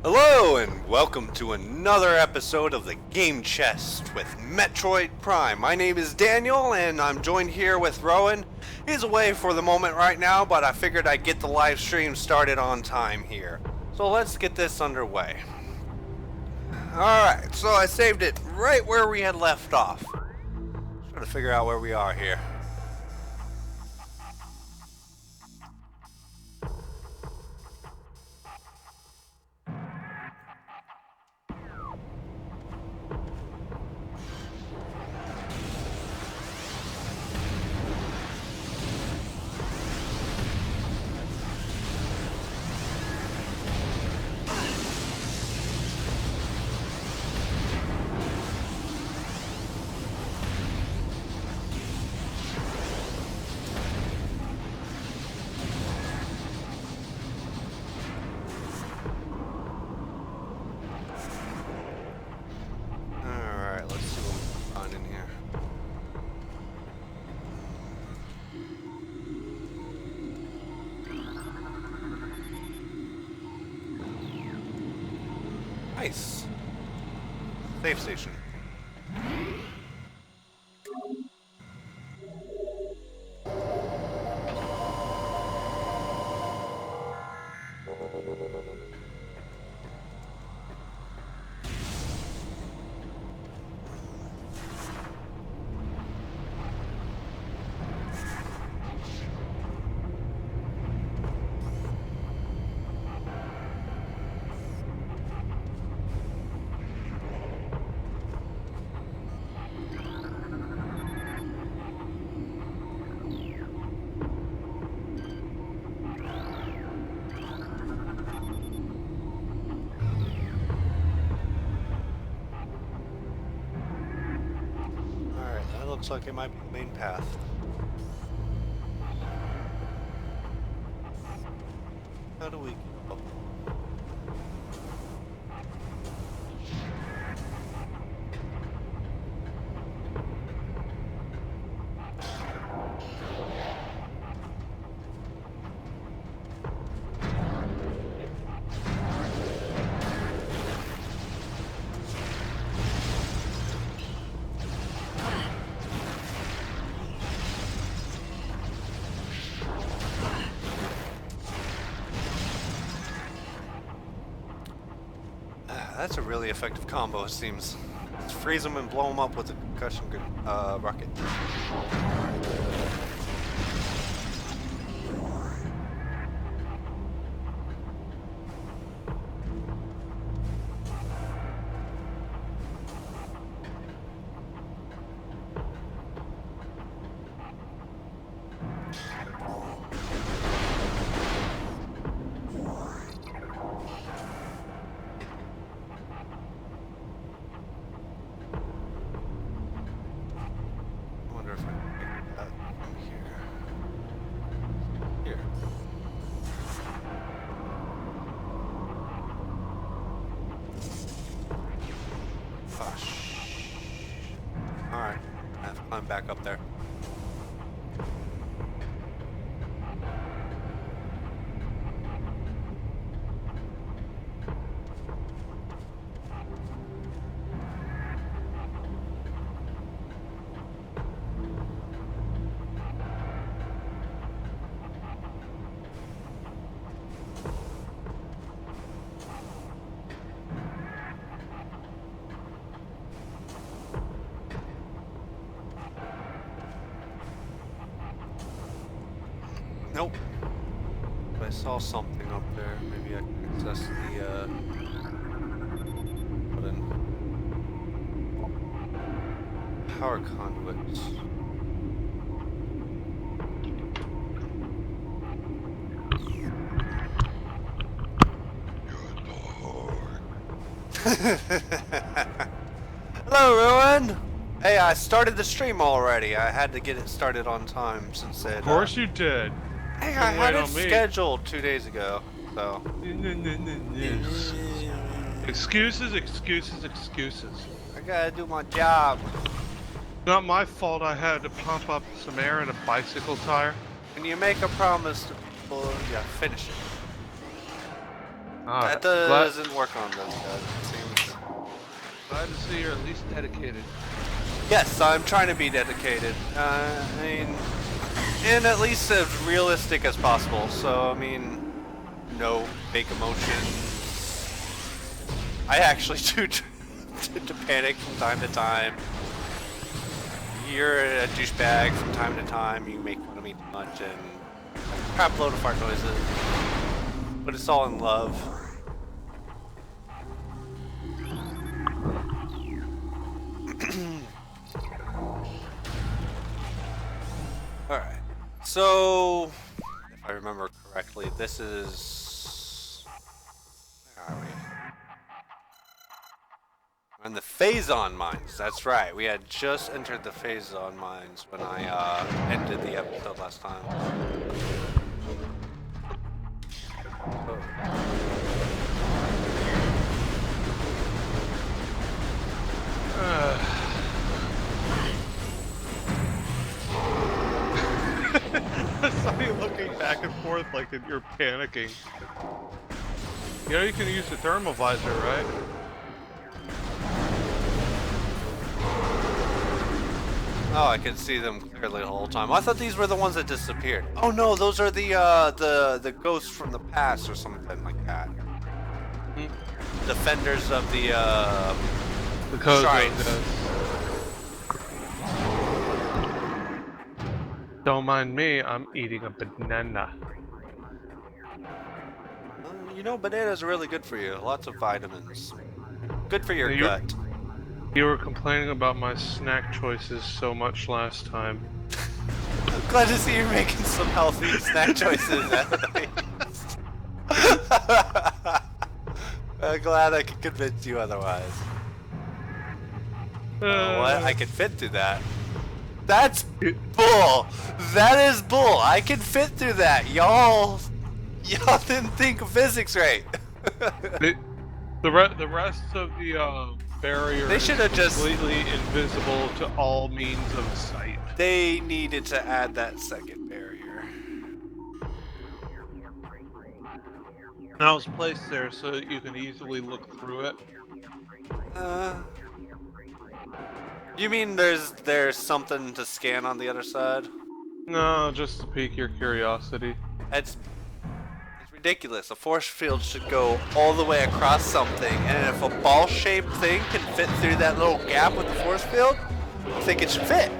Hello and welcome to another episode of the Game Chest with Metroid Prime. My name is Daniel and I'm joined here with Rowan. He's away for the moment right now, but I figured I'd get the live stream started on time here. So let's get this underway. Alright, so I saved it right where we had left off. Trying to figure out where we are here. Nice. Save station. Looks like it might be the main path. How do we go? That's a really effective combo, it seems. Let's freeze them and blow them up with a concussion rocket. Alright, I have to climb back up there. Nope. But I saw something up there. Maybe I can access the button. Power conduits. Hello, Rowan. Hey, I started the stream already. I had to get it started on time since it. Of course you did. Hey, I had it scheduled 2 days ago, so. Excuses, excuses, excuses. I gotta do my job. Not my fault I had to pump up some air in a bicycle tire. When you make a promise to people, yeah, finish it. That doesn't work on those guys, it seems. Glad to see you're at least dedicated. Yes, I'm trying to be dedicated. I mean, and at least as realistic as possible. So, I mean, no fake emotions. I actually do tend to panic from time to time. You're a douchebag from time to time. You make fun of me too much and crap load of fart noises. But it's all in love. Alright. So, if I remember correctly, this is... Where are we? We're in the Phazon mines. That's right. We had just entered the Phazon mines when I ended the episode last time. I saw you looking back and forth like you're panicking. You know you can use the thermal visor, right? Oh, I could see them clearly the whole time. I thought these were the ones that disappeared. Oh no, those are the ghosts from the past or something like that. Mm-hmm. Defenders of the shrines. Don't mind me, I'm eating a banana. You know, bananas are really good for you. Lots of vitamins. Good for your gut. You were complaining about my snack choices so much last time. I'm glad to see you're making some healthy snack choices at least. I'm glad I could convince you otherwise. What? I could fit through that. That's bull! That is bull! I can fit through that! Y'all didn't think of physics right! the rest of the barrier they should have just completely invisible to all means of sight. They needed to add that second barrier. And I was placed there so that you can easily look through it. You mean there's something to scan on the other side? No, just to pique your curiosity. It's ridiculous. A force field should go all the way across something, and if a ball-shaped thing can fit through that little gap with the force field, I think it should fit.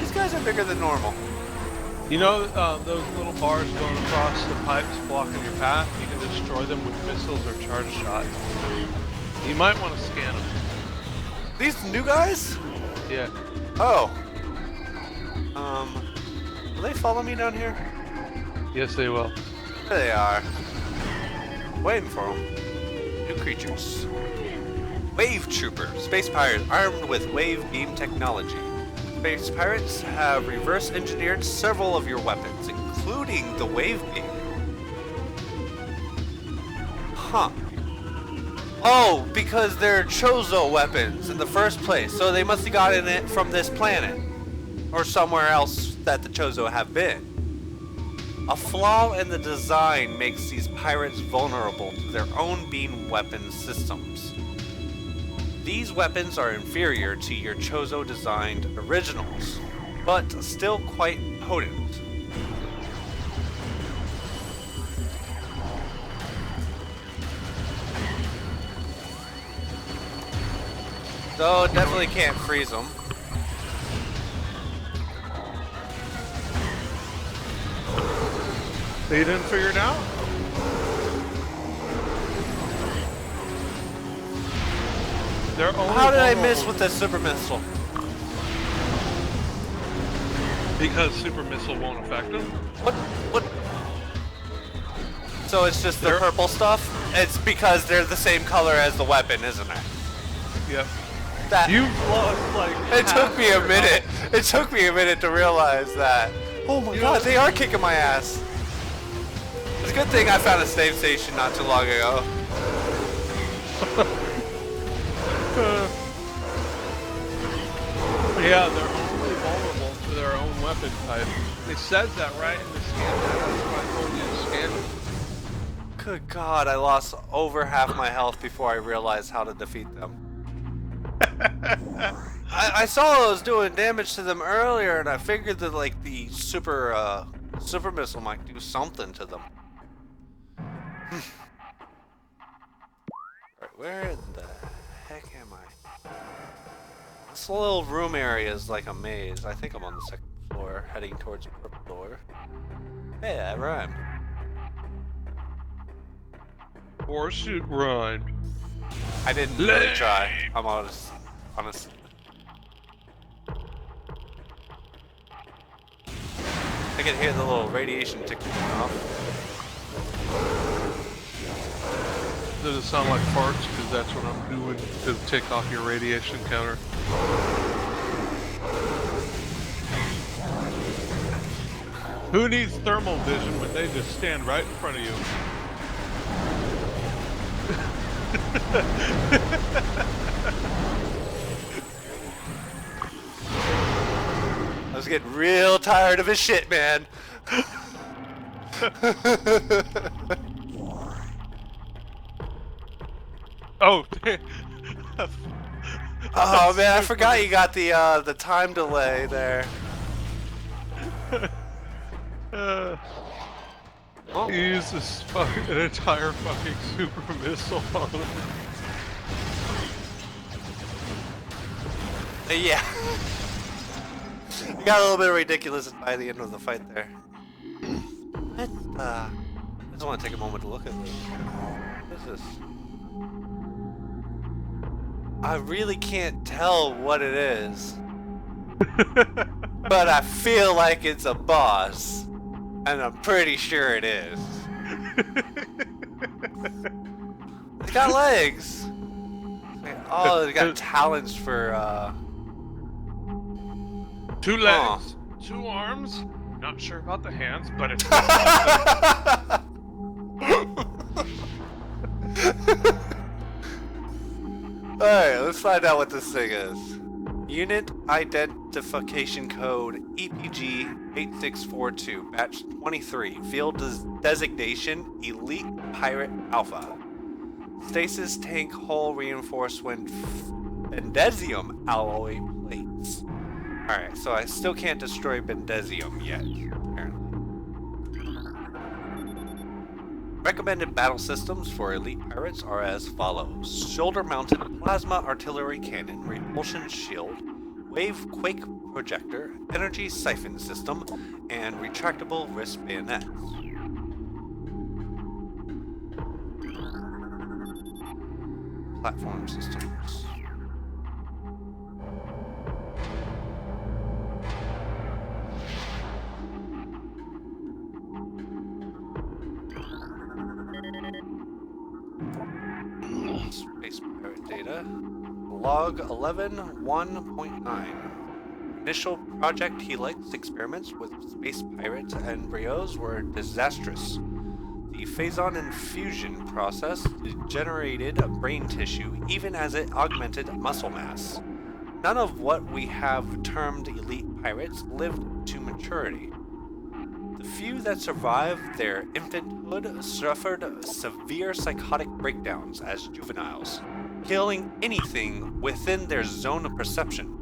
These guys are bigger than normal. You know those little bars going across the pipes blocking your path? You can destroy them with missiles or charge shots. You might want to scan them. These new guys? Yeah. Oh. Will they follow me down here? Yes, they will. There they are. Waiting for them. New creatures. Wave Trooper. Space pirates armed with wave beam technology. Space pirates have reverse engineered several of your weapons, including the wave beam. Huh. Oh, because they're Chozo weapons in the first place, so they must have gotten it from this planet. Or somewhere else that the Chozo have been. A flaw in the design makes these pirates vulnerable to their own beam weapon systems. These weapons are inferior to your Chozo designed originals, but still quite potent. So definitely can't freeze them. So you didn't figure it out? How did I miss with the super missile? Because super missile won't affect them. What? So it's just the purple stuff? It's because they're the same color as the weapon, isn't it? Yep. That You've lost like. It took me a minute. It took me a minute to realize that. Oh my god, they are kicking my ass. It's a good thing I found a save station not too long ago. Yeah, they're only vulnerable to their own weapon type. It says that right in the scan. That's why I told you to scan them. Good God, I lost over half my health before I realized how to defeat them. I saw I was doing damage to them earlier, and I figured that like the super missile might do something to them. Alright, where in the heck am I? This little room area is like a maze. I think I'm on the second floor, heading towards the purple door. Hey, I rhymed. Or shoot run. I didn't really try. I'm honest. I can hear the little radiation ticking off. Does it sound like farts? Because that's what I'm doing to tick off your radiation counter. Who needs thermal vision when they just stand right in front of you? I was getting real tired of his shit, man. Oh, oh man, I forgot you got the time delay there. He used this an entire fucking super missile on him. Yeah. It got a little bit ridiculous by the end of the fight there. I just want to take a moment to look at this. What is this? I really can't tell what it is. But I feel like it's a boss. And I'm pretty sure it is. It's got legs. Oh, it's got talons for, 2 legs, 2 arms. Not sure about the hands, but it's. Alright, let's find out what this thing is. Unit Identification Code EPG 8642, Batch 23, Field Designation Elite Pirate Alpha. Stasis Tank Hull Reinforced with Bendezium Alloy Plates. Alright, so I still can't destroy Bendezium yet, apparently. Recommended battle systems for elite pirates are as follows: shoulder-mounted plasma artillery cannon, repulsion shield, wave quake projector, energy siphon system, and retractable wrist bayonets. Platform systems. Space pirate data. Log 11.1.9. Initial Project Helix experiments with space pirates and embryos were disastrous. The phazon infusion process degenerated brain tissue even as it augmented muscle mass. None of what we have termed elite pirates lived to maturity. The few that survived their infanthood suffered severe psychotic breakdowns as juveniles, killing anything within their zone of perception.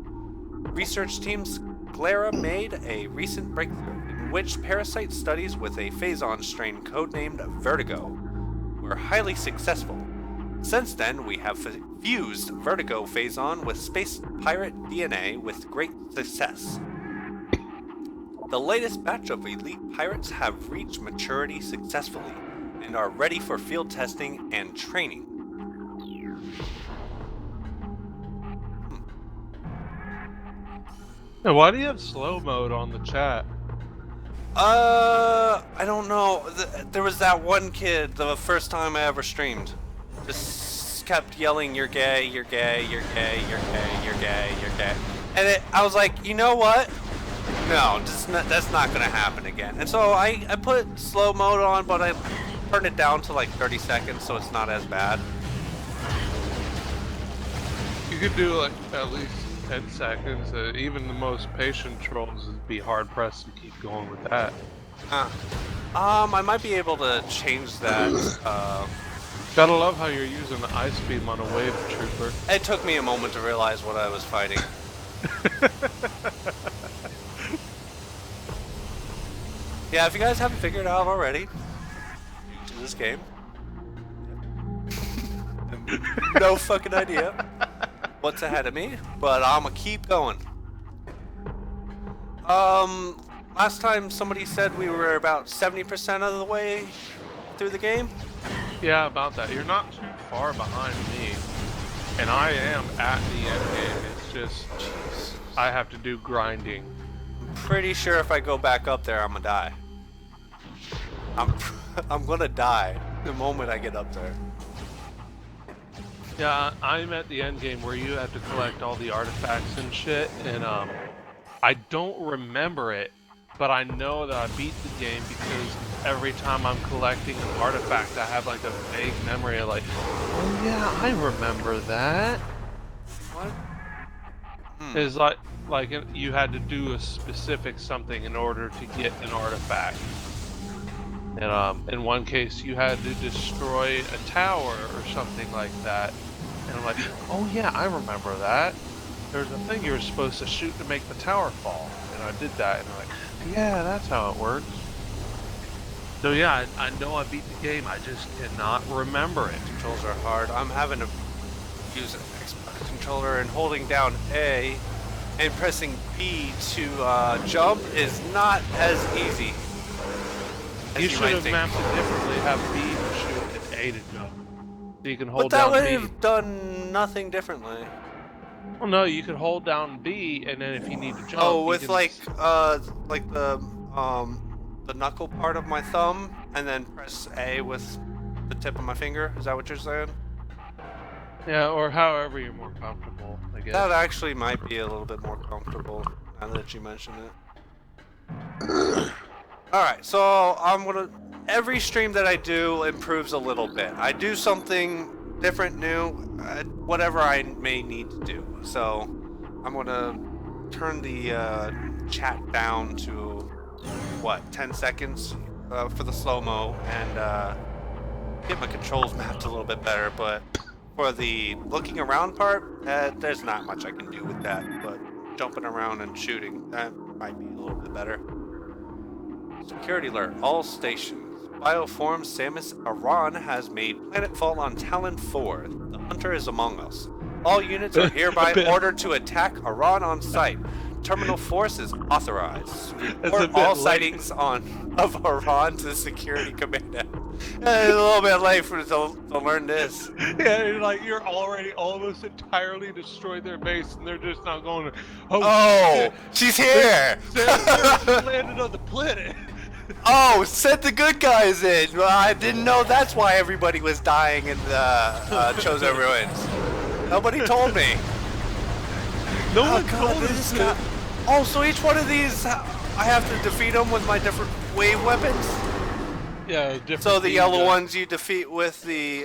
Research teams Clara made a recent breakthrough in which parasite studies with a phazon strain codenamed Vertigo were highly successful. Since then, we have fused Vertigo phazon with space pirate DNA with great success. The latest batch of elite pirates have reached maturity successfully and are ready for field testing and training. Hey, why do you have slow mode on the chat? I don't know. There was that one kid the first time I ever streamed. Just kept yelling, "You're gay, you're gay, you're gay, you're gay, you're gay, you're gay." And I was like, you know what? No, that's not gonna happen again. And so I put slow mode on, but I turned it down to like 30 seconds so it's not as bad. You could do like at least 10 seconds. Even the most patient trolls would be hard pressed to keep going with that. I might be able to change that. Gotta love how you're using the ice beam on a wave trooper. It took me a moment to realize what I was fighting. Yeah, if you guys haven't figured out already, to this game, no fucking idea what's ahead of me, but I'ma keep going. Last time somebody said we were about 70% of the way through the game. Yeah, about that. You're not too far behind me, and I am at the end game. It's just I have to do grinding. I'm pretty sure if I go back up there, I'm gonna die. I'm gonna die the moment I get up there. Yeah, I'm at the end game where you have to collect all the artifacts and shit, and I don't remember it, but I know that I beat the game because every time I'm collecting an artifact, I have like a vague memory of like, oh yeah, I remember that. What? It's like you had to do a specific something in order to get an artifact. And in one case, you had to destroy a tower or something like that. And I'm like, oh yeah, I remember that. There's a thing you were supposed to shoot to make the tower fall. And I did that, and I'm like, yeah, that's how it works. So yeah, I know I beat the game, I just cannot remember it. Controls are hard. I'm having to use an Xbox controller, and holding down A and pressing B to jump is not as easy. You should have mapped it differently, have B to shoot and A to jump. So you can hold down B. But that down would have done nothing differently. Well, no, you could hold down B, and then if you need to jump... Oh, with like the knuckle part of my thumb, and then press A with the tip of my finger? Is that what you're saying? Yeah, or however you're more comfortable, I guess. That actually might be a little bit more comfortable, now that you mention it. Alright, so every stream that I do improves a little bit. I do something different, new, whatever I may need to do. So, I'm gonna turn the chat down to, what, 10 seconds for the slow-mo, and get my controls mapped a little bit better, but for the looking around part, there's not much I can do with that, but jumping around and shooting, that might be a little bit better. Security alert, all stations. Bioform Samus Aran has made planetfall on Talon 4. The hunter is among us. All units are hereby ordered to attack Aran on site. Terminal force is authorized. Report all sightings of Aran to the security commander. It's a little bit late to learn this. Yeah, you're already almost entirely destroyed their base, and they're just not going to... Oh, she's here! They landed on the planet. Oh, sent the good guys in. Well, I didn't know that's why everybody was dying in the Chozo Ruins. Nobody told me. No one told us that. Oh, so each one of these, I have to defeat them with my different wave weapons? Yeah, different. So the yellow ones you defeat with the,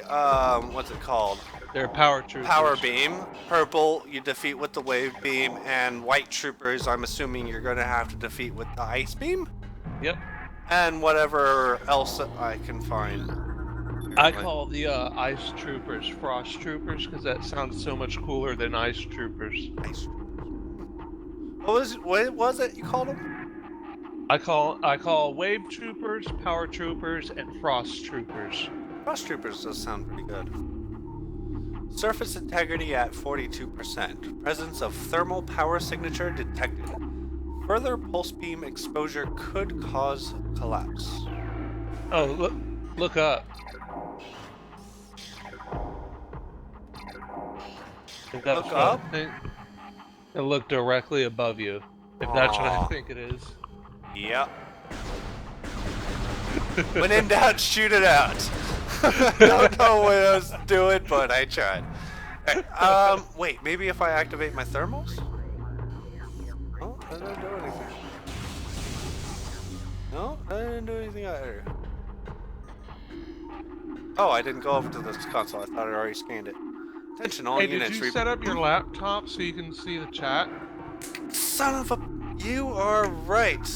what's it called? They're power troopers. Power beam. Purple you defeat with the wave beam, and white troopers I'm assuming you're going to have to defeat with the ice beam? Yep. And whatever else I can find. I call the ice troopers frost troopers because that sounds so much cooler than ice troopers. Ice troopers. What was it you called them? I call wave troopers, power troopers, and frost troopers. Frost troopers does sound pretty good. Surface integrity at 42%. Presence of thermal power signature detected. Further pulse beam exposure could cause collapse. Oh, look up. Look up? And look directly above you. If that's what I think it is. Yep. When in doubt, shoot it out. Don't know what I was doing, but I tried. Right, wait, maybe if I activate my thermals? Oh, that didn't do anything. No, that didn't do anything either. Oh, I didn't go over to this console. I thought I already scanned it. Attention, all units. Did you set up your laptop so you can see the chat? Son of a... You are right.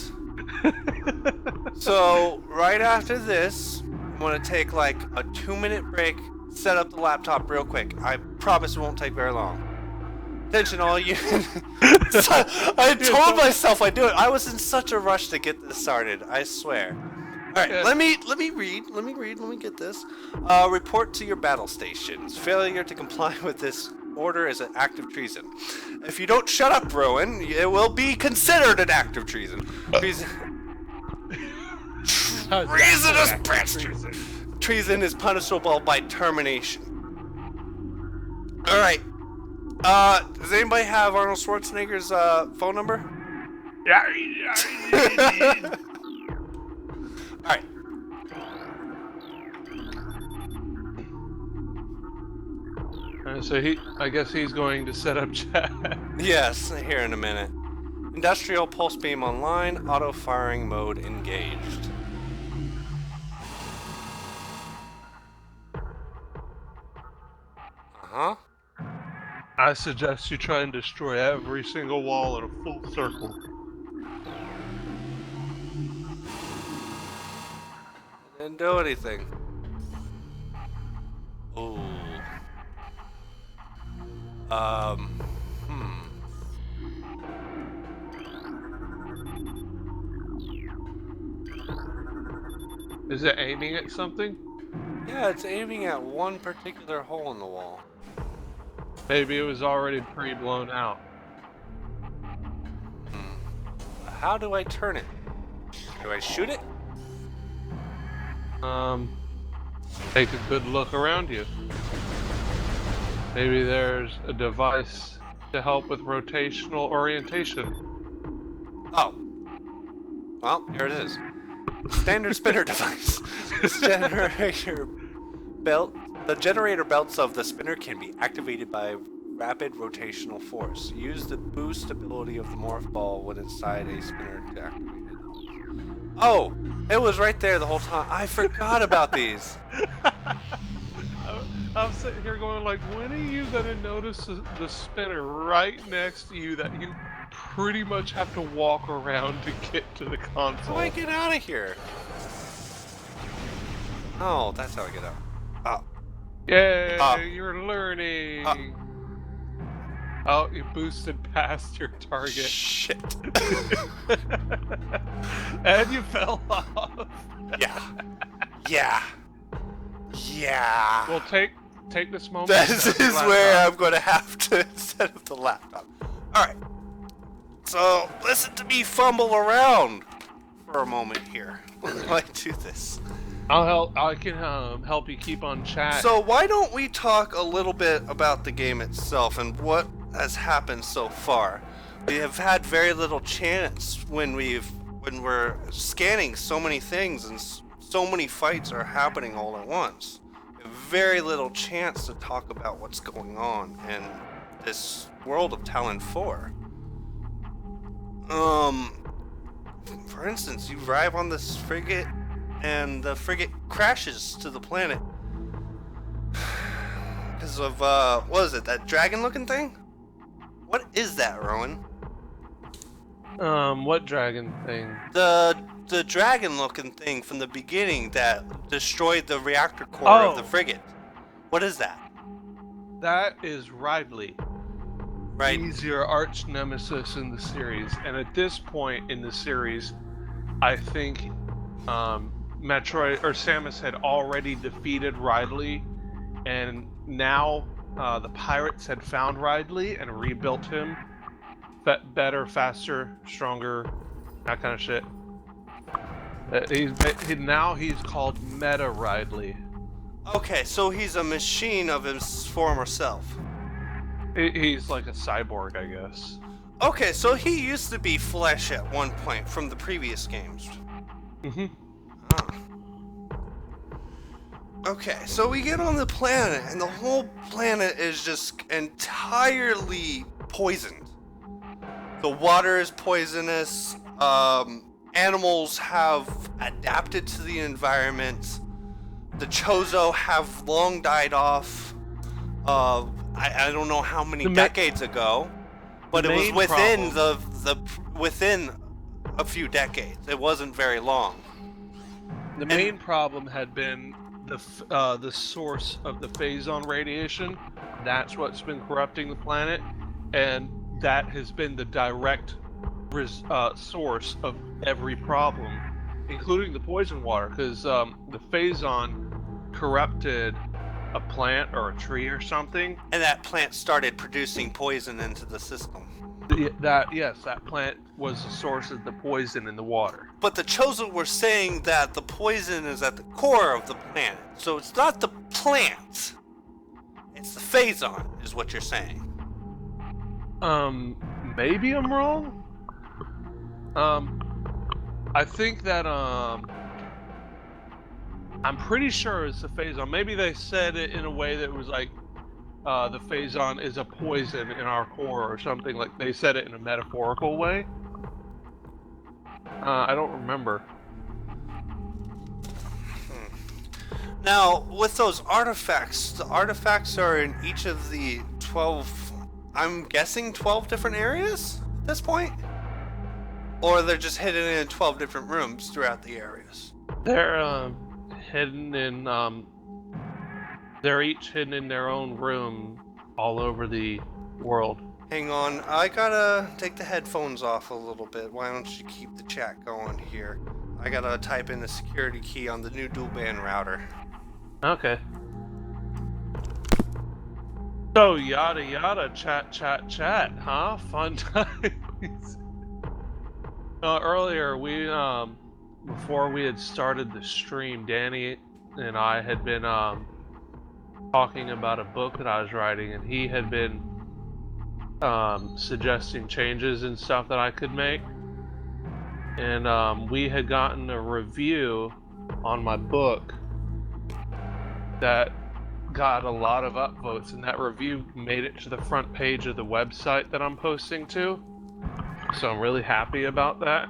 So, right after this, I'm going to take like a 2-minute break, set up the laptop real quick. I promise it won't take very long. Attention all you. I told myself I'd do it. I was in such a rush to get this started, I swear. Alright, let me read. Let me get this. Report to your battle stations. Failure to comply with this order is an act of treason. If you don't shut up, Rowan, it will be considered an act of treason. Treasonous bastard! Treason is punishable by termination. Alright. Does anybody have Arnold Schwarzenegger's phone number? Alright. So I guess he's going to set up chat. Yes, here in a minute. Industrial pulse beam online, auto firing mode engaged. Uh-huh. I suggest you try and destroy every single wall in a full circle. Didn't do anything. Ooh. Is it aiming at something? Yeah, it's aiming at one particular hole in the wall. Maybe it was already pre-blown out. How do I turn it? Do I shoot it? Take a good look around you. Maybe there's a device to help with rotational orientation. Oh. Well, here it is. Standard spinner device. The generator belts of the spinner can be activated by rapid rotational force. Use the boost stability of the morph ball when inside a spinner to activate it. Oh, it was right there the whole time. I forgot about these. I'm sitting here going like, when are you gonna notice the spinner right next to you that you pretty much have to walk around to get to the console? How do I get out of here? Oh, that's how I get out. Oh. Yay, you're learning. Oh, you boosted past your target. Shit. And you fell off. Yeah. Well, take this moment. This is where I'm going to have to set up the laptop. Alright. So, listen to me fumble around for a moment here while I do this. I can help you keep on chat. So why don't we talk a little bit about the game itself and what has happened so far? We have had very little chance when we're scanning so many things and so many fights are happening all at once. We have very little chance to talk about what's going on in this world of Talon 4. For instance, you arrive on this frigate and the frigate crashes to the planet because of what is it, that dragon looking thing? What is that, Rowan? What dragon thing? The dragon looking thing from the beginning that destroyed the reactor core of the frigate. What is that? That is Ridley. Right. He's your arch nemesis in the series, and at this point in the series, I think Metroid or Samus had already defeated Ridley, and now the pirates had found Ridley and rebuilt him better, faster, stronger, that kind of shit. Now he's called Meta Ridley. Okay, so he's a machine of his former self. He's like a cyborg, I guess. Okay, so he used to be flesh at one point from the previous games. Mm-hmm. Okay, so we get on the planet, and the whole planet is just entirely poisoned. The water is poisonous, animals have adapted to the environment, the Chozo have long died off, I don't know how many decades ago, but it was within a few decades. It wasn't very long. The main problem had been the source of the phazon radiation. That's what's been corrupting the planet, and that has been the direct source of every problem, including the poison water, because the phazon corrupted a plant or a tree or something. And that plant started producing poison into the system. That plant was the source of the poison in the water. But the Chosen were saying that the poison is at the core of the planet. So it's not the plant. It's the phazon, is what you're saying. Maybe I'm wrong. I think that I'm pretty sure it's the phazon. Maybe they said it in a way that was like, the phazon is a poison in our core or something. Like they said it in a metaphorical way. I don't remember. Now, with those artifacts, the artifacts are in each of the 12, I'm guessing 12 different areas at this point? Or they're just hidden in 12 different rooms throughout the areas? They're hidden in they're each hidden in their own room all over the world. Hang on, I gotta take the headphones off a little bit. Why don't you keep the chat going here? I gotta type in the security key on the new dual band router. Okay. So yada yada, chat, huh? Fun times. Earlier we before we had started the stream, Danny and I had been talking about a book that I was writing, and he had been suggesting changes and stuff that I could make. And we had gotten a review on my book that got a lot of upvotes, and that review made it to the front page of the website that I'm posting to. So I'm really happy about that.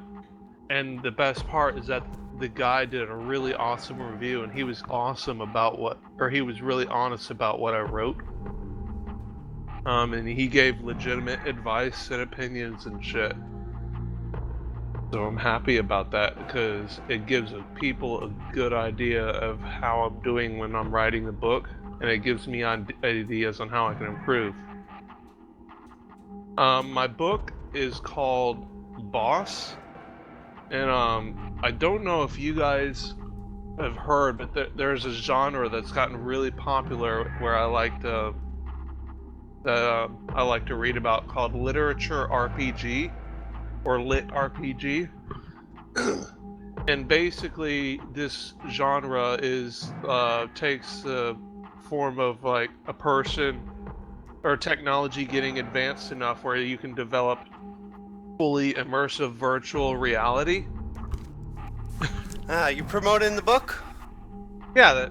And the best part is that the guy did a really awesome review, and he was awesome about he was really honest about what I wrote. And he gave legitimate advice and opinions and shit. So I'm happy about that, because it gives people a good idea of how I'm doing when I'm writing the book, and it gives me ideas on how I can improve. My book is called Boss, and I don't know if you guys have heard, but there's a genre that's gotten really popular where I like to read about, called literature RPG or lit RPG. And basically this genre takes the form of like a person or technology getting advanced enough where you can develop fully immersive virtual reality. You promoting the book? Yeah,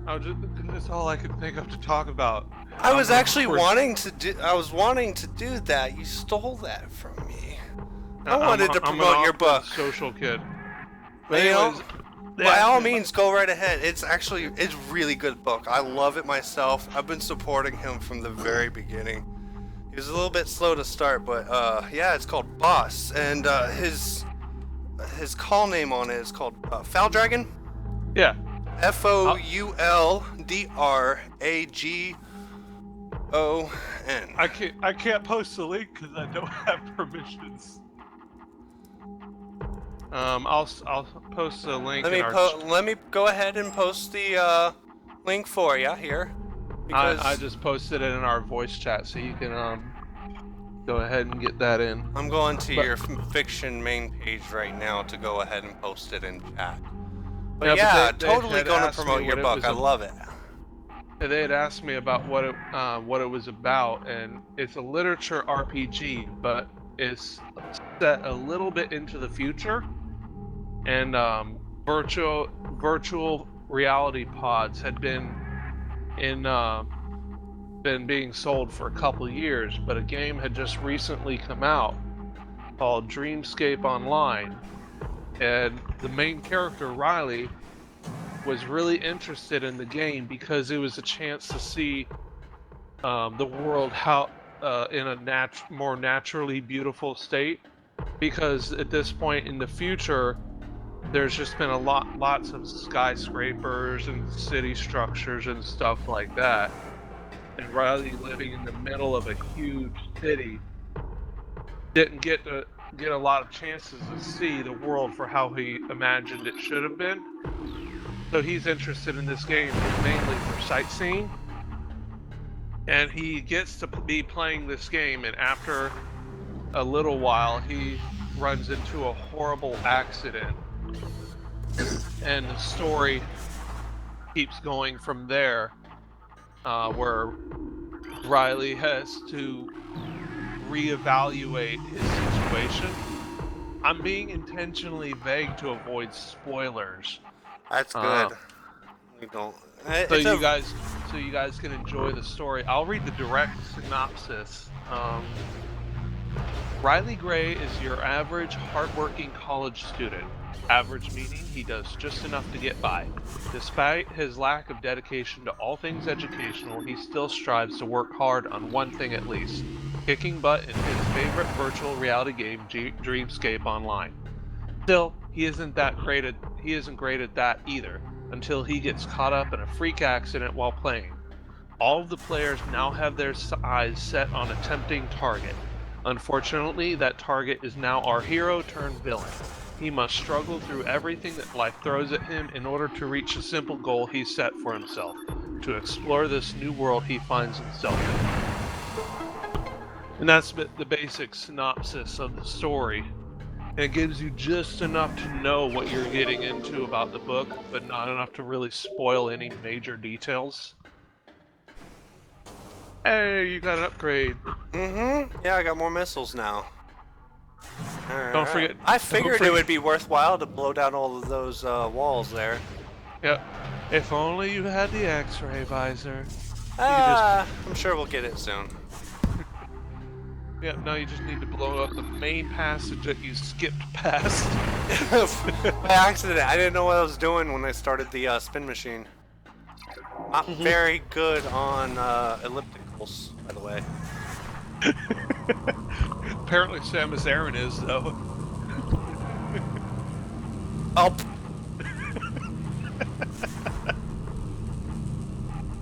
that's all I could think of to talk about. I was actually wanting to do that. You stole that from me. I wanted to promote your book. Social kid. But anyways, by all means, go right ahead. It's really good book. I love it myself. I've been supporting him from the very beginning. He was a little bit slow to start, but yeah, it's called Boss, and his call name on it is called Foul Dragon. Yeah. FOULDRAGON. I can't post the link because I don't have permissions. I'll post the link. Let me go ahead and post the link for you here. Because I just posted it in our voice chat, so you can go ahead and get that in. I'm going to your fiction main page right now to go ahead and post it in chat. But yeah, totally going to promote your book. I love it. They had asked me about what it was about, and it's a literature RPG, but it's set a little bit into the future, and virtual reality pods had been being sold for a couple years, but a game had just recently come out called Dreamscape Online, and the main character, Riley, was really interested in the game because it was a chance to see the world in a more naturally beautiful state, because at this point in the future, there's just been lots of skyscrapers and city structures and stuff like that. And Riley, living in the middle of a huge city, didn't get a lot of chances to see the world for how he imagined it should have been. So he's interested in this game mainly for sightseeing. And he gets to be playing this game, and after a little while, he runs into a horrible accident. And the story keeps going from there, where Riley has to reevaluate his situation. I'm being intentionally vague to avoid spoilers. That's good. We don't. So you guys can enjoy the story. I'll read the direct synopsis. Riley Gray is your average, hardworking college student. Average meaning he does just enough to get by. Despite his lack of dedication to all things educational, he still strives to work hard on one thing at least: kicking butt in his favorite virtual reality game, Dreamscape Online. Still, he isn't great at that either, until he gets caught up in a freak accident while playing. All of the players now have their eyes set on a tempting target. Unfortunately, that target is now our hero turned villain. He must struggle through everything that life throws at him in order to reach a simple goal he set for himself: to explore this new world he finds himself in. And that's the basic synopsis of the story. And it gives you just enough to know what you're getting into about the book, but not enough to really spoil any major details. Hey, you got an upgrade. Yeah, I got more missiles now. Don't forget. I figured it would be worthwhile to blow down all of those walls there. Yep. If only you had the X-ray visor. I'm sure we'll get it soon. Yep, now you just need to blow up the main passage that you skipped past. By accident. I didn't know what I was doing when I started the spin machine. Not very good on ellipticals, by the way. Apparently Samus Aran is, though. Oh.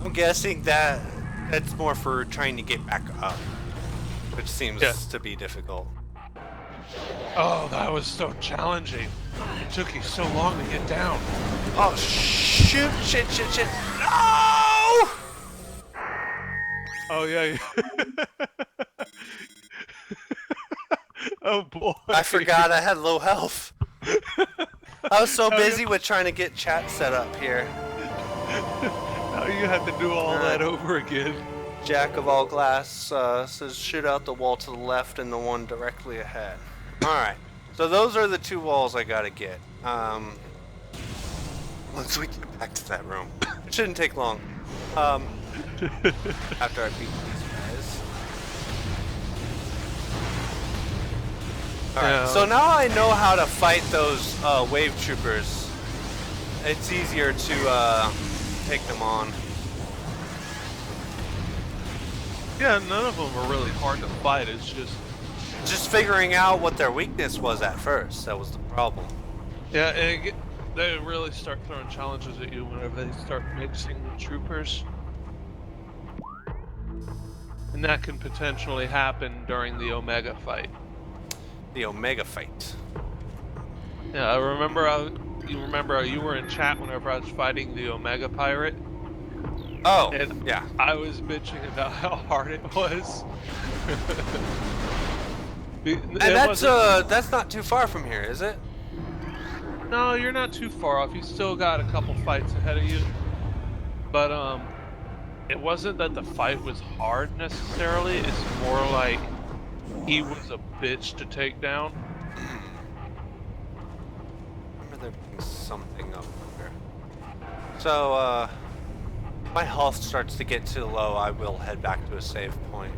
I'm guessing that's more for trying to get back up, which seems to be difficult. Oh, that was so challenging. It took you so long to get down. Oh, shoot, shit. No! Oh, yeah. Oh, boy. I forgot I had low health. I was so busy with trying to get chat set up here. Now you have to do all that over again. Jack of all glass says shoot out the wall to the left and the one directly ahead. Alright, so those are the two walls I gotta get. Once we get back to that room. It shouldn't take long. After I beat these guys. Alright, so now I know how to fight those wave troopers. It's easier to take them on. Yeah, none of them are really hard to fight. It's just figuring out what their weakness was at first. That was the problem. Yeah, and they really start throwing challenges at you whenever they start mixing the troopers. And that can potentially happen during the Omega fight. The Omega fight. Yeah, I remember. You were in chat whenever I was fighting the Omega pirate. Oh, and yeah. I was bitching about how hard it was. And that's not too far from here, is it? No, you're not too far off. You still got a couple fights ahead of you. But it wasn't that the fight was hard necessarily. It's more like he was a bitch to take down. I remember there being something up there. So, my health starts to get too low, I will head back to a save point.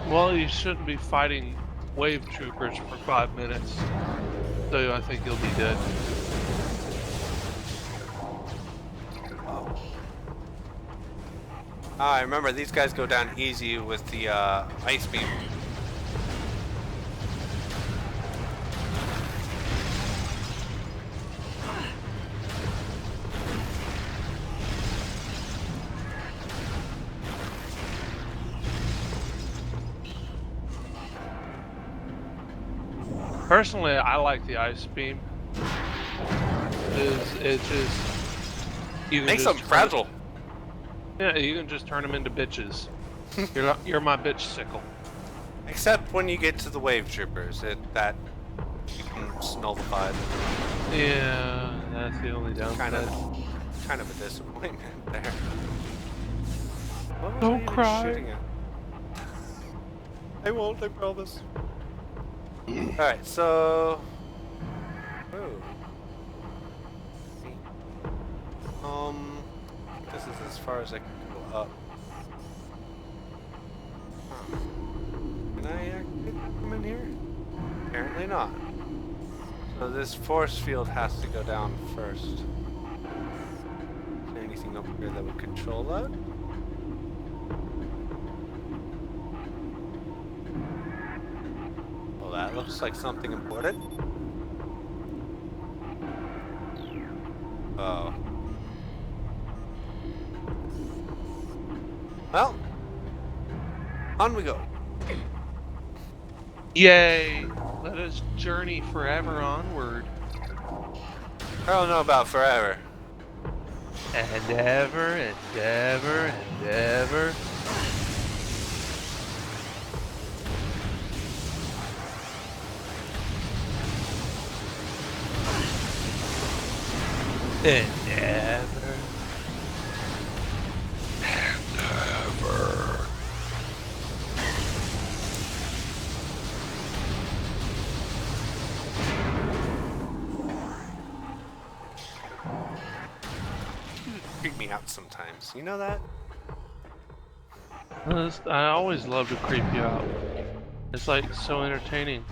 Well, you shouldn't be fighting wave troopers for 5 minutes. So I think you'll be good. I remember these guys go down easy with the ice beam. Personally, I like the ice beam. It just you can Makes just them fragile. yeah, you can just turn them into bitches. You're my bitch sickle. Except when you get to the wave troopers, that becomes nullified. Yeah, that's the only downside. Kind of a disappointment there. What was I Don't even cry. shooting at? I won't, I promise. Alright, so... Ooh. This is as far as I can go up. Huh. Can I actually come in here? Apparently not. So this force field has to go down first. Is there anything up here that would control that? Well, that looks like something important. Oh. Well, on we go. Yay! Let us journey forever onward. I don't know about forever. And ever and ever and ever. And ever. And ever. Freak me out sometimes. You know that? I always love to creep you out. It's like so entertaining.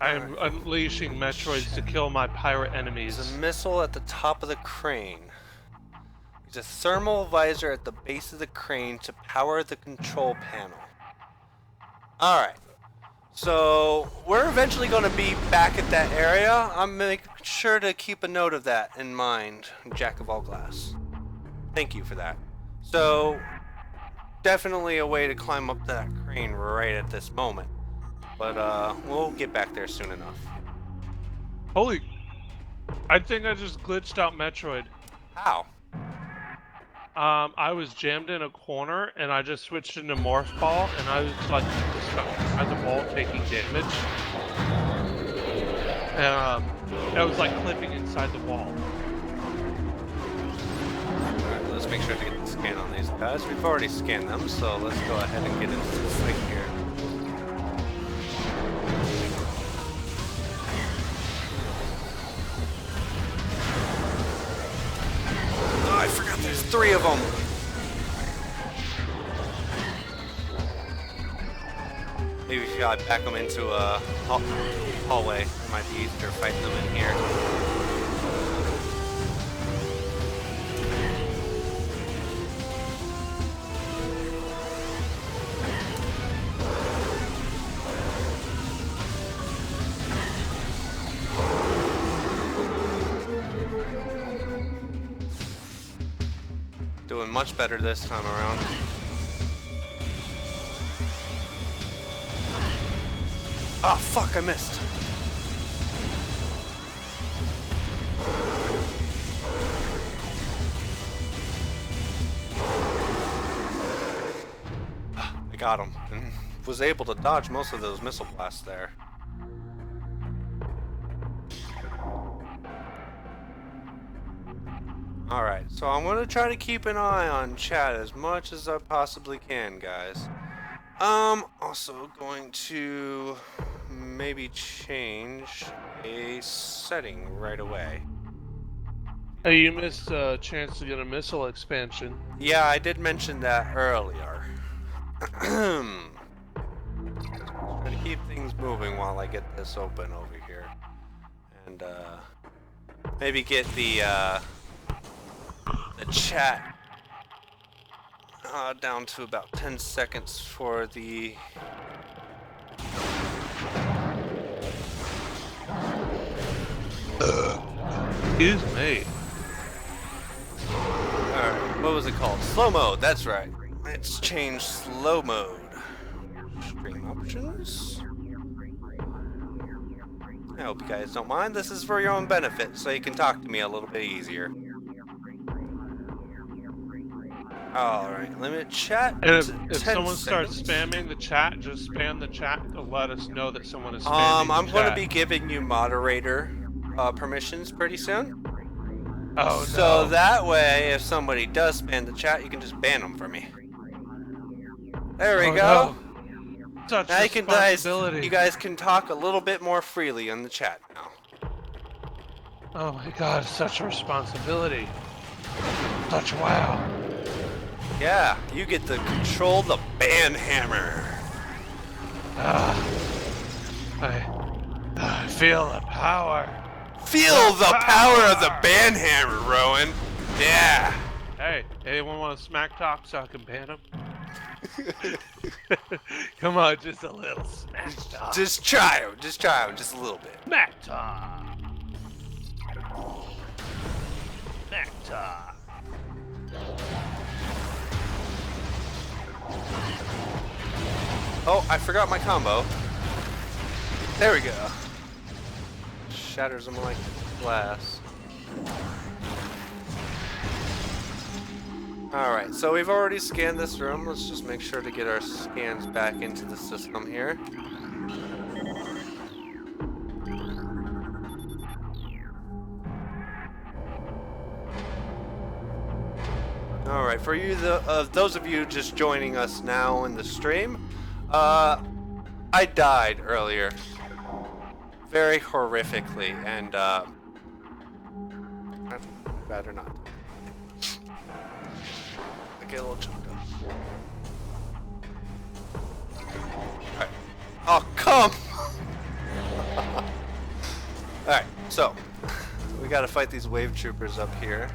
I am unleashing Metroids to kill my pirate enemies. There's a missile at the top of the crane. There's a thermal visor at the base of the crane to power the control panel. Alright. So, we're eventually going to be back at that area. I'm making sure to keep a note of that in mind, Jack of all glass. Thank you for that. So, definitely a way to climb up that crane right at this moment. But, we'll get back there soon enough. Holy... I think I just glitched out Metroid. How? I was jammed in a corner, and I just switched into Morph Ball, and I was, like, stuck inside the wall taking damage. And, I was, like, clipping inside the wall. Alright, let's make sure to get the scan on these guys. We've already scanned them, so let's go ahead and get into the fight here. Oh, I forgot there's 3 of them! Maybe if I back them into a hallway, it might be easier fighting them in here. Doing much better this time around. Oh fuck, I missed. I got him and was able to dodge most of those missile blasts there. Alright, so I'm gonna try to keep an eye on chat as much as I possibly can, guys. Also going to maybe change a setting right away. Hey, you missed a chance to get a missile expansion. Yeah, I did mention that earlier. Trying to keep things moving while I get this open over here. And, maybe get the chat down to about 10 seconds for the... Excuse me. Alright, what was it called? Slow mode, that's right. Let's change slow mode. Stream options. I hope you guys don't mind. This is for your own benefit, so you can talk to me a little bit easier. Alright, limit chat. And if 10 someone starts seconds. spamming the chat, just spam the chat to let us know that someone is spamming I'm the going to chat. be giving you moderator permissions pretty soon. Oh, So no. that way, if somebody does spam the chat, you can just ban them for me. There we go. No. Such Now responsibility. you guys can talk a little bit more freely in the chat now. Oh my god, such a responsibility. Such wow. Yeah, you get to control the ban hammer. I feel the power. Feel the power of the ban hammer, Rowan. Yeah. Hey, anyone want to smack talk so I can ban him? Come on, just a little smack talk. Just try him, just a little bit. Smack talk. Smack talk. Oh, I forgot my combo. There we go. Shatters them like glass. Alright, so we've already scanned this room. Let's just make sure to get our scans back into the system here. Alright, for you, those of you just joining us now in the stream, I died earlier. Very horrifically, and, I'd rather not. I get a little choked up. Alright. Oh, come! Alright, so, we gotta fight these wave troopers up here.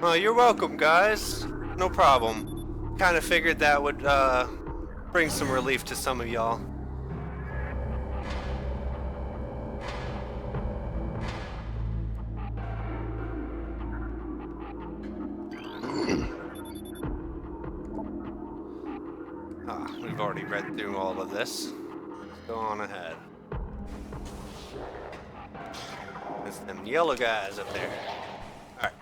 Well, you're welcome, guys. No problem. Kind of figured that would bring some relief to some of y'all. We've already read through all of this. Let's go on ahead. There's them yellow guys up there. Alright.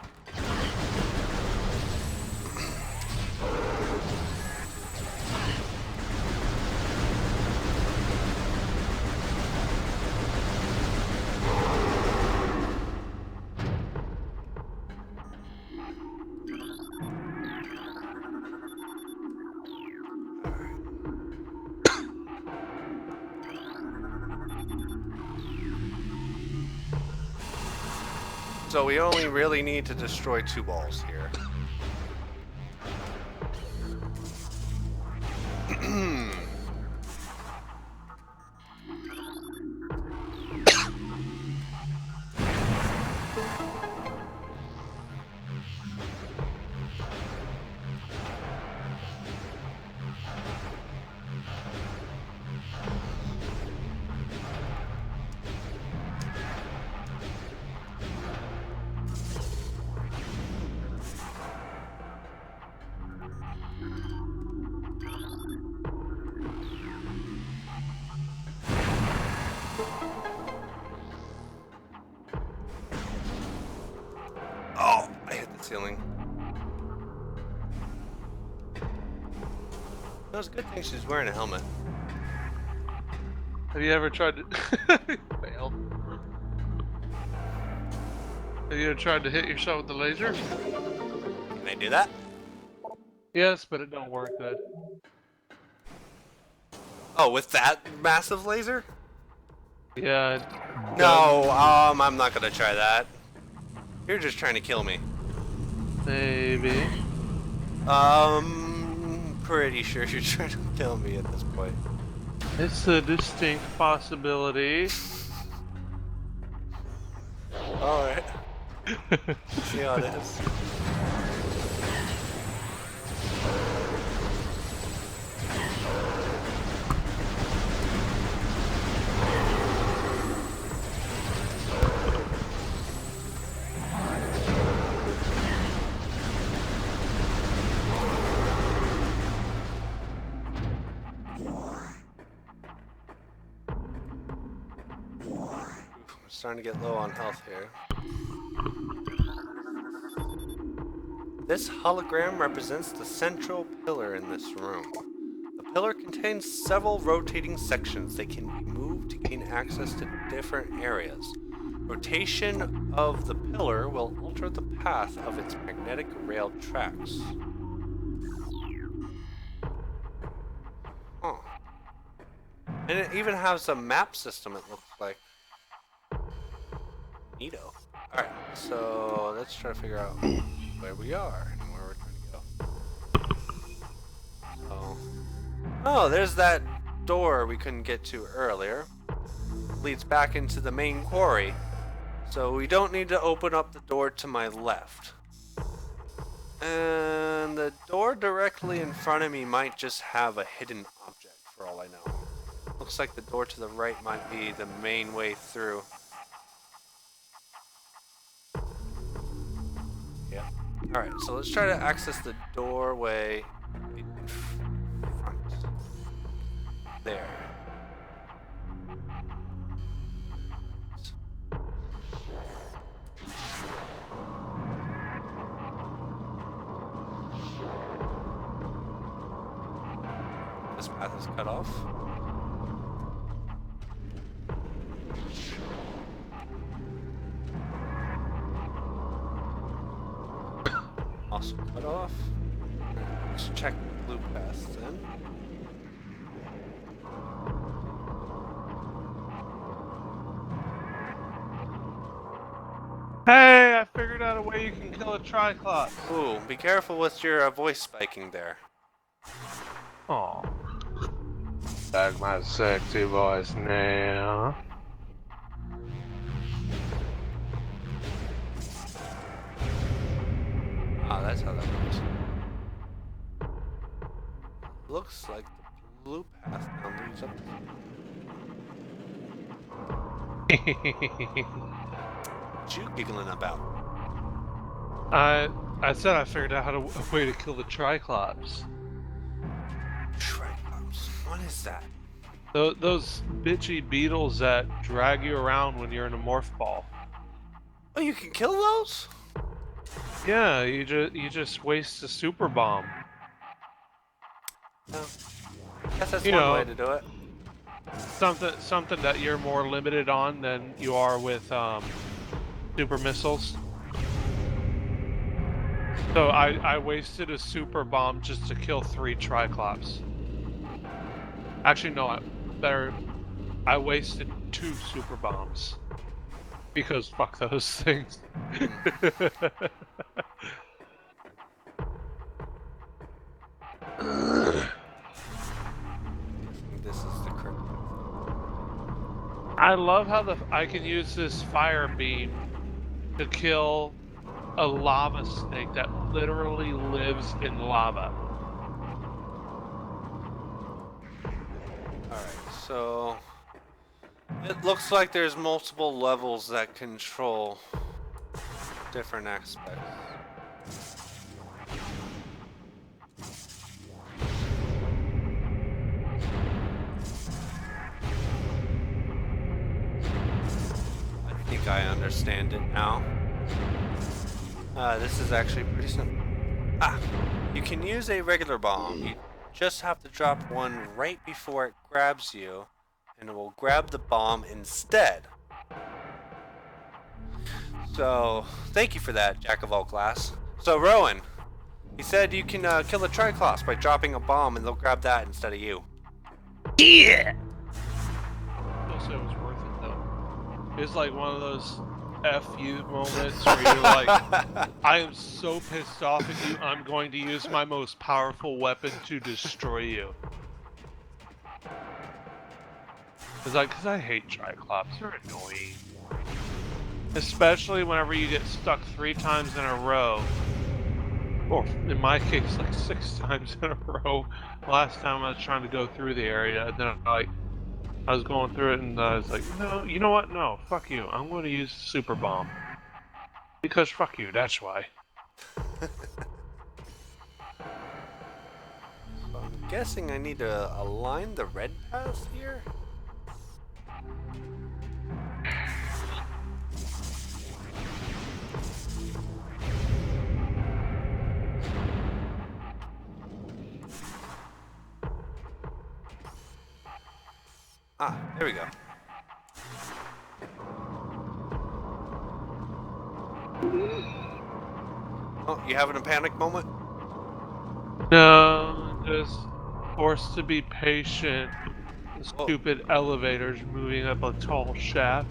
So we only really need to destroy 2 balls here. ceiling. No, it's a good thing she's wearing a helmet. Have you ever tried to failed? Have you ever tried to hit yourself with the laser? Can I do that? Yes, but it don't work good. Oh, with that massive laser? Yeah. No, I'm not gonna try that. You're just trying to kill me. Maybe. Pretty sure you're trying to kill me at this point. It's a distinct possibility. Alright. See how it is. Starting to get low on health here. This hologram represents the central pillar in this room. The pillar contains several rotating sections that can be moved to gain access to different areas. Rotation of the pillar will alter the path of its magnetic rail tracks. Oh. And it even has a map system, it looks like. Neato. Alright, so let's try to figure out where we are and where we're trying to go. So, oh, there's that door we couldn't get to earlier. Leads back into the main quarry. So we don't need to open up the door to my left. And the door directly in front of me might just have a hidden object for all I know. Looks like the door to the right might be the main way through. Yeah. Alright, so let's try to access the doorway in front. There. This path is cut off. Also cut off. Let's check the blue path then. Hey, I figured out a way you can kill a Triclops. Ooh, be careful with your voice spiking there. Aw. Back my sexy voice now. Ah, that's how that works. Looks like the blue path now leads up to What you giggling about? I said I figured out a way to kill the Triclops. Triclops. What is that? Those bitchy beetles that drag you around when you're in a morph ball. Oh, you can kill those? Yeah, you just waste a super bomb. No. I guess that's You one know, way to do it. Something that you're more limited on than you are with super missiles. So I wasted a super bomb just to kill 3 Triclops. Actually, no, I wasted 2 super bombs. Because fuck those things. This is the crypt. I love how I can use this fire beam to kill a lava snake that literally lives in lava. Alright, so it looks like there's multiple levels that control different aspects. I think I understand it now. This is actually pretty simple. Ah, you can use a regular bomb. You just have to drop one right before it grabs you, and it will grab the bomb instead. So, thank you for that, Jack of all class. So, Rowan, he said you can kill a Triclops by dropping a bomb and they'll grab that instead of you. Yeah. Also, it was worth it though. It's like one of those F you moments where you're like, I am so pissed off at you, I'm going to use my most powerful weapon to destroy you. It's like, because I hate Triclops, they're annoying. Especially whenever you get stuck 3 times in a row. Or in my case, like 6 times in a row. Last time I was trying to go through the area, and then I was going through it, and I was like, no, you know what? No, fuck you. I'm going to use Super Bomb. Because fuck you, that's why. I'm guessing I need to align the red path here? Ah, there we go. Oh, you having a panic moment? No, just forced to be patient. Whoa. Stupid elevators moving up a tall shaft.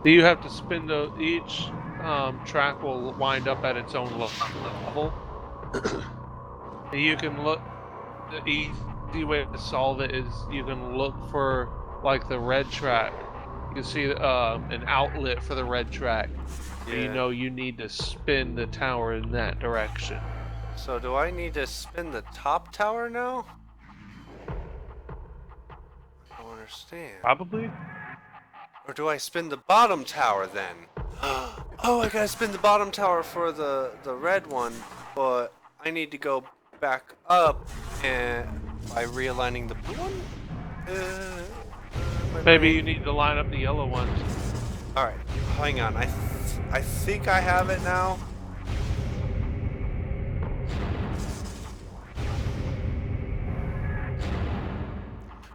You have to spin each track will wind up at its own level. You can look. The easy way to solve it is you can look for like the red track. You can see an outlet for the red track. Yeah. You know you need to spin the tower in that direction. So do I need to spin the top tower now? I don't understand. Probably. Or do I spin the bottom tower then? Oh, I gotta spin the bottom tower for the red one, but I need to go back up and by realigning the blue one? Maybe you need to line up the yellow ones. Alright, hang on. I think I have it now.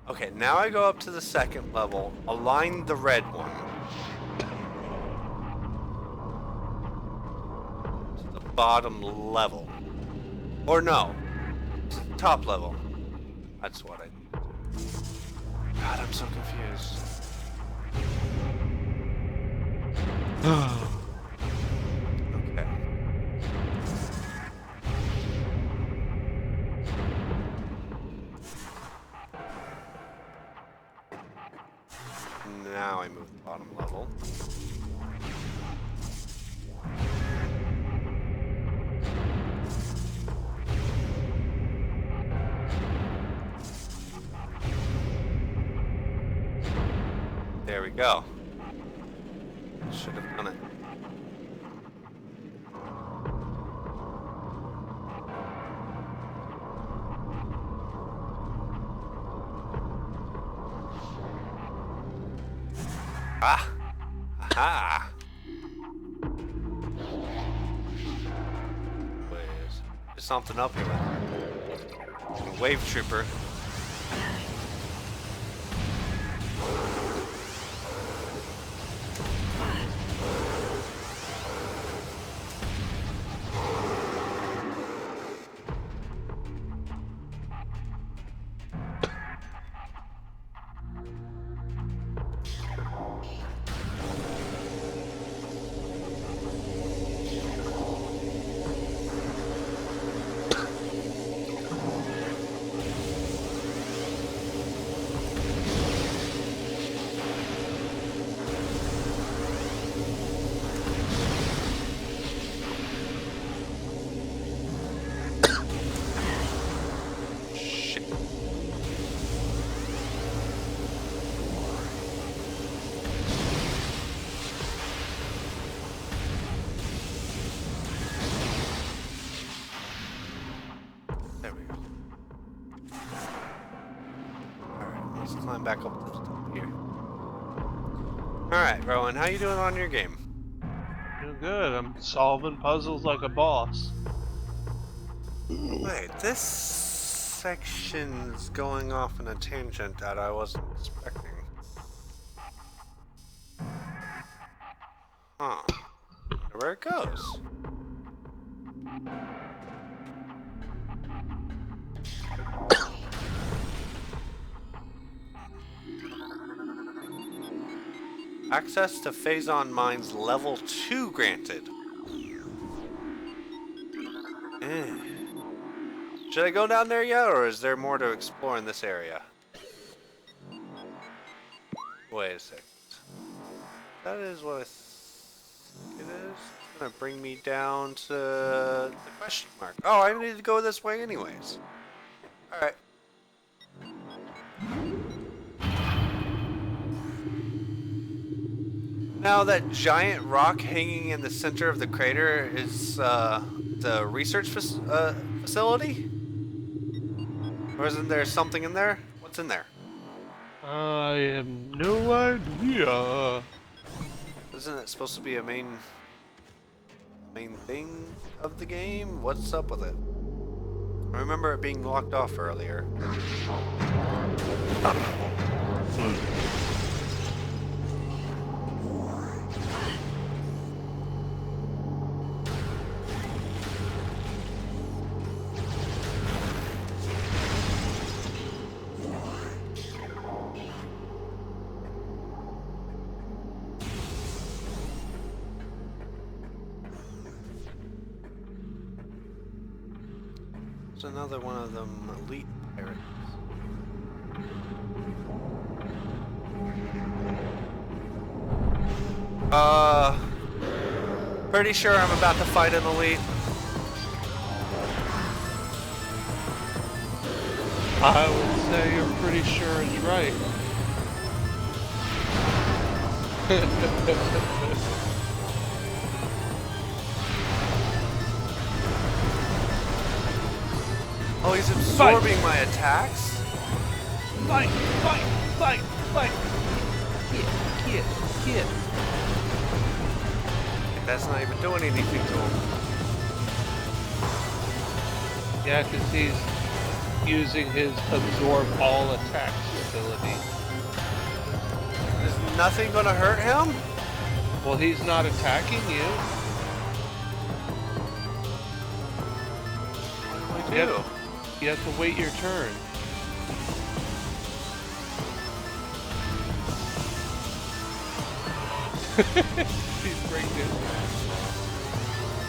Okay, now I go up to the second level, align the red one. To the bottom level. Or no, top level. That's what I need. God, I'm so confused. Okay. Now I move the bottom level. There we go. Should have done it. Ah! Aha! Wait, there's something up here. A wave trooper. There we go. Alright, let's climb back up to the top. here. Alright, Rowan, how you doing on your game? Doing good. I'm solving puzzles like a boss. Wait, this section's going off on a tangent that I wasn't expecting. Huh. Wonder where it goes. Access to Phazon Mines Level 2 granted. Should I go down there yet, or is there more to explore in this area? Wait a second. That is what I think it is. It's gonna bring me down to the question mark. Oh, I need to go this way anyways. Alright. Now that giant rock hanging in the center of the crater is the research facility? Or isn't there something in there? What's in there? I have no idea. Isn't it supposed to be a main thing of the game? What's up with it? I remember it being locked off earlier. Another one of them elite pirates. Pretty sure I'm about to fight an elite. I would say you're pretty sure it's right. Oh, he's absorbing my attacks? Fight! Fight! Fight! Fight! Get! That's not even doing anything to him. Yeah, because he's using his absorb all attacks ability. Is nothing gonna hurt him? Well, he's not attacking you. What do we do? You have to wait your turn. He's breaking.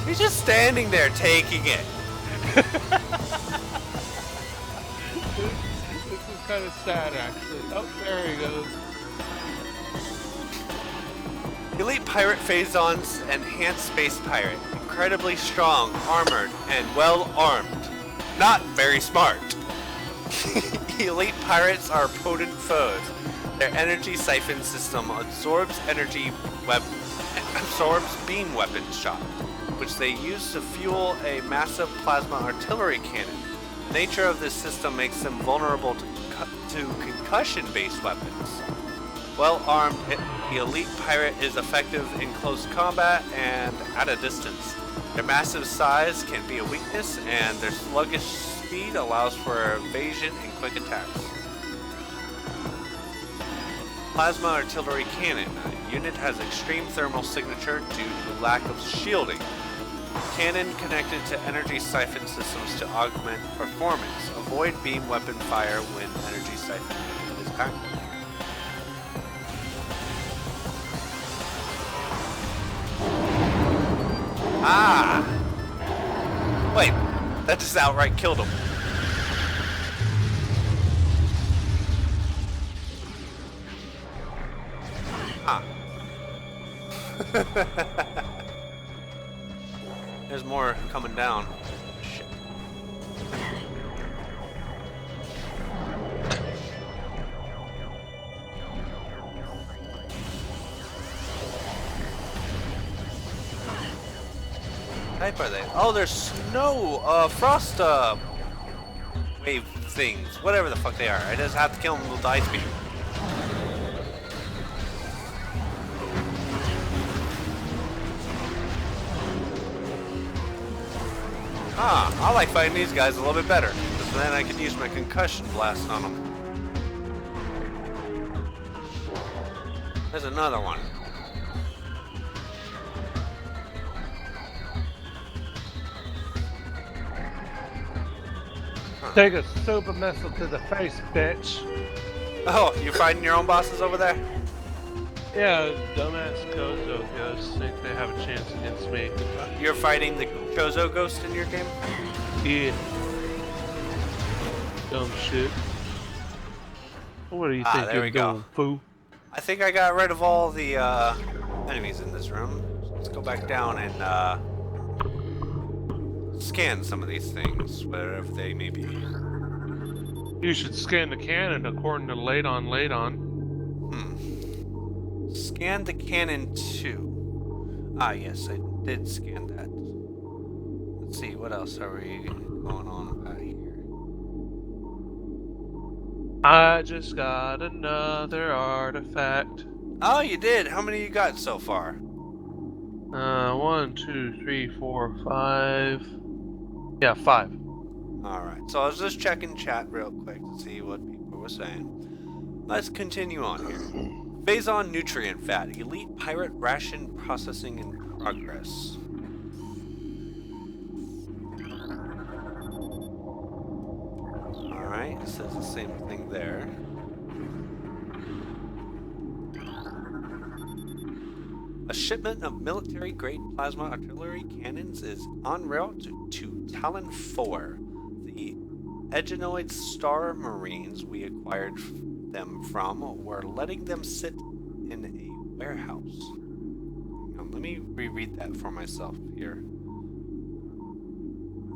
He's just standing there taking it. This is kind of sad, actually. Oh, there he goes. Elite Pirate Phazon's enhanced space pirate. Incredibly strong, armored, and well armed. Not very smart. Elite pirates are potent foes. Their energy siphon system absorbs beam weapon shot, which they use to fuel a massive plasma artillery cannon. The nature of this system makes them vulnerable to concussion-based weapons. Well armed, the elite pirate is effective in close combat and at a distance. Their massive size can be a weakness, and their sluggish speed allows for evasion and quick attacks. Plasma Artillery Cannon. The unit has extreme thermal signature due to lack of shielding. Cannon connected to energy siphon systems to augment performance. Avoid beam weapon fire when energy siphon is active. Ah! Wait, that just outright killed him. Ah. There's more coming down. Shit. Type are they? Oh, there's snow, frost, wave things. Whatever the fuck they are. I just have to kill them with the ice beam. I like fighting these guys a little bit better, because then I can use my concussion blast on them. There's another one. Take a super missile to the face, bitch. Oh, you're fighting your own bosses over there? Yeah, dumbass Kozo ghosts think they have a chance against me. You're fighting the Chozo ghost in your game? Yeah. Dumb shit. What do you think there you're we doing, go. fool? I think I got rid of all the enemies in this room. Let's go back down and scan some of these things, wherever they may be. You should scan the cannon according to Ladon. Scan the cannon too. Ah, yes, I did scan that. Let's see, what else are we going on about here? I just got another artifact. Oh, you did? How many you got so far? 1, 2, 3, 4, 5. Yeah, 5. Alright, so I was just checking chat real quick to see what people were saying. Let's continue on here. Phazon Nutrient Fat, Elite Pirate Ration Processing in Progress. Alright, it says the same thing there. A shipment of military-grade plasma artillery cannons is en route to Talon 4. The Egenoid Star Marines we acquired them from were letting them sit in a warehouse. Now, let me reread that for myself here.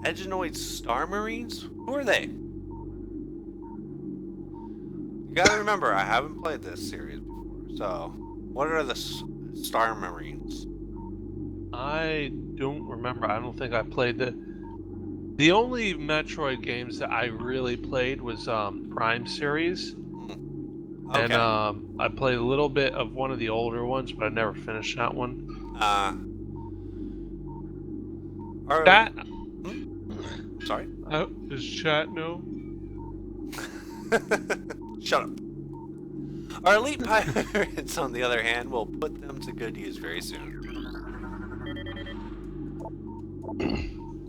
Egenoid Star Marines? Who are they? You gotta remember, I haven't played this series before, so what are the Star Marines? I don't remember. I don't think I played the only Metroid games that I really played was Prime series. Okay. And I played a little bit of one of the older ones, but I never finished that one. Chat. Sorry. Does chat know? Shut up. Our elite pirates, on the other hand, will put them to good use very soon.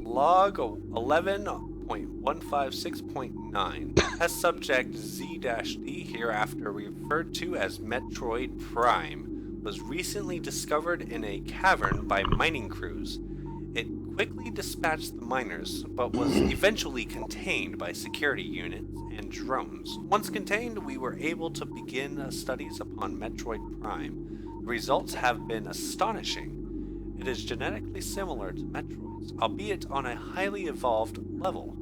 Log 11.156.9. Test subject Z-D, hereafter referred to as Metroid Prime, was recently discovered in a cavern by mining crews. It quickly dispatched the miners, but was eventually contained by security units and drones. Once contained, we were able to begin studies upon Metroid Prime. The results have been astonishing. It is genetically similar to Metroid's, albeit on a highly evolved level.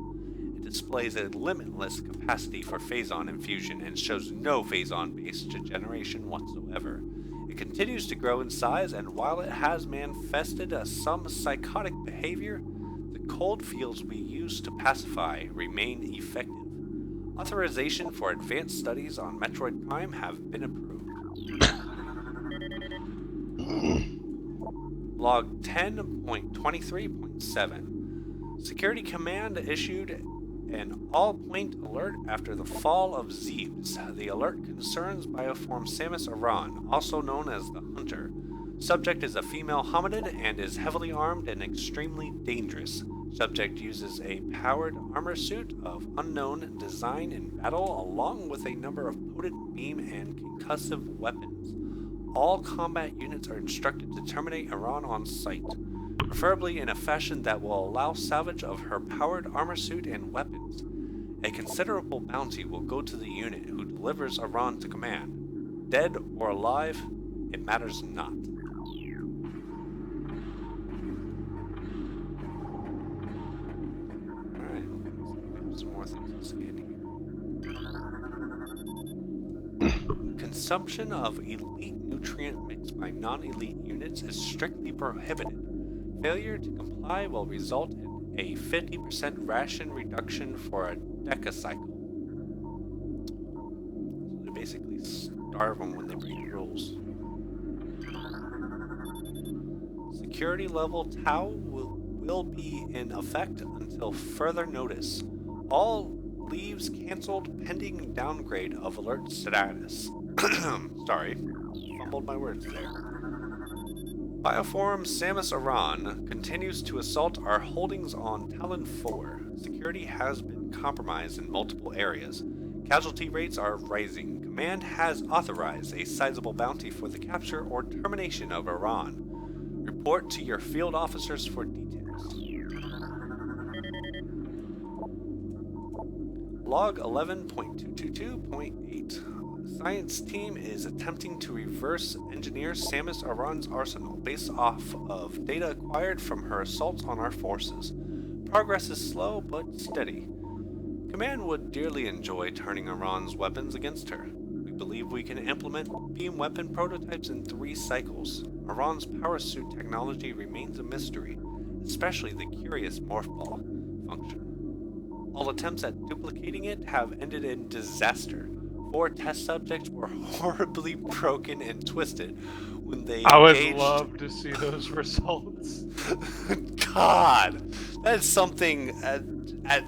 It displays a limitless capacity for Phazon infusion and shows no Phazon-based degeneration whatsoever. It continues to grow in size, and while it has manifested some psychotic behavior, the cold fields we use to pacify remain effective. Authorization for advanced studies on Metroid Prime have been approved. Log 10.23.7. Security Command issued an all-point alert after the fall of Zebes. The alert concerns Bioform Samus Aran, also known as the Hunter. Subject is a female hominid and is heavily armed and extremely dangerous. Subject uses a powered armor suit of unknown design in battle, along with a number of potent beam and concussive weapons. All combat units are instructed to terminate Aran on sight, preferably in a fashion that will allow salvage of her powered armor suit and weapons. A considerable bounty will go to the unit who delivers Aran to command. Dead or alive, it matters not. Alright, some more things to scan here. Consumption of elite nutrient mix by non-elite units is strictly prohibited. Failure to comply will result in a 50% ration reduction for a decacycle. So they basically starve them when they break the rules. Security level Tau will be in effect until further notice. All leaves canceled pending downgrade of alert status. Sorry, fumbled my words there. Bioform Samus Aran continues to assault our holdings on Talon 4. Security has been compromised in multiple areas. Casualty rates are rising. Command has authorized a sizable bounty for the capture or termination of Aran. Report to your field officers for details. Log 11.222.8. Science team is attempting to reverse engineer Samus Aran's arsenal based off of data acquired from her assaults on our forces. Progress is slow but steady. Command would dearly enjoy turning Aran's weapons against her. We believe we can implement beam weapon prototypes in 3 cycles. Aran's power suit technology remains a mystery, especially the curious morph ball function. All attempts at duplicating it have ended in disaster. 4 test subjects were horribly broken and twisted when they I would engaged... love to see those results. God, that is something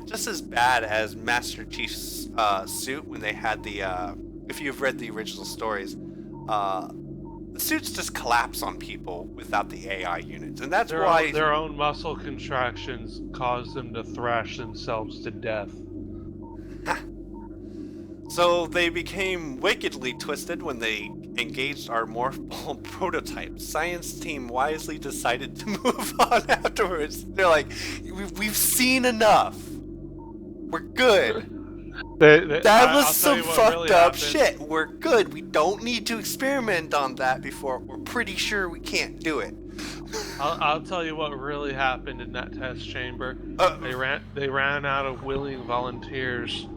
just as bad as Master Chief's suit when they had the, if you've read the original stories, the suits just collapse on people without the AI units, and that's why... Their own muscle contractions cause them to thrash themselves to death. So they became wickedly twisted when they engaged our morph ball prototype. Science team wisely decided to move on afterwards. They're like, we've seen enough. We're good. That was some fucked up shit. We're good. We don't need to experiment on that before. We're pretty sure we can't do it. I'll tell you what really happened in that test chamber. They ran out of willing volunteers.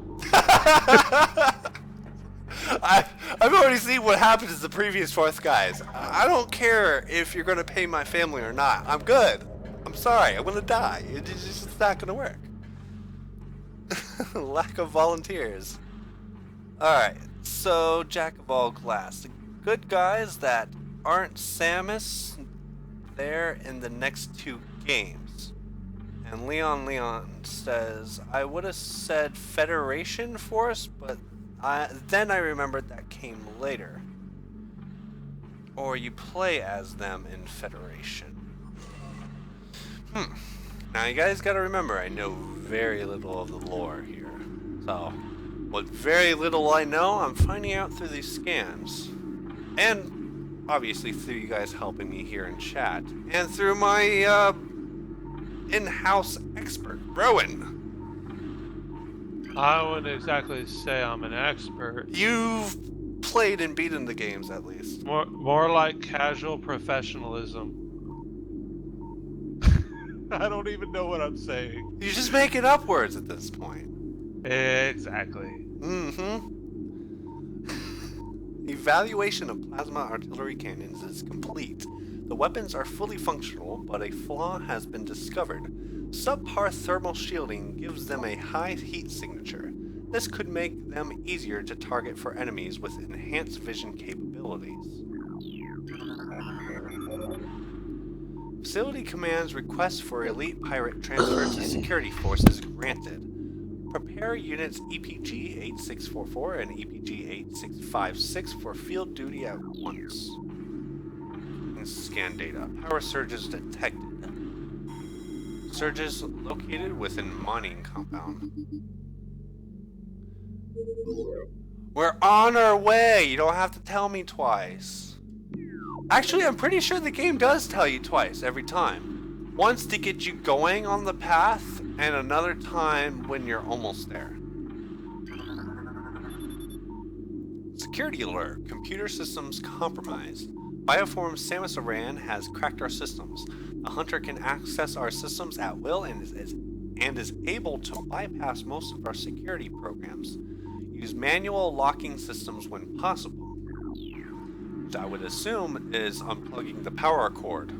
I've already seen what happened to the previous 4th guys. I don't care if you're going to pay my family or not. I'm good. I'm sorry. I'm going to die. It's just not going to work. Lack of volunteers. Alright, so Jack of all class. The good guys that aren't Samus, they're in the next 2 games. And Leon says, I would have said Federation Force, but then I remembered that came later. Or you play as them in Federation. Now you guys gotta remember, I know very little of the lore here. So, what very little I know, I'm finding out through these scans. And, obviously, through you guys helping me here in chat. And through my, in-house expert, Rowan. I wouldn't exactly say I'm an expert. You've played and beaten the games, at least. More like casual professionalism. I don't even know what I'm saying. You're just making up words at this point. Exactly. Evaluation of plasma artillery cannons is complete. The weapons are fully functional, but a flaw has been discovered. Subpar thermal shielding gives them a high heat signature. This could make them easier to target for enemies with enhanced vision capabilities. Facility Command's request for elite pirate transfer to security forces granted. Prepare units EPG-8644 and EPG-8656 for field duty at once. And scan data. Power surges detected. Surges located within mining compound. We're on our way! You don't have to tell me twice. Actually, I'm pretty sure the game does tell you twice every time. Once to get you going on the path, and another time when you're almost there. Security alert. Computer systems compromised. Bioform Samus Aran has cracked our systems. The hunter can access our systems at will and is able to bypass most of our security programs. Use manual locking systems when possible. Which I would assume is unplugging the power cord.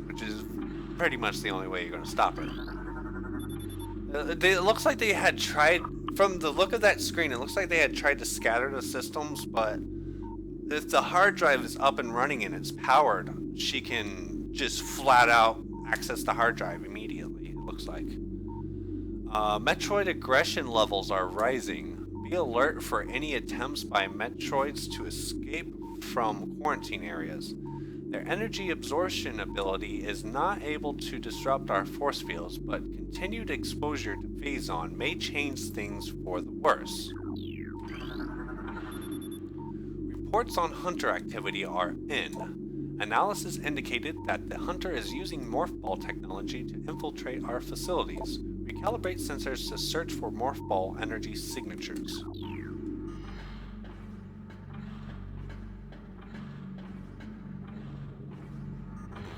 Which is pretty much the only way you're going to stop it. It looks like they had tried, from the look of that screen, it looks like they had tried to scatter the systems, but if the hard drive is up and running and it's powered, she can just flat out access the hard drive immediately, it looks like. Metroid aggression levels are rising. Be alert for any attempts by Metroids to escape from quarantine areas. Their energy absorption ability is not able to disrupt our force fields, but continued exposure to Phazon may change things for the worse. Reports on hunter activity are in. Analysis indicated that the hunter is using morph ball technology to infiltrate our facilities. Recalibrate sensors to search for morph ball energy signatures.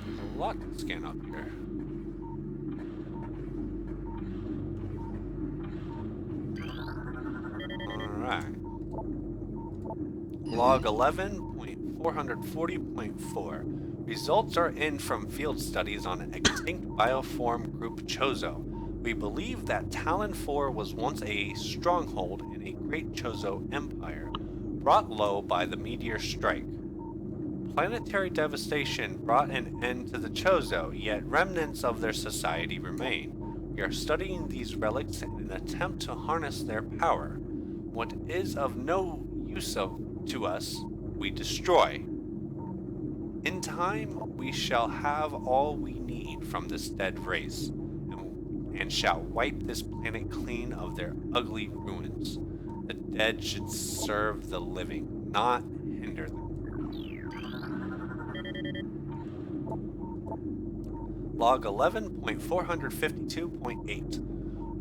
There's a lot to scan up here. Alright. Log 11.440.4. Results are in from field studies on an extinct bioform group Chozo. We believe that Talon 4 was once a stronghold in a great Chozo empire, brought low by the meteor strike. Planetary devastation brought an end to the Chozo, yet remnants of their society remain. We are studying these relics in an attempt to harness their power. What is of no use to us, we destroy. In time, we shall have all we need from this dead race, and shall wipe this planet clean of their ugly ruins. The dead should serve the living, not hinder them. Log 11.452.8.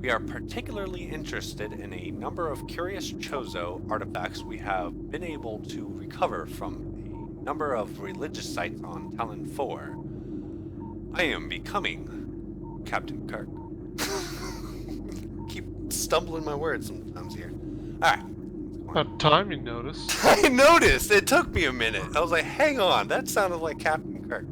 We are particularly interested in a number of curious Chozo artifacts we have been able to recover from a number of religious sites on Talon 4. I am becoming Captain Kirk. Keep stumbling my words sometimes here. Alright. About time you noticed. I noticed! It took me a minute. I was like, hang on, that sounded like Captain Kirk.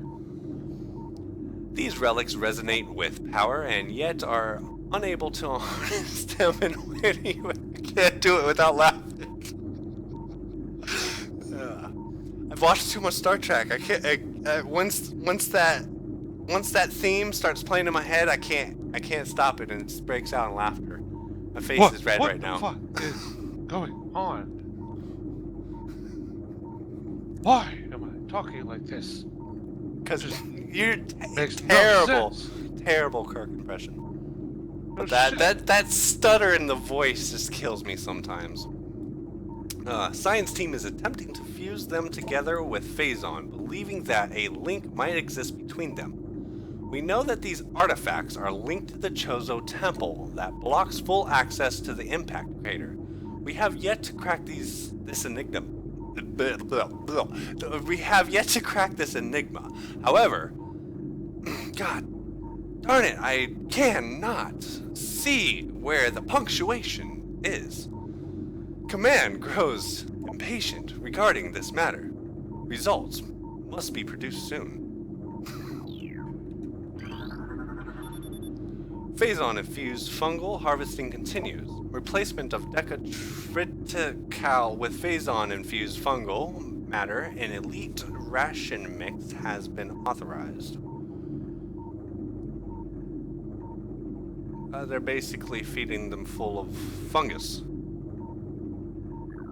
These relics resonate with power and yet are unable to harness them in any way. I can't do it without laughing. I've watched too much Star Trek. I can't. Once that theme starts playing in my head, I can't stop it, and it just breaks out in laughter. My face is red right now. What is going on? Why am I talking like this? Because you're Makes terrible, no sense. terrible Kirk impression. Oh, That stutter in the voice just kills me sometimes. Science team is attempting to fuse them together with Phazon, believing that a link might exist between them. We know that these artifacts are linked to the Chozo Temple that blocks full access to the impact crater. We have yet to crack this enigma. We have yet to crack this enigma. However, God darn it, I cannot see where the punctuation is. Command grows impatient regarding this matter. Results must be produced soon. Phazon-infused fungal harvesting continues. Replacement of decatriticale with Phazon-infused fungal matter in elite ration mix has been authorized. They're basically feeding them full of fungus.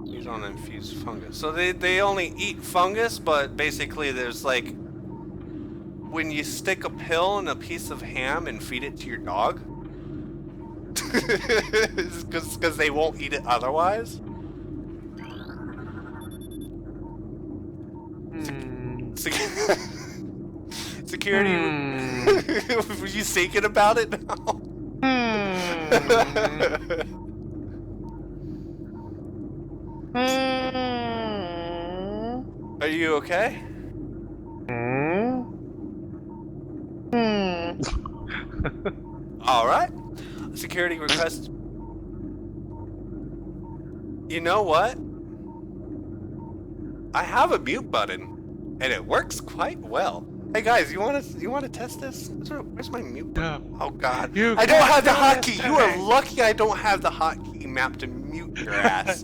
Phazon-infused fungus. So they only eat fungus, but basically there's like, when you stick a pill in a piece of ham and feed it to your dog, because they won't eat it otherwise. Security. Were you thinking about it now? Are you okay? Alright. Security request. You know what? I have a mute button, and it works quite well. Hey guys, you want to test this? Where's my mute button? Oh God, I don't have the hotkey. You are lucky I don't have the hotkey mapped to mute your ass.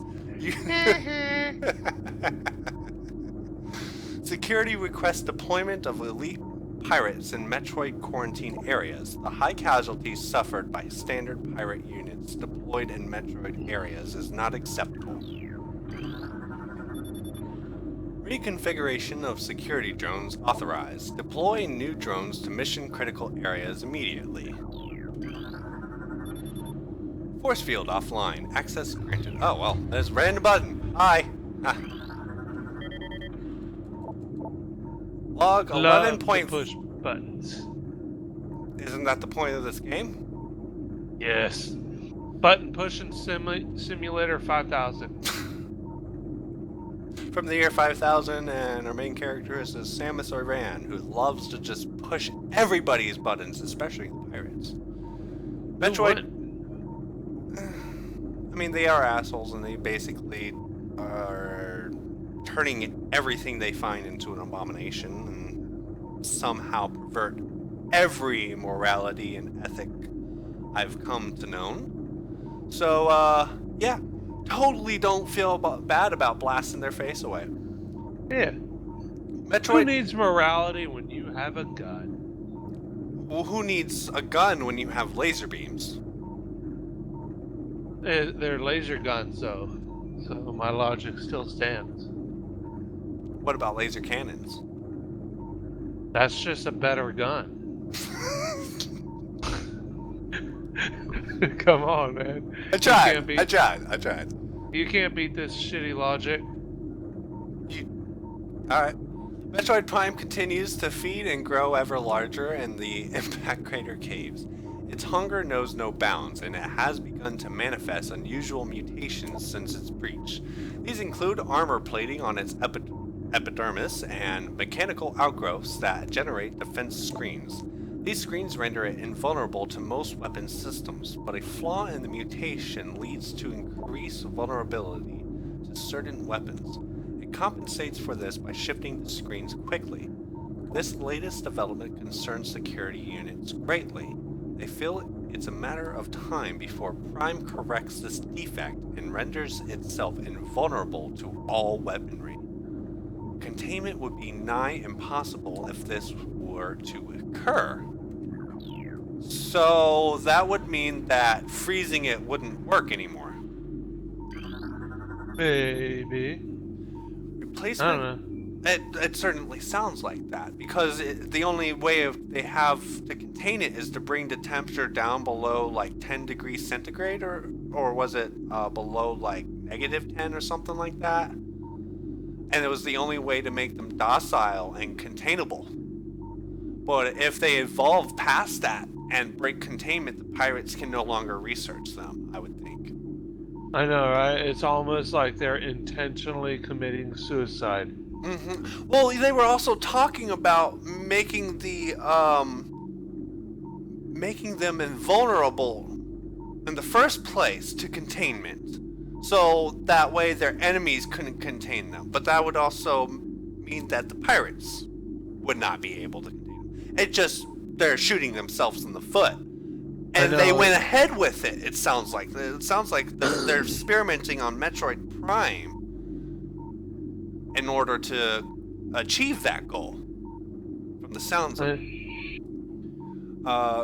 Security request deployment of elite pirates in Metroid quarantine areas. The high casualties suffered by standard pirate units deployed in Metroid areas is not acceptable. Reconfiguration of security drones authorized. Deploy new drones to mission-critical areas immediately. Force field offline. Access granted. Oh, well, there's random button. Hi. Ah. Log 11 point... push buttons. Isn't that the point of this game? Yes. Button pushing simulator 5000. From the year 5000, and our main character is Samus Aran, who loves to just push everybody's buttons, especially the pirates. Metroid... I mean, they are assholes, and they basically are turning everything they find into an abomination, and somehow pervert every morality and ethic I've come to know. So, yeah. Totally don't feel bad about blasting their face away. Yeah. Metroid... Who needs morality when you have a gun? Well, who needs a gun when you have laser beams? They're laser guns, though. So my logic still stands. What about laser cannons? That's just a better gun. Come on, man. I tried. You can't beat this shitty logic. Alright. Metroid Prime continues to feed and grow ever larger in the impact crater caves. Its hunger knows no bounds, and it has begun to manifest unusual mutations since its breach. These include armor plating on its epidermis and mechanical outgrowths that generate defense screens. These screens render it invulnerable to most weapon systems, but a flaw in the mutation leads to increased vulnerability to certain weapons. It compensates for this by shifting the screens quickly. This latest development concerns security units greatly. They feel it's a matter of time before Prime corrects this defect and renders itself invulnerable to all weaponry. Containment would be nigh impossible if this were to occur. So that would mean that freezing it wouldn't work anymore. Maybe. Replacement? I don't know. It certainly sounds like that, because the only way they have to contain it is to bring the temperature down below like 10 degrees centigrade, or was it below like -10 or something like that? And it was the only way to make them docile and containable. But if they evolve past that and break containment, the pirates can no longer research them, I would think. I know, right? It's almost like they're intentionally committing suicide. Mm-hmm. Well, they were also talking about making making them invulnerable in the first place to containment, so that way their enemies couldn't contain them. But that would also mean that the pirates would not be able to contain them. They're shooting themselves in the foot, and they went ahead with it. It sounds like they're experimenting on Metroid Prime in order to achieve that goal. From the sounds of it.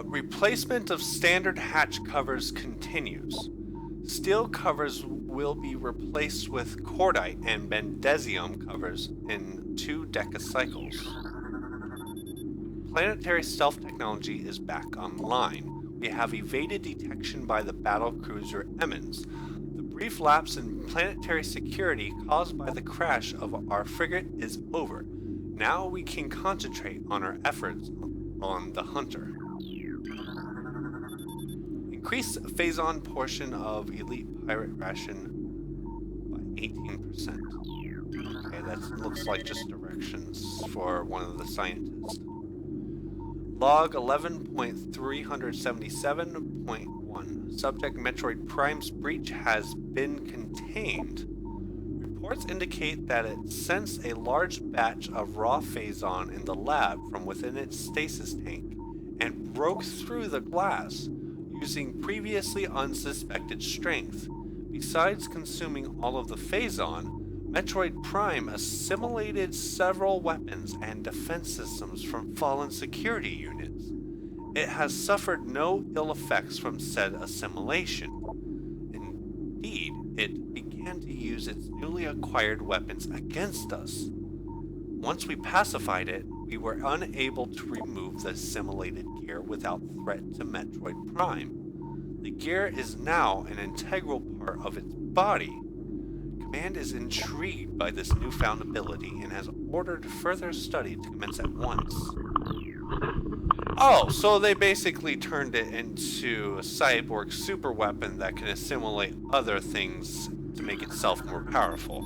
Replacement of standard hatch covers continues. Steel covers will be replaced with cordite and bendesium covers in 2 decacycles. Planetary stealth technology is back online. We have evaded detection by the battle cruiser Emmons. The brief lapse in planetary security caused by the crash of our frigate is over. Now we can concentrate on our efforts on the Hunter. Increase phase-on portion of elite pirate ration by 18%. Okay, that looks like just directions for one of the scientists. Log 11.377.1. Subject Metroid Prime's breach has been contained. Reports indicate that it sensed a large batch of raw phazon in the lab from within its stasis tank and broke through the glass using previously unsuspected strength. Besides consuming all of the phazon, Metroid Prime assimilated several weapons and defense systems from fallen security units. It has suffered no ill effects from said assimilation. Indeed, it began to use its newly acquired weapons against us. Once we pacified it, we were unable to remove the assimilated gear without threat to Metroid Prime. The gear is now an integral part of its body. Command is intrigued by this newfound ability and has ordered further study to commence at once. Oh, so they basically turned it into a cyborg super weapon that can assimilate other things to make itself more powerful.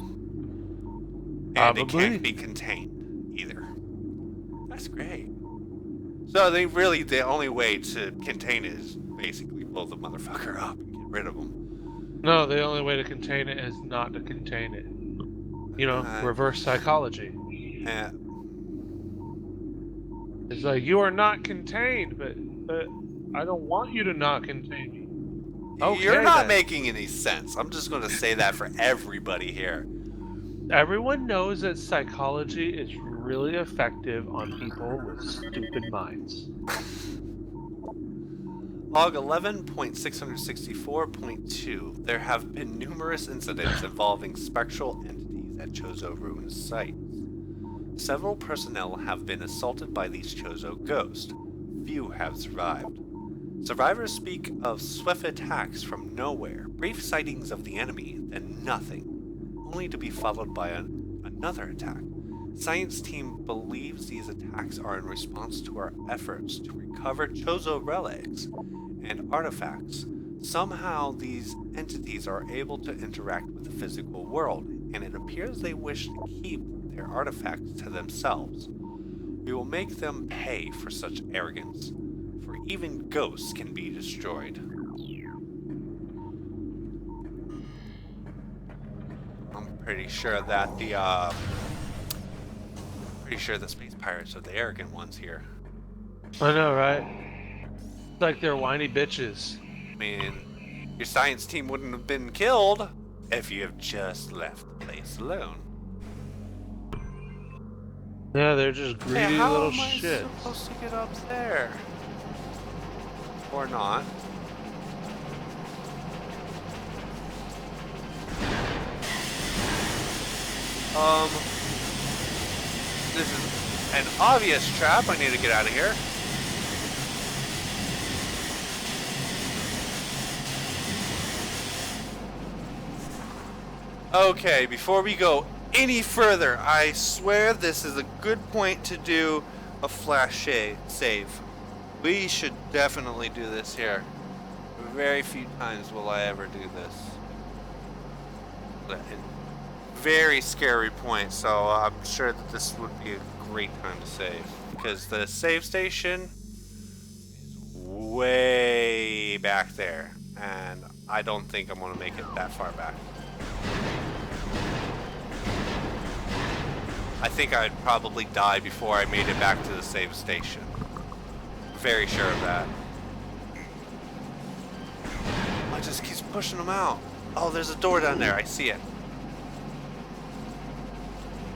And it can't be contained either. That's great. So the only way to contain it is basically blow the motherfucker up and get rid of him. No, the only way to contain it is not to contain it. You know, reverse psychology. It's like, you are not contained, but I don't want you to not contain me. Okay, you're not making any sense. I'm just going to say that for everybody here. Everyone knows that psychology is really effective on people with stupid minds. Log 11.664.2. There have been numerous incidents involving spectral entities at Chozo Ruins sites. Several personnel have been assaulted by these Chozo ghosts. Few have survived. Survivors speak of swift attacks from nowhere, brief sightings of the enemy, then nothing, only to be followed by another attack. Science team believes these attacks are in response to our efforts to recover Chozo relics and artifacts. Somehow these entities are able to interact with the physical world, and it appears they wish to keep their artifacts to themselves. We will make them pay for such arrogance, for even ghosts can be destroyed. I'm pretty sure that the space pirates are the arrogant ones here. I know, right? It's like they're whiny bitches. I mean, your science team wouldn't have been killed if you have just left the place alone. Yeah, they're just greedy little shits. How am I supposed to get up there? Or not? This is an obvious trap. I need to get out of here. Okay, before we go any further, I swear this is a good point to do a flash save. We should definitely do this here. Very few times will I ever do this. Very scary point, so I'm sure that this would be a great time to save. Because the save station is way back there, and I don't think I'm going to make it that far back. I think I'd probably die before I made it back to the save station. Very sure of that. I just keeps pushing them out. Oh, there's a door down there. I see it.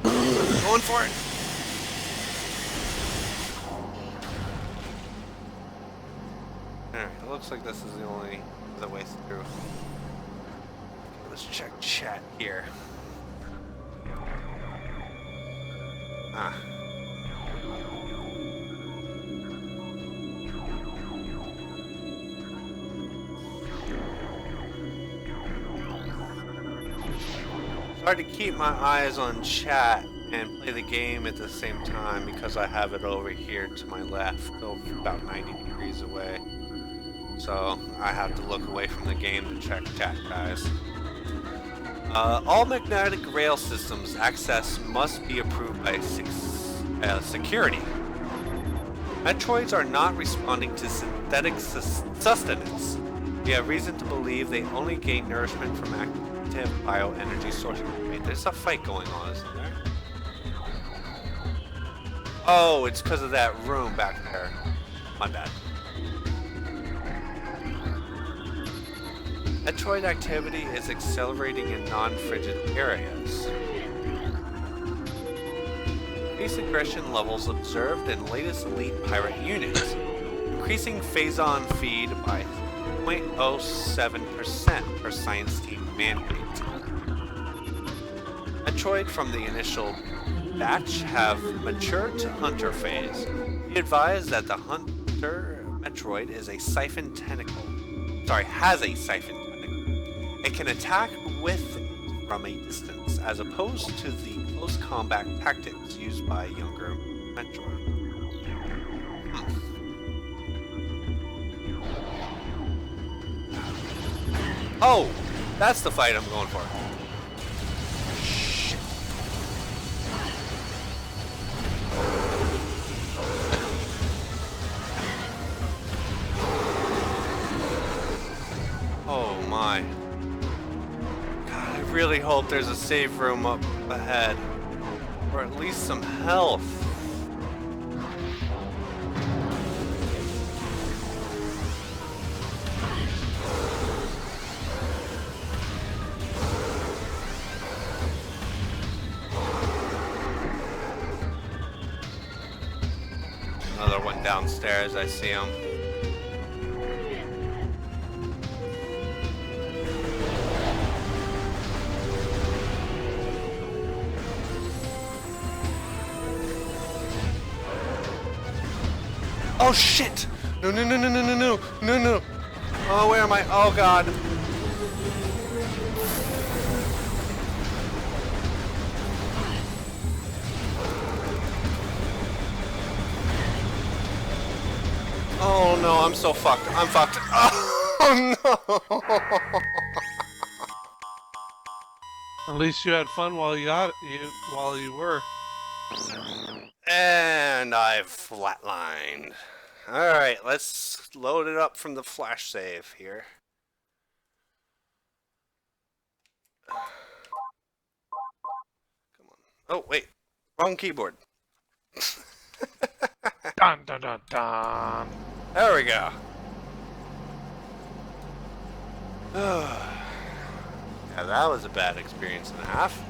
Going for it. Alright, it looks like this is the only other way through. Let's check chat here. Ah. It's hard to keep my eyes on chat and play the game at the same time because I have it over here to my left, about 90 degrees away. So I have to look away from the game to check chat, guys. All magnetic rail systems access must be approved by security. Metroids are not responding to synthetic sustenance. We have reason to believe they only gain nourishment from active bioenergy sources. Wait, there's a fight going on, isn't there? Oh, it's because of that room back there. My bad. Metroid activity is accelerating in non-frigid areas. Increased aggression levels observed in latest elite pirate units. Increasing phase-on feed by 0.07% per science team mandate. Metroid from the initial batch have matured to hunter phase. Be advised that the hunter Metroid is a siphon tentacle. Sorry, has a siphon tentacle. It can attack with from a distance, as opposed to the close combat tactics used by younger Metroid. Oh, that's the fight I'm going for. Shit. Oh my. God, I really hope there's a save room up ahead. Or at least some health. Another one downstairs, I see him. Oh shit! No, no, no, no, no, no, no, no, no. Oh, where am I? Oh god. Oh no, I'm so fucked. I'm fucked. Oh no! At least you had fun while you were. And I've flatlined. Alright, let's load it up from the flash save here. Come on. Oh, wait. Wrong keyboard. Dun dun dun dun. There we go. Yeah, that was a bad experience and a half.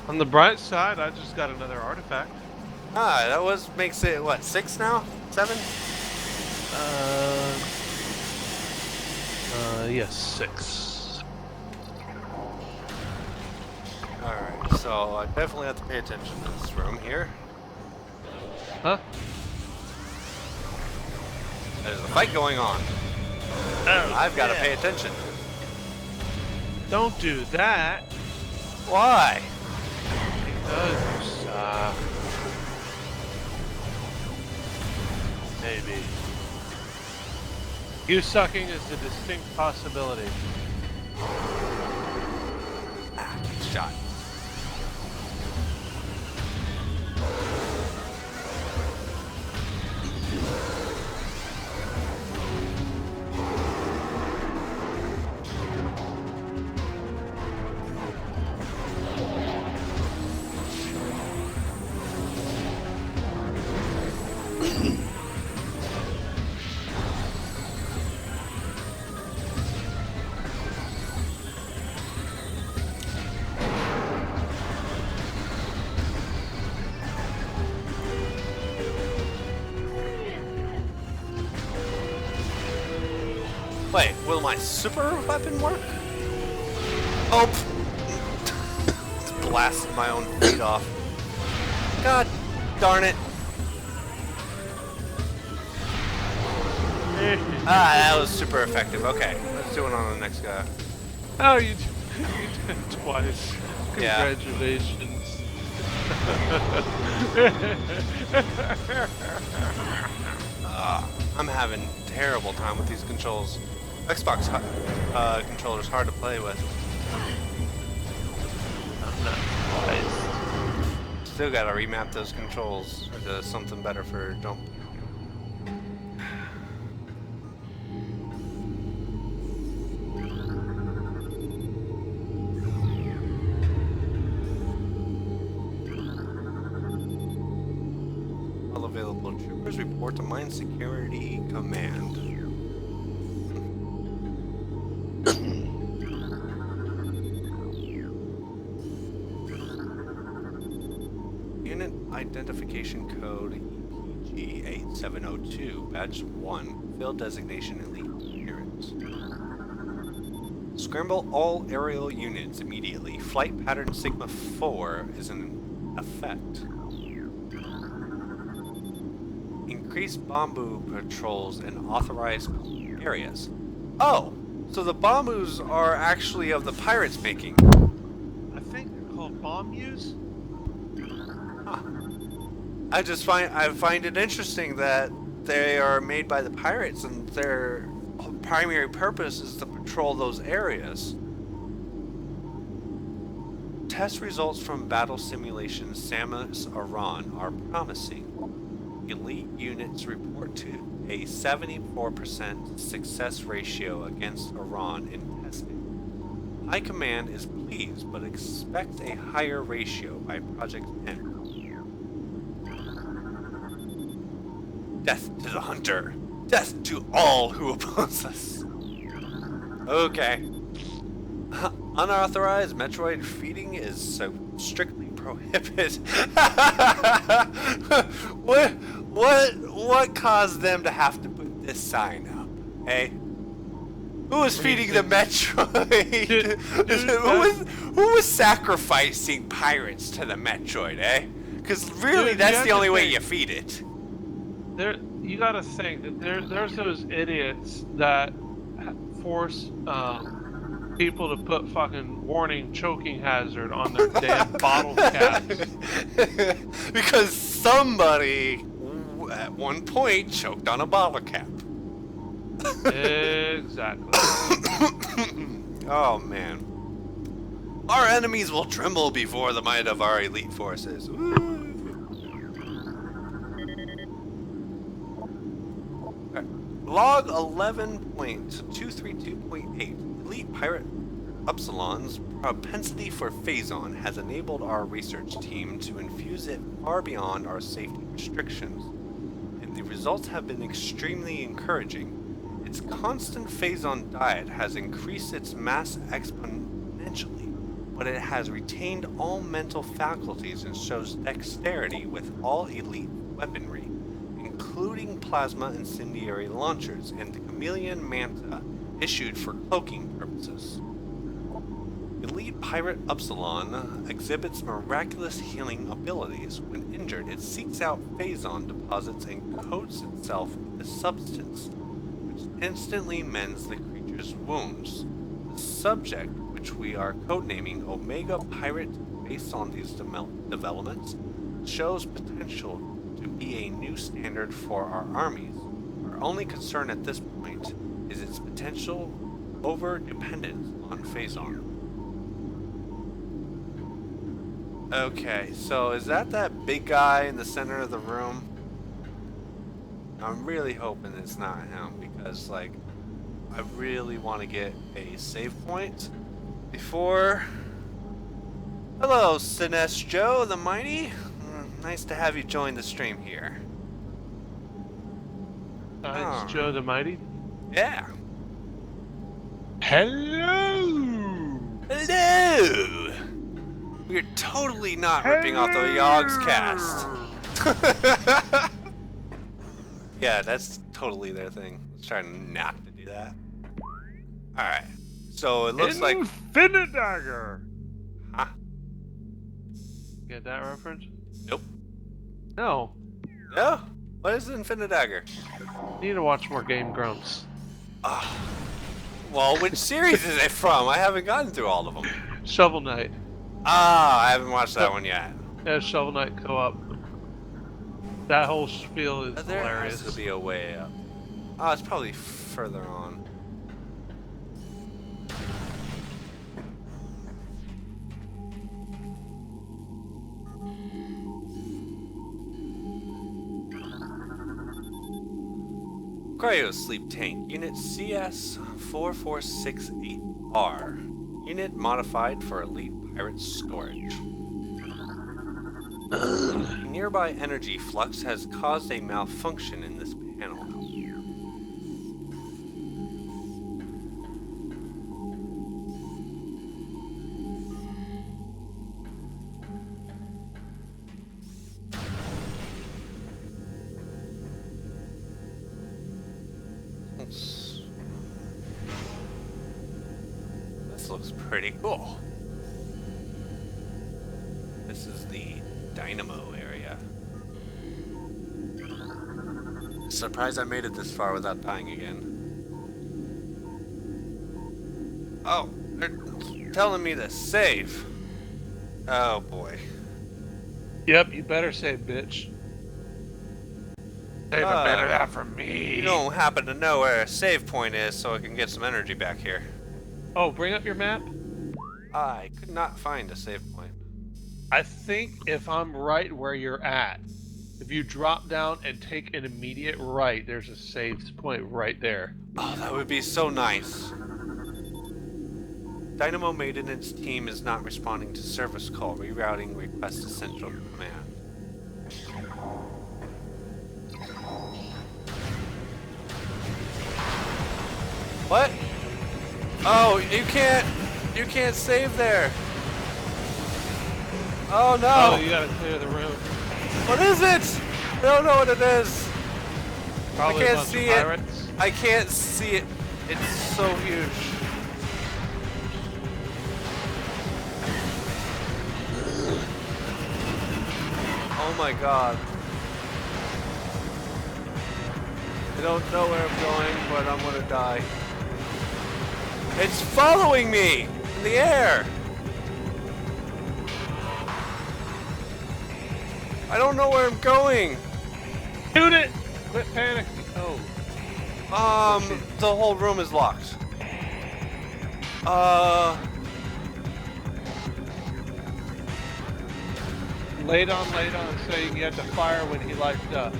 On the bright side, I just got another artifact. Ah, that makes it, what, 6 now? 7? Yes, 6. Alright, so I definitely have to pay attention to this room here. Huh? There's a fight going on. Oh, I've got to pay attention. Don't do that. Why? Because you suck. Maybe. You sucking is a distinct possibility. Ah, shot. Wait, will my super weapon work? Oh! Blasted my own feet off. God darn it. Ah, that was super effective. Okay, let's do it on the next guy. Oh, you did it twice. Yeah. Congratulations. I'm having a terrible time with these controls. Xbox controller's hard to play with. Nice. Still gotta remap those controls to something better for jump. All available troopers report to Mine Security Command. identification code EPG8702, Badge 1, Field Designation Elite Appearance. Scramble all aerial units immediately. Flight Pattern Sigma 4 is in effect. Increase Bombu patrols in authorized areas. Oh, so the Bombus are actually of the pirates making. I think they're called bomb use. I find it interesting that they are made by the pirates and their primary purpose is to patrol those areas. Test results from battle simulation Samus Aran are promising. Elite units report to a 74% success ratio against Iran in testing. High Command is pleased, but expects a higher ratio by Project N. Death to the hunter! Death to all who oppose us! Okay. Unauthorized Metroid feeding is so strictly prohibited. What caused them to have to put this sign up? Hey? Who was feeding the Metroid? Who was sacrificing pirates to the Metroid, eh? Because really, that's the only way you feed it. You gotta think that there's those idiots that force people to put fucking warning choking hazard on their damn bottle caps. Because somebody at one point choked on a bottle cap. Exactly. Oh man. Our enemies will tremble before the might of our elite forces. Woo. Log 11.232.8. Elite Pirate Upsilon's propensity for Phazon has enabled our research team to infuse it far beyond our safety restrictions, and the results have been extremely encouraging. Its constant Phazon diet has increased its mass exponentially, but it has retained all mental faculties and shows dexterity with all elite weaponry, including plasma incendiary launchers and the chameleon manta issued for cloaking purposes. Elite Pirate Upsilon exhibits miraculous healing abilities. When injured, it seeks out Phazon deposits and coats itself with a substance, which instantly mends the creature's wounds. The subject, which we are codenaming Omega Pirate based on these developments, shows potential to be a new standard for our armies. Our only concern at this point is its potential over-dependence on Phazon. Okay, so is that big guy in the center of the room? I'm really hoping it's not him because, like, I really want to get a save point before... Hello, Sinestro the Mighty. Nice to have you join the stream here. It's Joe the Mighty. Yeah. Hello! Hello! We're totally not ripping off the Yogg's cast. Yeah, that's totally their thing. Let's try not to do that. Alright. So it looks like... Infinidagger! Huh? Get that reference? Nope. No. No? What is Infinidagger? Need to watch more Game Grumps. Well, which series is it from? I haven't gotten through all of them. Shovel Knight. Ah, I haven't watched that one yet. Yeah, Shovel Knight co-op. That whole spiel is There hilarious. has to be a way up. Oh, it's probably further on. Cryo Sleep Tank, Unit CS4468R. Unit modified for Elite Pirate Storage. A nearby energy flux has caused a malfunction in this panel. looks pretty cool. This is the dynamo area. Surprised I made it this far without dying again. Oh, they're telling me to save. Oh boy. Yep, you better save, bitch. Save a bit of that from me. You don't happen to know where a save point is so I can get some energy back here. Oh, bring up your map. I could not find a save point. I think if I'm right where you're at, if you drop down and take an immediate right, there's a save point right there. Oh, that would be so nice. Dynamo Maintenance Team is not responding to service call. Rerouting request to Central Command. What? Oh, you can't save there. Oh no. Oh, you gotta clear the room. What is it? I don't know what it is. Probably I a can't bunch see of it. pirates. I can't see it. It's so huge. Oh my god. I don't know where I'm going, but I'm gonna die. It's following me in the air. I don't know where I'm going. Shoot it! Quit panicking. Oh. The whole room is locked. Lay on, so you get to fire when he lights up.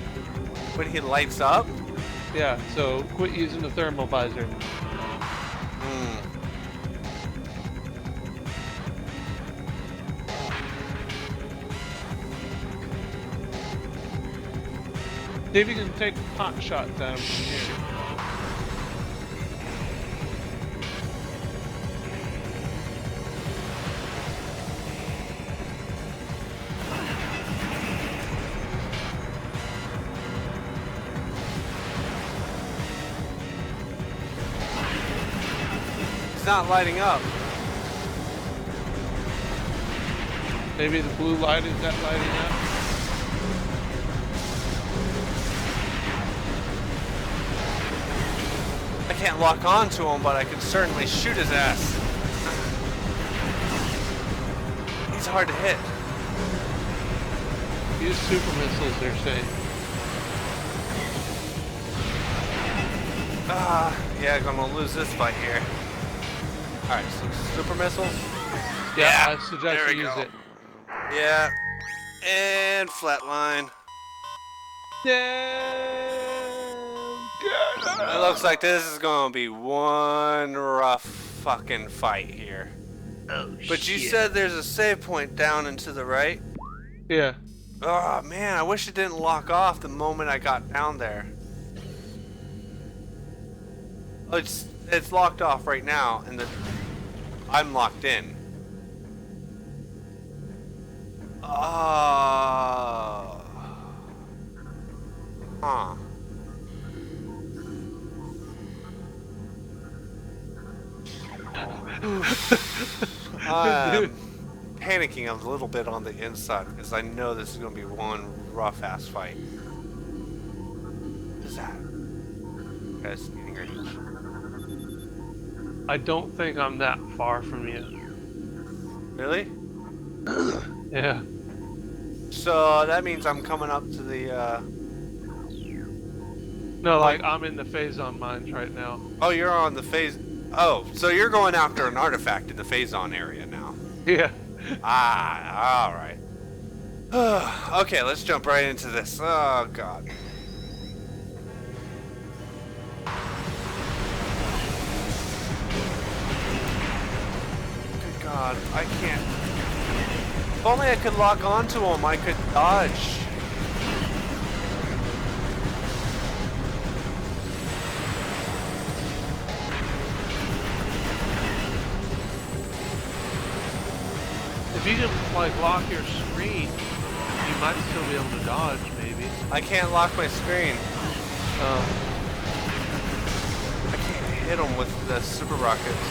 When he lights up? Yeah, so quit using the thermal visor. See if you can take pot shots at him from here. It's not lighting up. Maybe the blue light is that lighting up? I can't lock on to him, but I can certainly shoot his ass. He's hard to hit. Use super missiles, they're saying. Yeah, I'm gonna lose this fight here. Alright, so super missiles? Yeah, I suggest there we you use go. it. Yeah. And flatline. It looks like this is gonna be one rough fucking fight here. Oh, But you said there's a save point down and to the right? Yeah. Oh man, I wish it didn't lock off the moment I got down there. Oh, it's locked off right now, and I'm locked in. Oh. Huh. I'm panicking a little bit on the inside because I know this is going to be one rough ass fight. What is that? Guys, getting range. I don't think I'm that far from you. Really? Yeah. So that means I'm coming up to the. No, like I'm in the phazon mines right now. Oh, you're on the phase. Oh, so you're going after an artifact in the phazon area now. Yeah. Ah, all right. Okay, let's jump right into this. Oh god. Good god, I can't. If only I could lock onto him, I could dodge. If you can like lock your screen, you might still be able to dodge, maybe. I can't lock my screen. I can't hit him with the super rockets.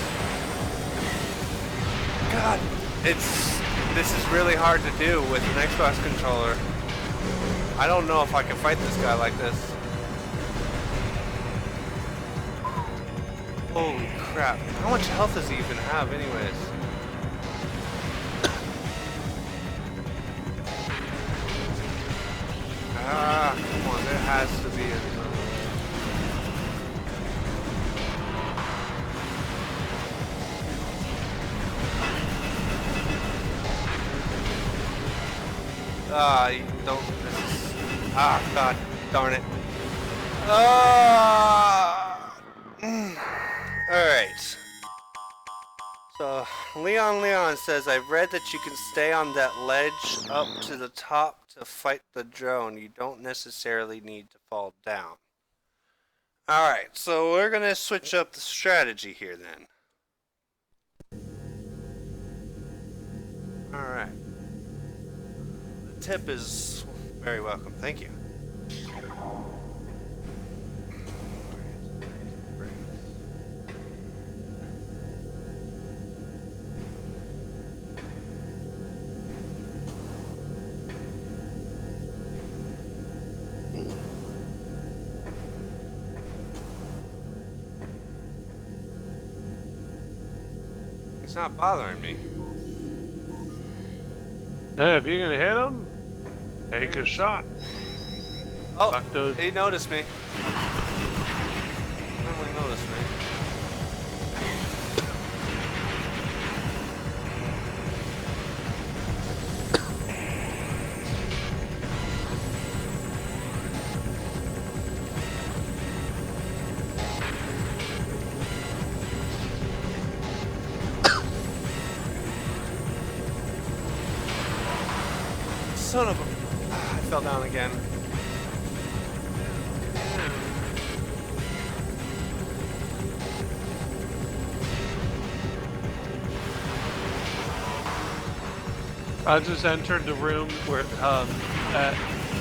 God, this is really hard to do with an Xbox controller. I don't know if I can fight this guy like this. Holy crap. How much health does he even have anyways? Ah, come on, there has to be another. Ah, you don't. Ah, God, darn it. Ah. Alright. So, Leon says, I've read that you can stay on that ledge up to the top to fight the drone. You don't necessarily need to fall down. Alright, so we're gonna switch up the strategy here then. Alright. The tip is very welcome, thank you. It's not bothering me. Hey, if you're gonna hit him, take a shot. Oh, he noticed me. Finally noticed me. Son of a... I fell down again. I just entered the room where that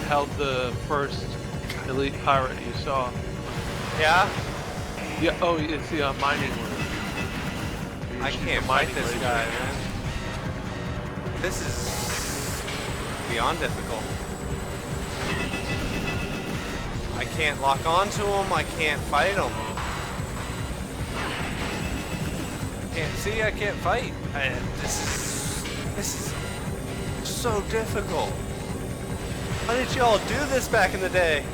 held the first elite pirate you saw. Yeah? Yeah. Oh, it's the mining room. I can't fight this guy, man. This is beyond difficult. I can't lock onto him. I can't fight him. I can't fight. This is so difficult. Why did y'all do this back in the day?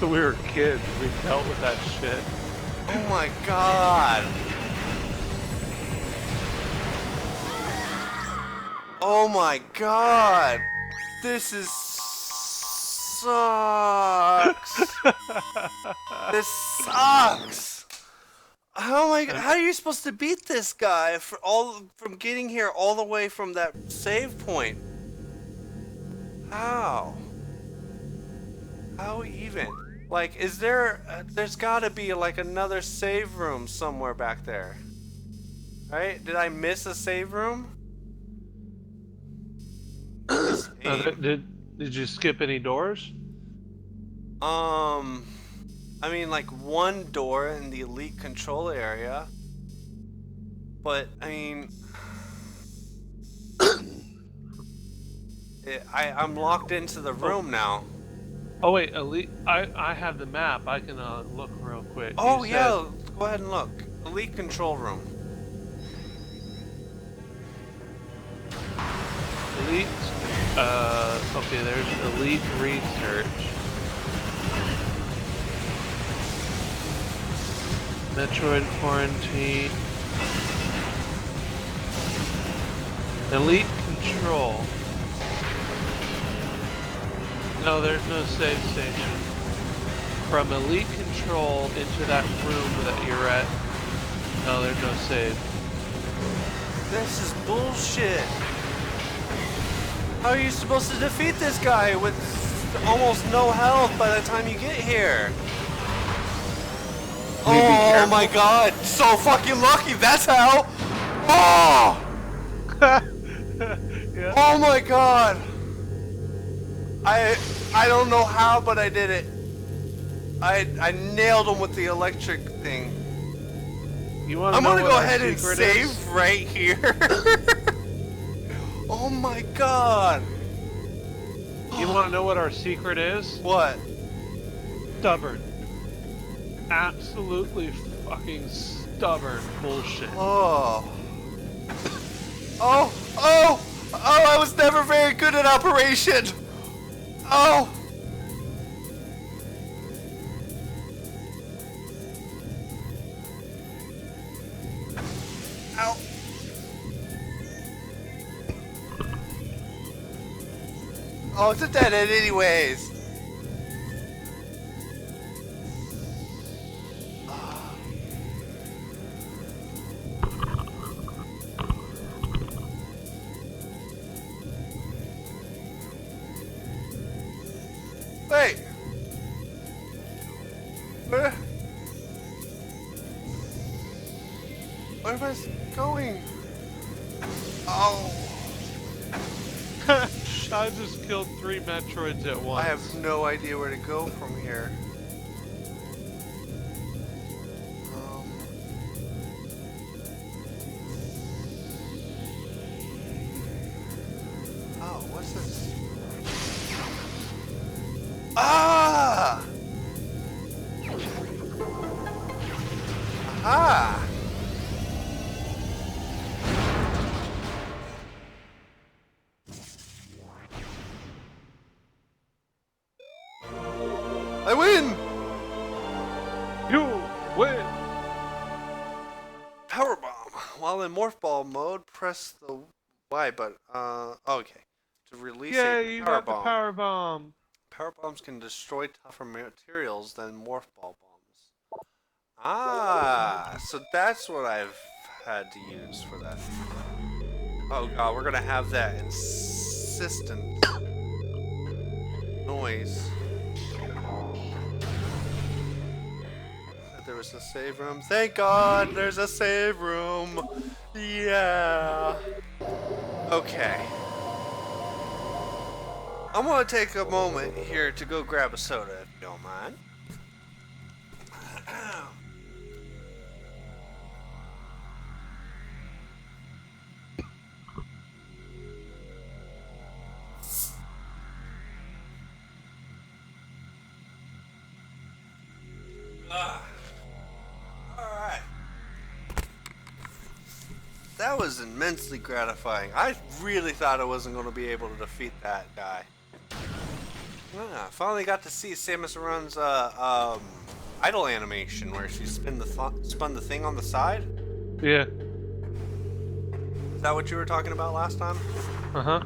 We were kids. We dealt with that shit. Oh my god. Oh my god. This is sucks. This sucks. How are you supposed to beat this guy from getting here all the way from that save point? How? How even? Like, is there? There's got to be like another save room somewhere back there, right? Did I miss a save room? Did you skip any doors? I mean, like one door in the elite control area, but I mean, I'm locked into the room now. Oh wait, elite. I have the map. I can look real quick. Oh yeah, go ahead and look. Elite control room. Elite. Okay, there's elite research. Metroid quarantine. Elite control. No, there's no save station. From elite control into that room that you're at. No, there's no save. This is bullshit. How are you supposed to defeat this guy with almost no health by the time you get here? Oh my god, so fucking lucky, that's how! Oh! Yeah. Oh my god! I don't know how, but I did it. I nailed him with the electric thing. You want to I'm know gonna what go our ahead and secret save is? right here. Oh my god. You want to know what our secret is? What? Stubborn. Absolutely fucking stubborn bullshit. Oh. Oh. Oh. Oh, I was never very good at operation. Oh. Ow. Oh, it's a dead end anyways. Wait. Where am I going? Oh. I just killed 3 Metroids at once. I have no idea where to go from here. Oh, what's this? Ah! Aha! I win! You win! Power bomb. While in morph ball mode, press the Y button. Okay. To release Yeah, a you power got the bomb. power bomb. Power bombs can destroy tougher materials than morph ball bombs. Ah, so that's what I've had to use for that. Oh god, we're gonna have that insistent noise. There was a save room. Thank God there's a save room. Yeah. Okay. I'm gonna take a moment here to go grab a soda if you don't mind. Alright. That was immensely gratifying. I really thought I wasn't going to be able to defeat that guy. I finally got to see Samus Aran's idle animation where she spun the thing on the side. Yeah. Is that what you were talking about last time? Uh-huh.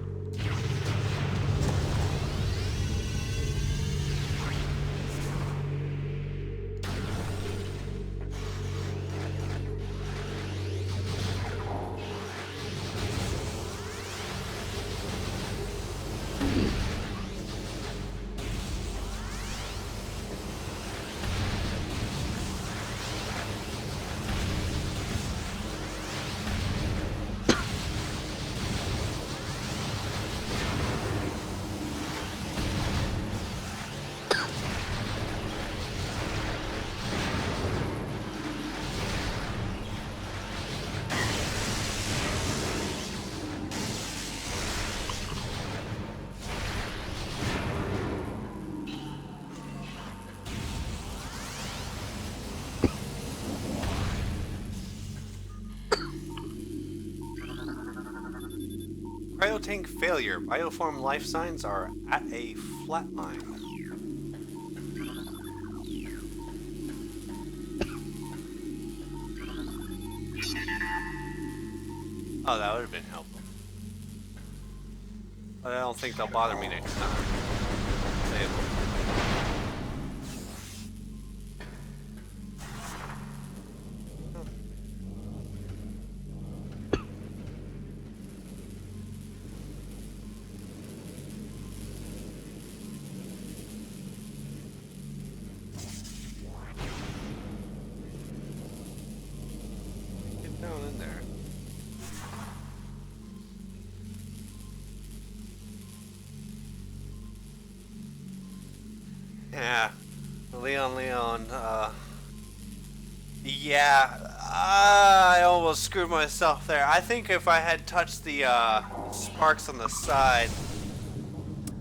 Cryotank failure. Bioform life signs are at a flatline. Oh, that would have been helpful. But I don't think they'll bother me next time. Save them. Get down in there. Yeah, Leon, yeah, I almost screwed myself there. I think if I had touched the sparks on the side,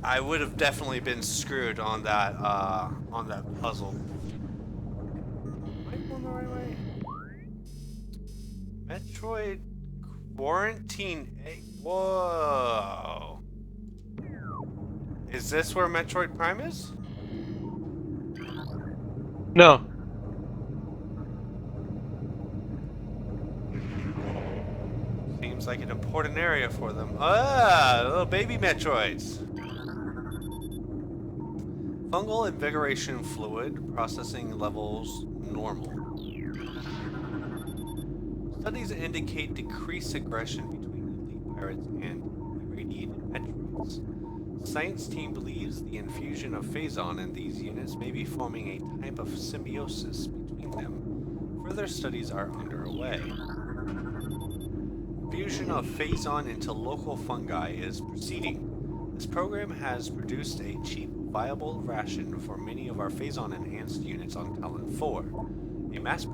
I would have definitely been screwed on that puzzle. Am I going the right way? Metroid Quarantine A. Whoa. Is this where Metroid Prime is? No. Seems like an important area for them. Ah, little baby Metroids. Fungal invigoration fluid, processing levels normal. Studies indicate decreased aggression between elite pirates and irradiated Metroids. The science team believes the infusion of phazon in these units may be forming a type of symbiosis between them. Further studies are underway. Fusion of phazon into local fungi is proceeding. This program has produced a cheap, viable ration for many of our phazon-enhanced units on Talon 4. A mass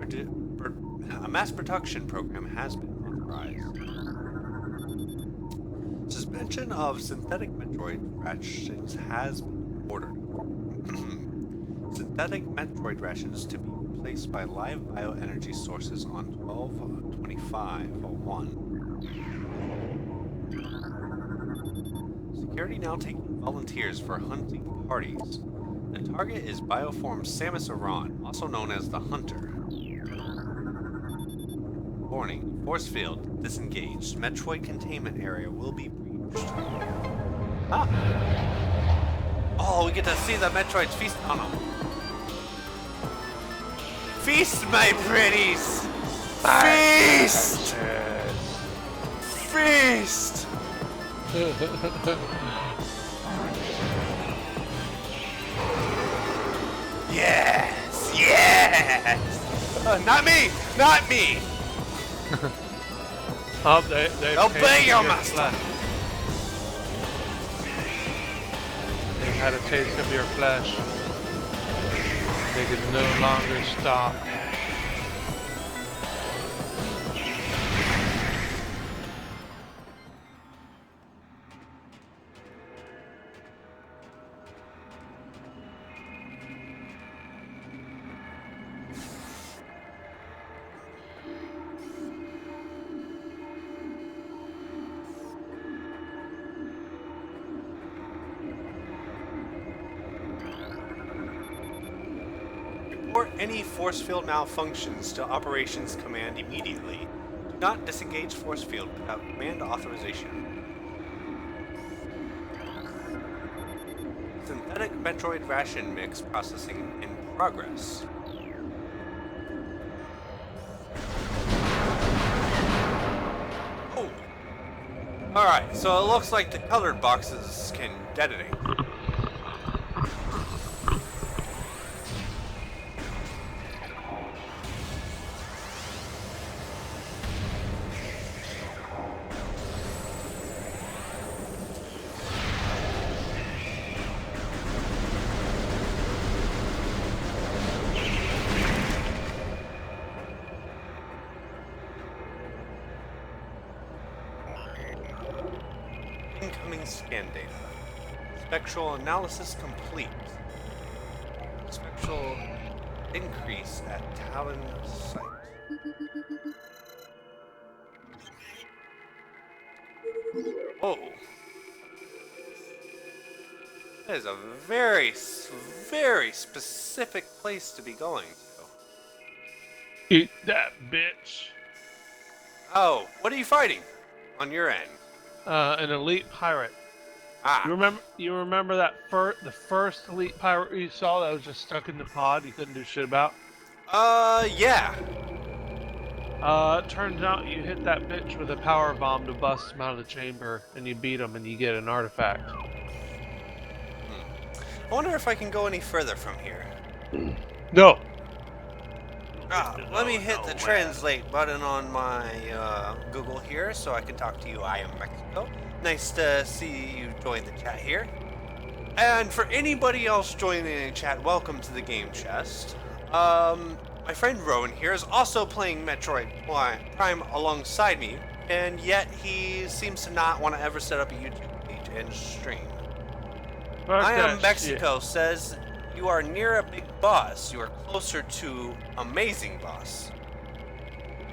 production program has been authorized. Suspension of synthetic Metroid rations has been ordered. Synthetic Metroid rations to be replaced by live bioenergy sources on 12/25/01. Security now taking volunteers for hunting parties. The target is Bioform Samus Aran, also known as the Hunter. Warning, force field disengaged. Metroid containment area will be breached. Ah! Oh, we get to see the Metroids feast on them. Feast, my pretties! Feast! Feast! Yes! Yes! Not me! Not me! Oh, they obey your master! They've had a taste of your flesh. They can no longer stop. Report any force field malfunctions to Operations Command immediately. Do not disengage force field without command authorization. Synthetic Metroid ration mix processing in progress. Oh! Alright, so it looks like the colored boxes can detonate. Incoming scan data. Spectral analysis complete. Spectral increase at Talon site. Oh. That is a very, very specific place to be going to. Eat that, bitch. Oh, what are you fighting on your end? An elite pirate. Ah. You remember that the first elite pirate you saw that was just stuck in the pod you couldn't do shit about? Yeah. Turns out you hit that bitch with a power bomb to bust him out of the chamber, and you beat him, and you get an artifact. I wonder if I can go any further from here. No. Let me hit the translate button on my Google here so I can talk to you. I am Mexico. Nice to see you join the chat here. And for anybody else joining the chat, welcome to the Game Chest. My friend Rowan here is also playing Metroid Prime alongside me, and yet he seems to not want to ever set up a YouTube page and stream. I am Mexico says you are near a big boss. You are closer to amazing boss.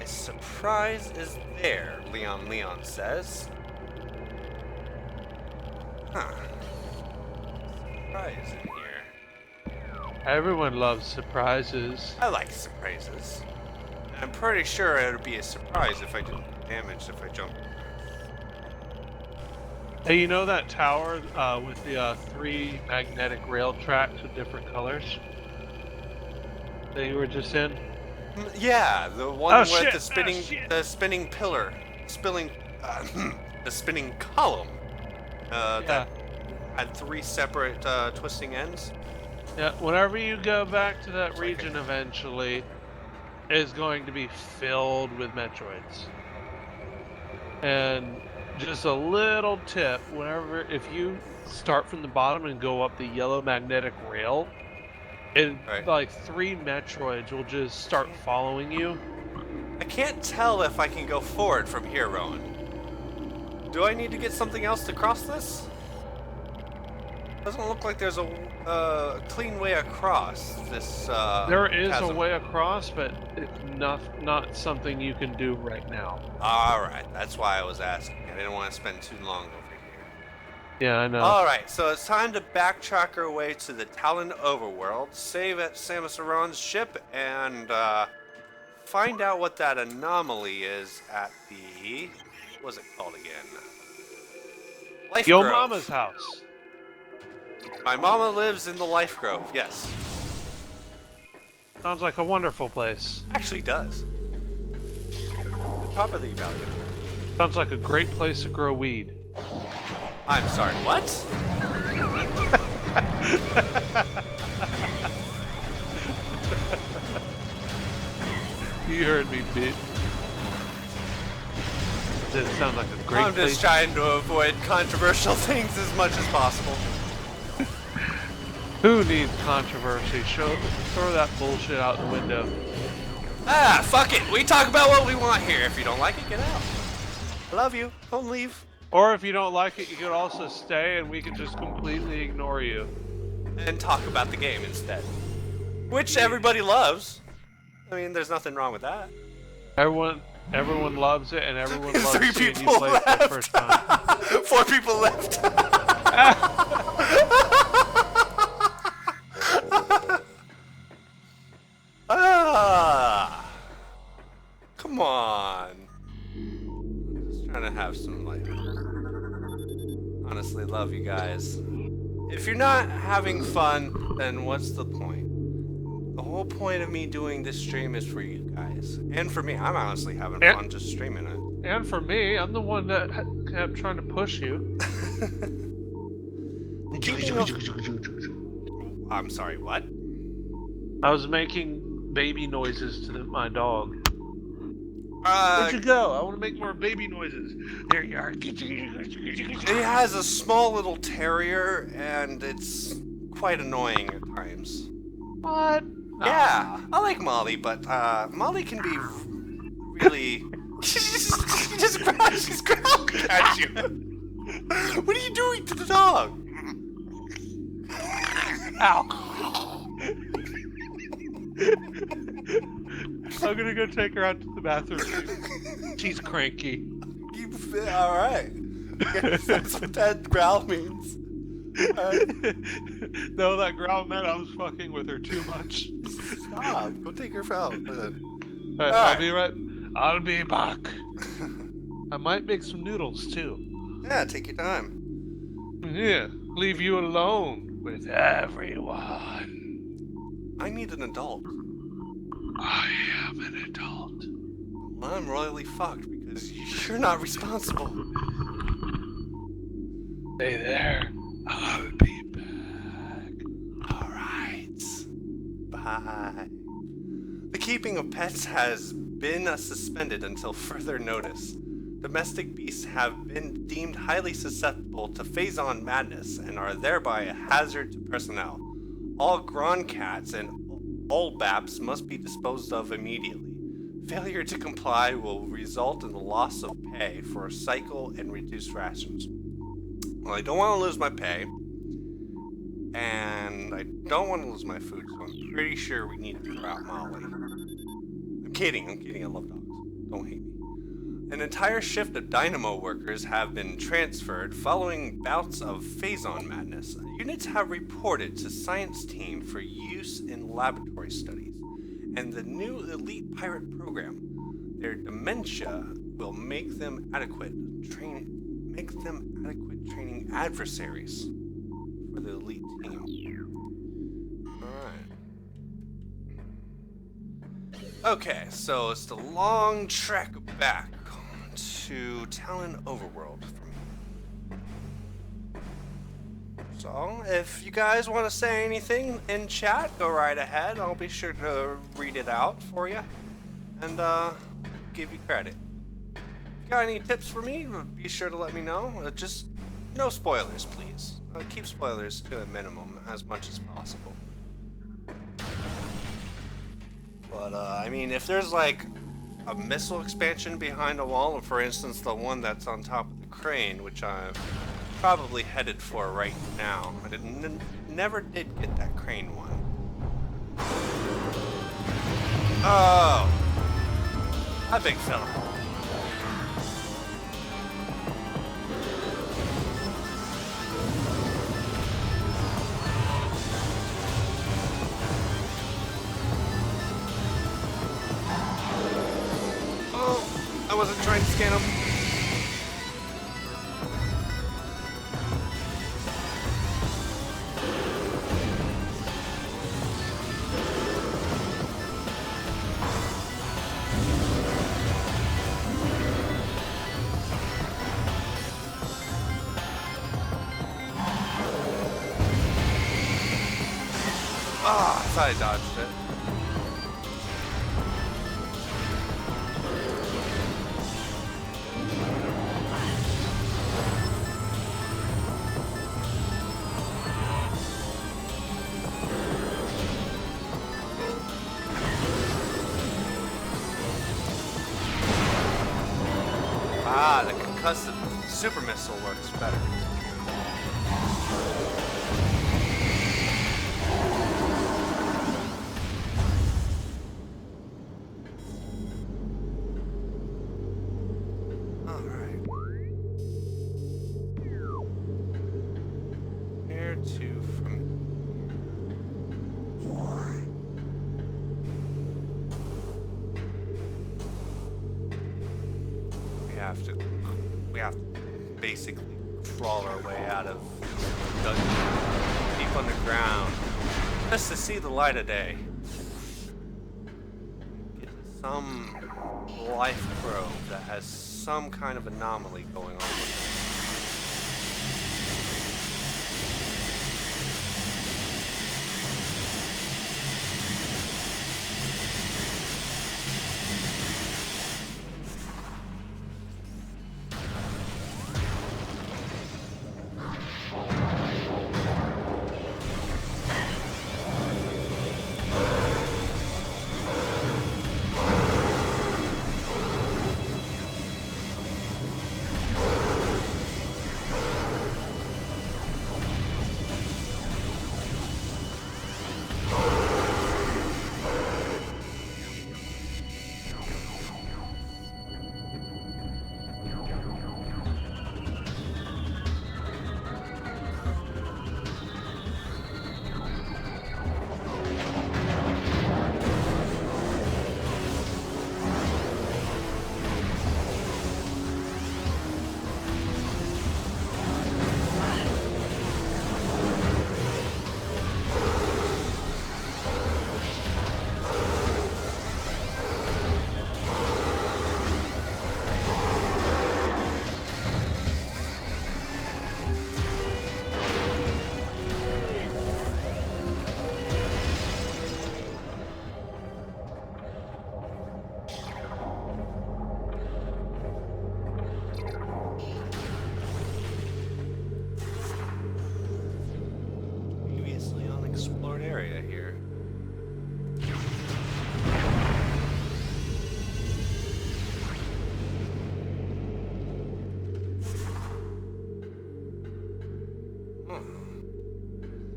A surprise is there, Leon says. Huh. Surprise in here. Everyone loves surprises. I like surprises. I'm pretty sure it would be a surprise if I didn't get damaged if I jumped. Hey, you know that tower with the 3 magnetic rail tracks with different colors that you were just in? Yeah, the one with the spinning pillar, the spinning column. That had 3 separate twisting ends. Yeah, whenever you go back to that region eventually, it's going to be filled with Metroids. And just a little tip, if you start from the bottom and go up the yellow magnetic rail, like 3 Metroids will just start following you. I can't tell if I can go forward from here, Rowan. Do I need to get something else to cross this? Doesn't look like there's a clean way across this. There is chasm. a way across, but it's not something you can do right now. Alright, that's why I was asking. I didn't want to spend too long over here. Yeah, I know. Alright, so it's time to backtrack our way to the Talon overworld, save at Samus Aran's ship, and find out what that anomaly is at the... What's it called again? Life Yo Grove. Mama's house. My mama lives in the Life Grove, yes. Sounds like a wonderful place. Actually does. Top of the valley. Sounds like a great place to grow weed. I'm sorry, what? You heard me, bitch. Does it sound like a great place? I'm just trying to avoid controversial things as much as possible. Who needs controversy? Throw that bullshit out the window. Ah, fuck it. We talk about what we want here. If you don't like it, get out. I love you. Don't leave. Or if you don't like it, you could also stay and we can just completely ignore you. And talk about the game instead. Which everybody loves. I mean, there's nothing wrong with that. Everyone loves it, and everyone loves 3 seeing people you play left. for the first time. 4 people left. Come on. I'm just trying to have some life. Honestly, love you guys. If you're not having fun, then what's the point? The whole point of me doing this stream is for you guys. And for me, I'm honestly having fun just streaming it. And for me, I'm the one that kept trying to push you. I'm sorry, what? I was making baby noises to my dog. Where'd you go? I want to make more baby noises. There you are. It has a small little terrier, and it's quite annoying at times. What? Yeah, I like Molly, but Molly can be really... she's growling at you. What are you doing to the dog? Ow. I'm gonna go take her out to the bathroom. She's cranky. Alright. That's what that growl means. No, that growl meant I was fucking with her too much. Stop. Go take her out. Alright, I'll be back. I might make some noodles too. Yeah, take your time. Yeah, leave you alone with everyone. I need an adult. I am an adult. Well, I'm royally fucked because you're not responsible. Stay there. I'll be back. Alright. Bye. The keeping of pets has been suspended until further notice. Domestic beasts have been deemed highly susceptible to phase-on madness and are thereby a hazard to personnel. All grown cats and All BAPs must be disposed of immediately. Failure to comply will result in the loss of pay for a cycle and reduced rations. Well, I don't want to lose my pay, and I don't want to lose my food, so I'm pretty sure we need to throw out Molly. I'm kidding, I love dogs. Don't hate me. An entire shift of Dynamo workers have been transferred following bouts of Phazon madness. Units have reported to science team for use in laboratory studies, and the new elite pirate program. Their dementia will make them adequate training adversaries for the elite team. Alright. Okay, so it's the long trek back to Talon Overworld from here. So, if you guys want to say anything in chat, go right ahead. I'll be sure to read it out for you and give you credit. If you got any tips for me, be sure to let me know. Just no spoilers, please. Keep spoilers to a minimum as much as possible. But, I mean, if there's like a missile expansion behind a wall, for instance, the one that's on top of the crane, which I'm probably headed for right now. I never did get that crane one. Oh! A big fella. I wasn't trying to scan him. Ah, I thought I dodged it. Ah, the concussive super missile works better. Alright. Where to from we have to basically crawl our way out of dungeon deep underground just to see the light of day. Get some life probe that has some kind of anomaly going on with it.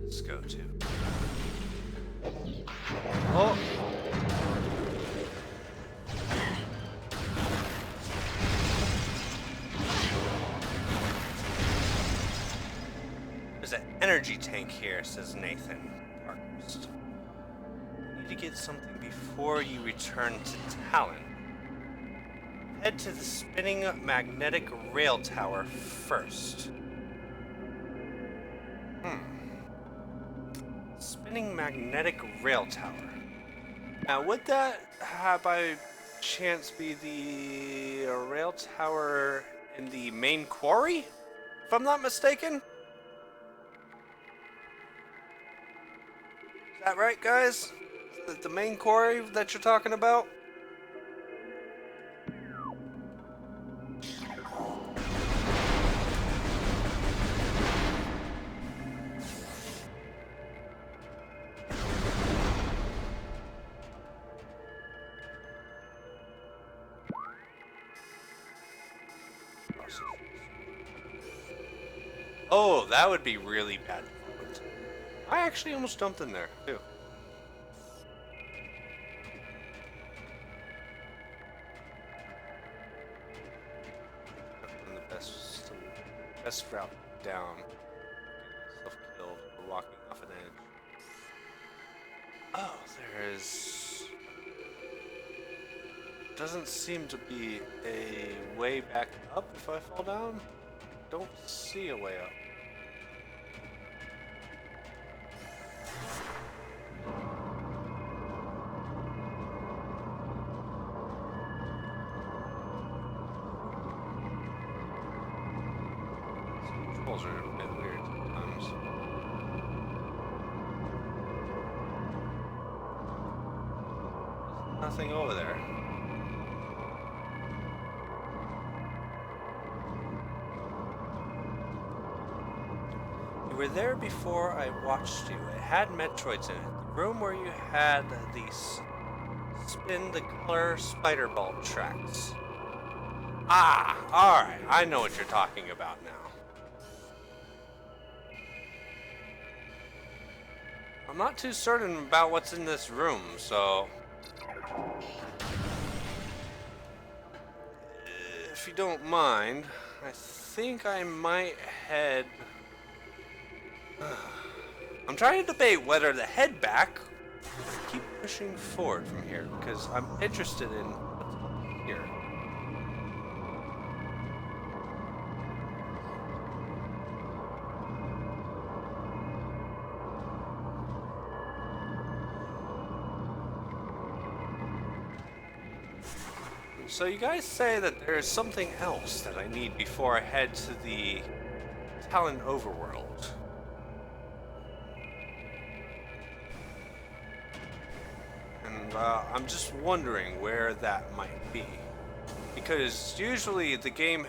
this go to? Oh! There's an energy tank here, says Nathan. Archist. You need to get something before you return to Talon. Head to the spinning magnetic rail tower first. Spinning magnetic rail tower. Now, would that by chance be the rail tower in the main quarry? If I'm not mistaken? Is that right, guys? Is it the main quarry that you're talking about? Oh, that would be really bad. I actually almost jumped in there, too. The best route down. Getting myself killed or walking off an edge. Oh, there is... Doesn't seem to be a way back up if I fall down. Don't see a way up. Some controls are a bit weird sometimes. There's nothing over there. You were there before I watched you. It had Metroids in it. The room where you had these spin the color spider ball tracks. Ah, alright. I know what you're talking about now. I'm not too certain about what's in this room, so... If you don't mind, I think I might head... I'm trying to debate whether to head back or keep pushing forward from here, because I'm interested in what's here. So you guys say that there's something else that I need before I head to the Talon overworld. And I'm just wondering where that might be. Because usually the game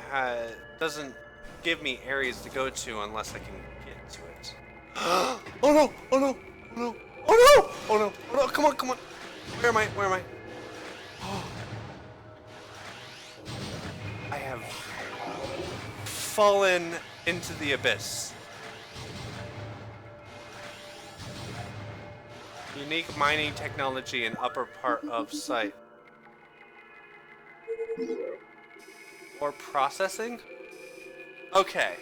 doesn't give me areas to go to unless I can get to it. Oh no! Oh no! Oh no! Oh no! Oh no! Oh no! Come on! Come on! Where am I? Where am I? I have fallen into the abyss. Unique mining technology in upper part of site. Or processing? Okay.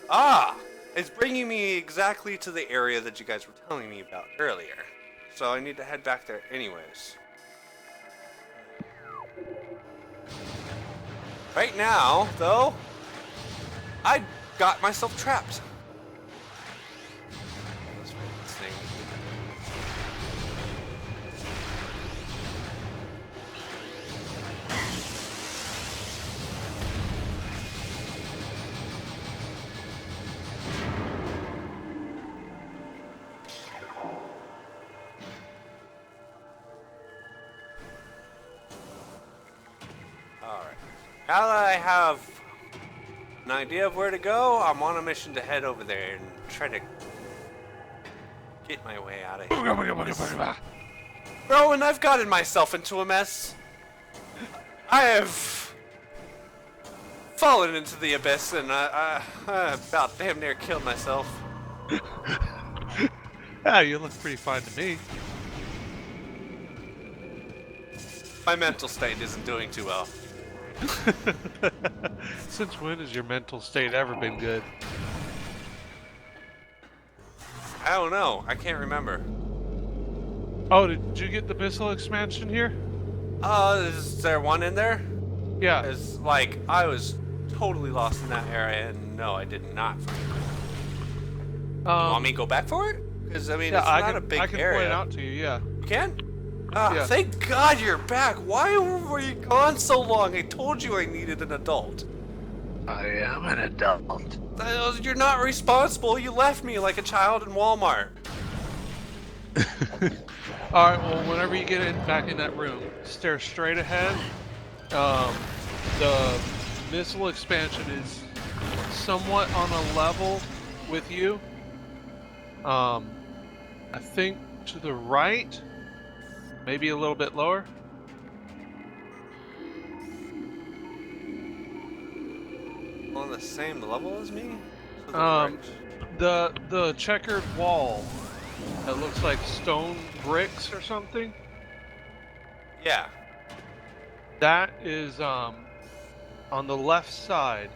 Ah! It's bringing me exactly to the area that you guys were telling me about earlier. So I need to head back there anyways. Right now, though, I got myself trapped. Let's make this thing. Alright. Now that I have an idea of where to go, I'm on a mission to head over there and try to get my way out of here. Rowan, I've gotten myself into a mess. I have fallen into the abyss and I about damn near killed myself. Yeah, you look pretty fine to me. My mental state isn't doing too well. Since when has your mental state ever been good? I don't know. I can't remember. Oh, did you get the missile expansion here? Is there one in there? Yeah. It's like, I was totally lost in that area, and no, I did not find it. You want me to go back for it? Because, I mean, yeah, it's not a big I can area. point it out to you, yeah. You can? Ah, Yeah. thank God you're back. Why were you gone so long? I told you I needed an adult. I am an adult. You're not responsible. You left me like a child in Walmart. Alright, well, whenever you get back in that room, stare straight ahead. The missile expansion is somewhat on a level with you. I think to the right, maybe a little bit lower. On the same level as me? To the Um, right. the checkered wall that looks like stone bricks or something. Yeah. That is on the left side.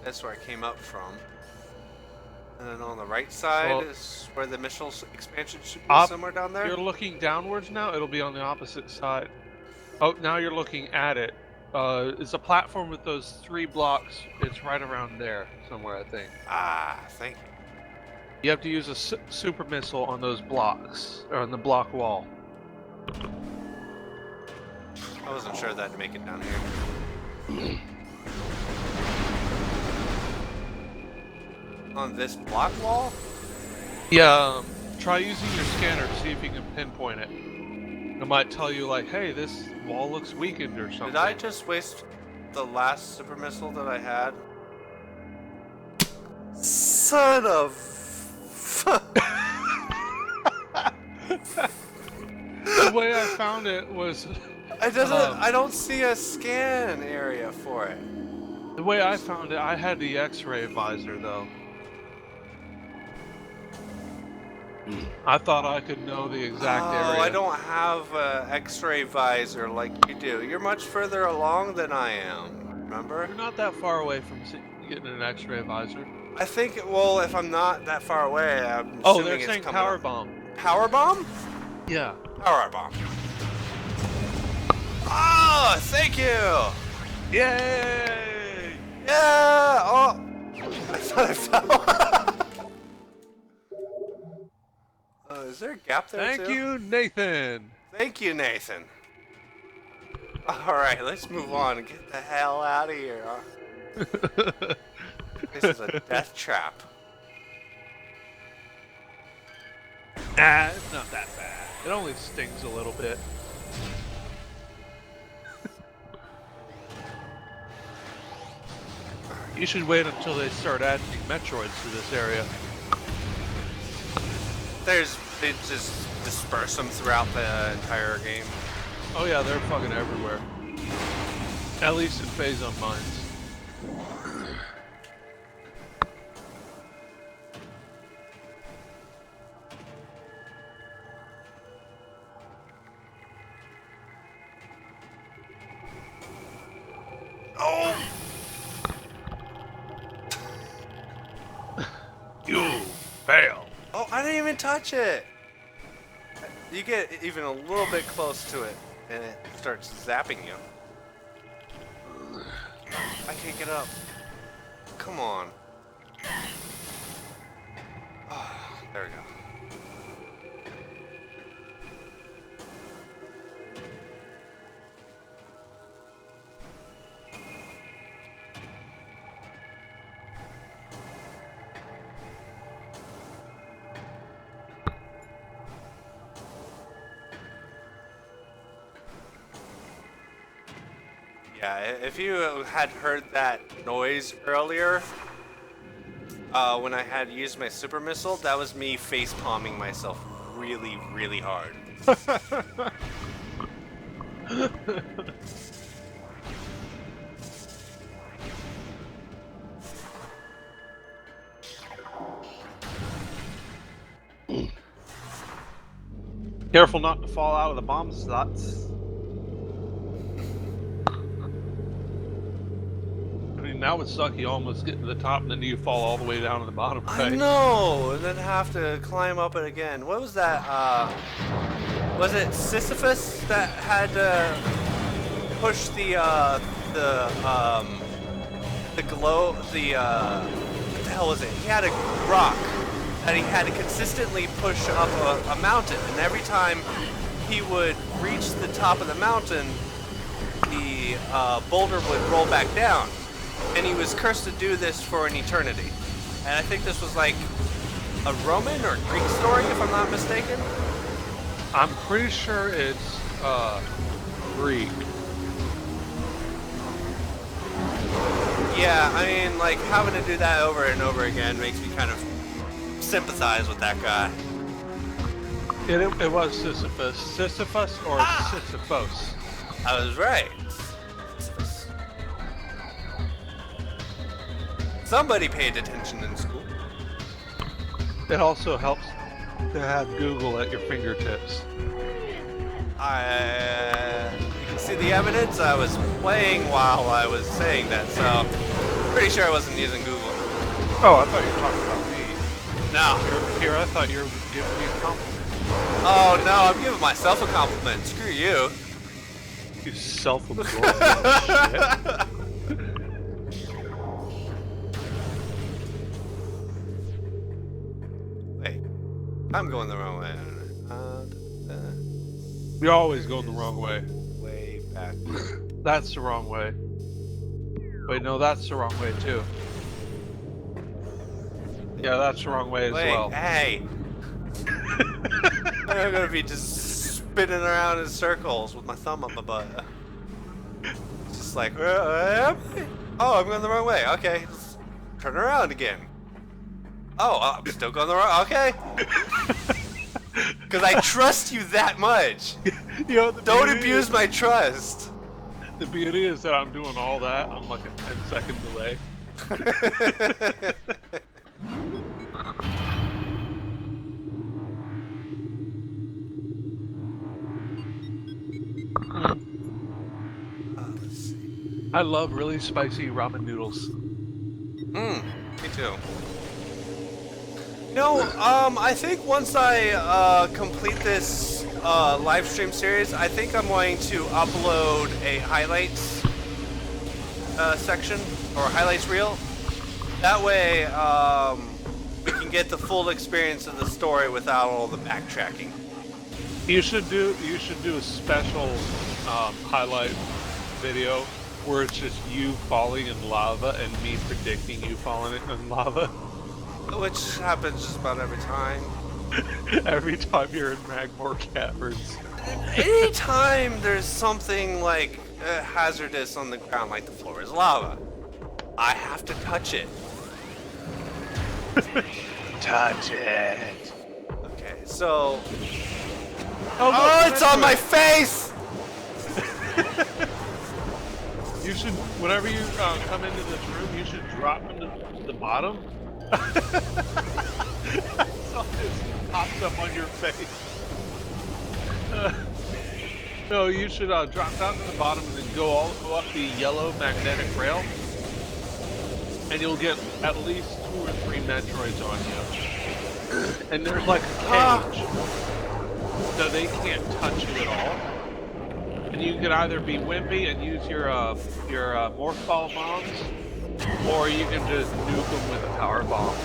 That's where I came up from. And then on the right side Well, is where the missile expansion should be, up, somewhere down there. You're looking downwards now. It'll be on the opposite side. Oh, now you're looking at it. It's a platform with those 3 blocks. It's right around there somewhere, I think. Ah, thank you. You have to use a super missile on those blocks, or on the block wall. I wasn't sure that to make it down here. On this block wall? Yeah, try using your scanner to see if you can pinpoint it. It might tell you like, hey, this wall looks weakened or something. Did I just waste the last super missile that I had? Son of... The way I found it was... I don't see a scan area for it. The way I found it, I had the X-ray visor though. I thought I could know the exact area. Oh, I don't have an X-ray visor like you do. You're much further along than I am. Remember? You're not that far away from getting an X-ray visor. I think. Well, if I'm not that far away, I'm Oh, assuming they're it's saying coming power up. bomb. Power bomb? Yeah. Power bomb. Ah, thank you. Yay! Yeah. Oh, I thought I fell. Is there a gap there Thank too? you, Nathan. Thank you, Nathan. All right, let's move on and get the hell out of here. This is a death trap. Ah, it's not that bad. It only stings a little bit. You should wait until they start adding Metroids to this area. They just disperse them throughout the entire game. Oh yeah, they're fucking everywhere. At least in phase on mines. Oh! You fail. Oh, I didn't even touch it! You get even a little bit close to it, and it starts zapping you. I can't get up. Come on. Oh, there we go. Yeah, if you had heard that noise earlier, when I had used my super missile, that was me face palming myself really, really hard. Careful not to fall out of the bomb slots. I mean, that would suck. You almost get to the top and then you fall all the way down to the bottom. I Right? know, and then have to climb up it again. What was that? Was it Sisyphus that had to push the glow? What the hell was it? He had a rock that he had to consistently push up a mountain, and every time he would reach the top of the mountain, the boulder would roll back down, and he was cursed to do this for an eternity. And I think this was like a Roman or Greek story, if I'm not mistaken. I'm pretty sure it's Greek. Yeah, I mean, like, having to do that over and over again makes me kind of sympathize with that guy. It was Sisyphus. Sisyphus or Sisyphos? I was right. Somebody paid attention in school. It also helps to have Google at your fingertips. You can see the evidence. I was playing while I was saying that, so pretty sure I wasn't using Google. Oh, I thought you were talking about me. No. Here, I thought you were giving me a compliment. Oh no, I'm giving myself a compliment. Screw you. You self-absorbed shit. Wait, I'm going the wrong way. You're always going the wrong way. Way back. That's the wrong way. Wait, no, that's the wrong way too. Yeah, that's the wrong way as Wait, well. hey. I'm gonna be just spinning around in circles with my thumb up my butt. Just like, oh, I'm going the wrong way. Okay, just turn around again. Oh, I'm still going the wrong. Okay. Because I trust you that much. You know, Don't abuse my trust. The beauty is that I'm doing all that on like a 10-second delay. Let's see. I love really spicy ramen noodles. Me too. No, I think once I complete this live stream series, I think I'm going to upload a highlights section or highlights reel. That way, we can get the full experience of the story without all the backtracking. You should do a special highlight video where it's just you falling in lava and me predicting you falling in lava. Which happens just about every time. Every time you're in Magmore Caverns. Anytime there's something like hazardous on the ground, like the floor is lava, I have to touch it. Touch it. Okay, so... Oh, it's on my face! You should, whenever you come into this room, you should drop into the bottom. So it pops up on your face. No, you should drop down to the bottom and then go up the yellow magnetic rail, and you'll get at least 2 or 3 Metroids on you. And there's like a cage, so they can't touch you at all. And you can either be wimpy and use your morph ball bombs, or you can just nuke them with a power bomb.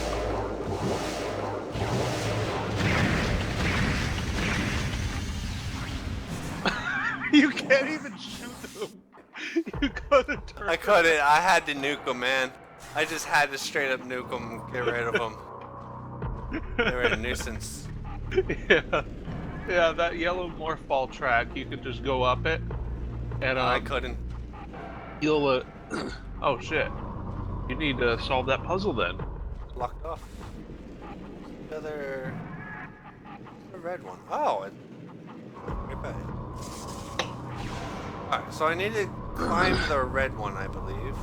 You can't even shoot them. You couldn't turn. I couldn't. I had to nuke them, man. I just had to straight up nuke them, get rid of them. They were a nuisance. Yeah. Yeah, that yellow morph ball track, you could just go up it, and I couldn't. You'll oh shit. You need to solve that puzzle then. Locked off. The other... The red one. Oh, it... Right back. Alright, so I need to climb the red one, I believe.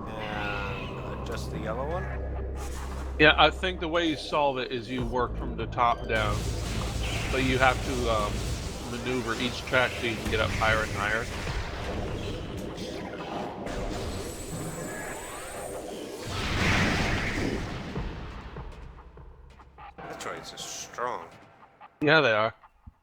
And adjust the yellow one. Yeah, I think the way you solve it is you work from the top down. but you have to maneuver each track so you can get up higher and higher. Metroids are strong. Yeah, they are.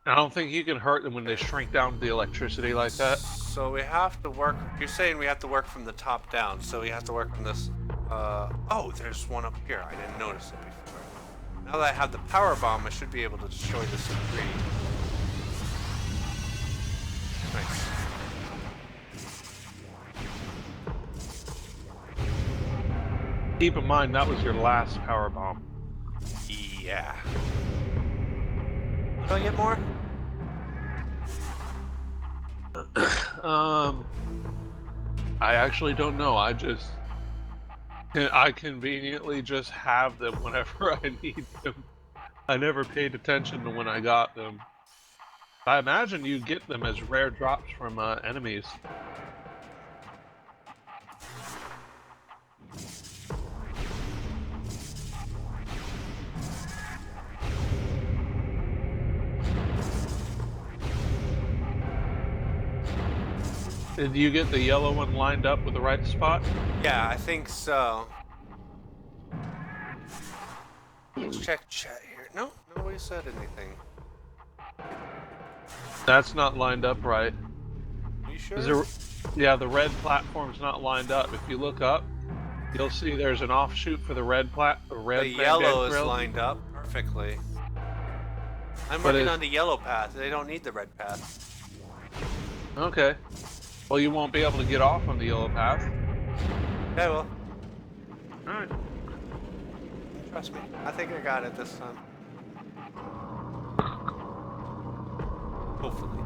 I don't think you can hurt them when they shrink down to the electricity like that. So we have to work. You're saying we have to work from the top down. So we have to work on this. Oh, there's one up here. I didn't notice it before. Now that I have the power bomb, I should be able to destroy this in 3. Nice. Keep in mind that was your last power bomb. Yeah. Do I get more? I actually don't know. I conveniently just have them whenever I need them. I never paid attention to when I got them. I imagine you get them as rare drops from enemies. Did you get the yellow one lined up with the right spot? Yeah, I think so. Let's check chat here. No, nobody said anything. That's not lined up right. Are you sure? Yeah, the red platform's not lined up. If you look up, you'll see there's an offshoot for the red The yellow is lined up perfectly. I'm working on the yellow path. They don't need the red path. Okay. Well, you won't be able to get off on the yellow path. Okay, well. Alright. Trust me. I think I got it this time. Hopefully.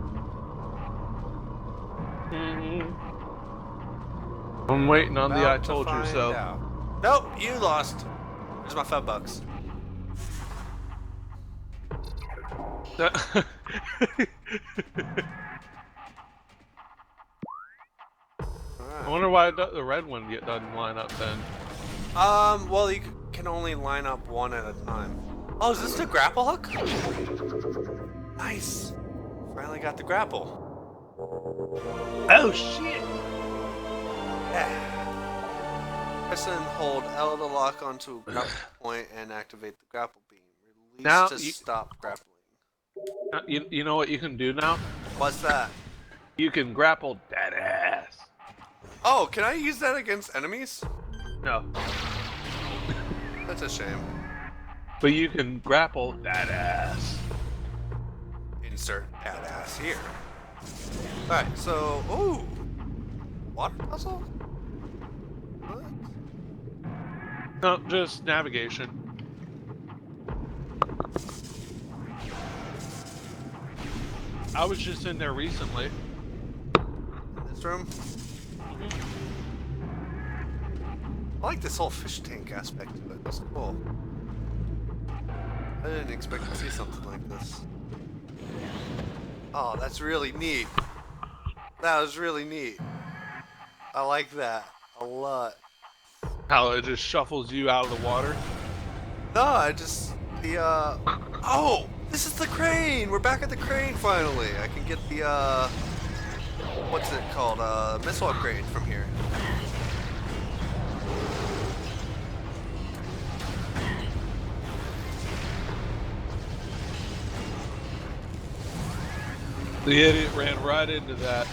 I'm waiting on the I About to told you find so. out. Nope, you lost. Here's my $5. I wonder why the red one doesn't line up then. Well, you can only line up one at a time. Oh, is this the grapple hook? Nice. Finally got the grapple. Oh shit! Yeah. Press and hold L to lock onto a grapple point and activate the grapple beam. Release Now to stop grappling. You know what you can do now? What's that? You can grapple that ass. Oh, can I use that against enemies? No. That's a shame. But you can grapple that ass. Insert badass here. Alright, so... Ooh! Water puzzle? What? No, just navigation. I was just in there recently. In this room? I like this whole fish tank aspect of it. That's cool. I didn't expect to see something like this. Oh, that's really neat. That was really neat. I like that a lot. How it just shuffles you out of the water. No, I just... Oh! This is the crane! We're back at the crane finally! I can get the, what's it called? Missile upgrade from here. The idiot ran right into that.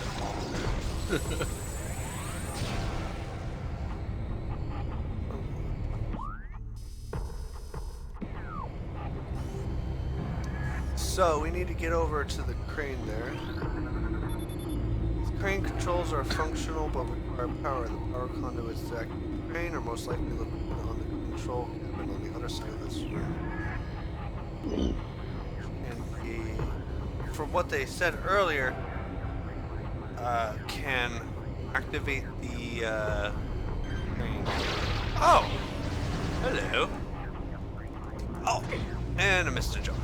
So, we need to get over to the crane there. The crane controls are functional but require power. The power conduits to activate the crane are most likely located on the control cabin on the other side of this room. And from what they said earlier, can activate the crane. Oh! Hello. Oh, and I missed a jump.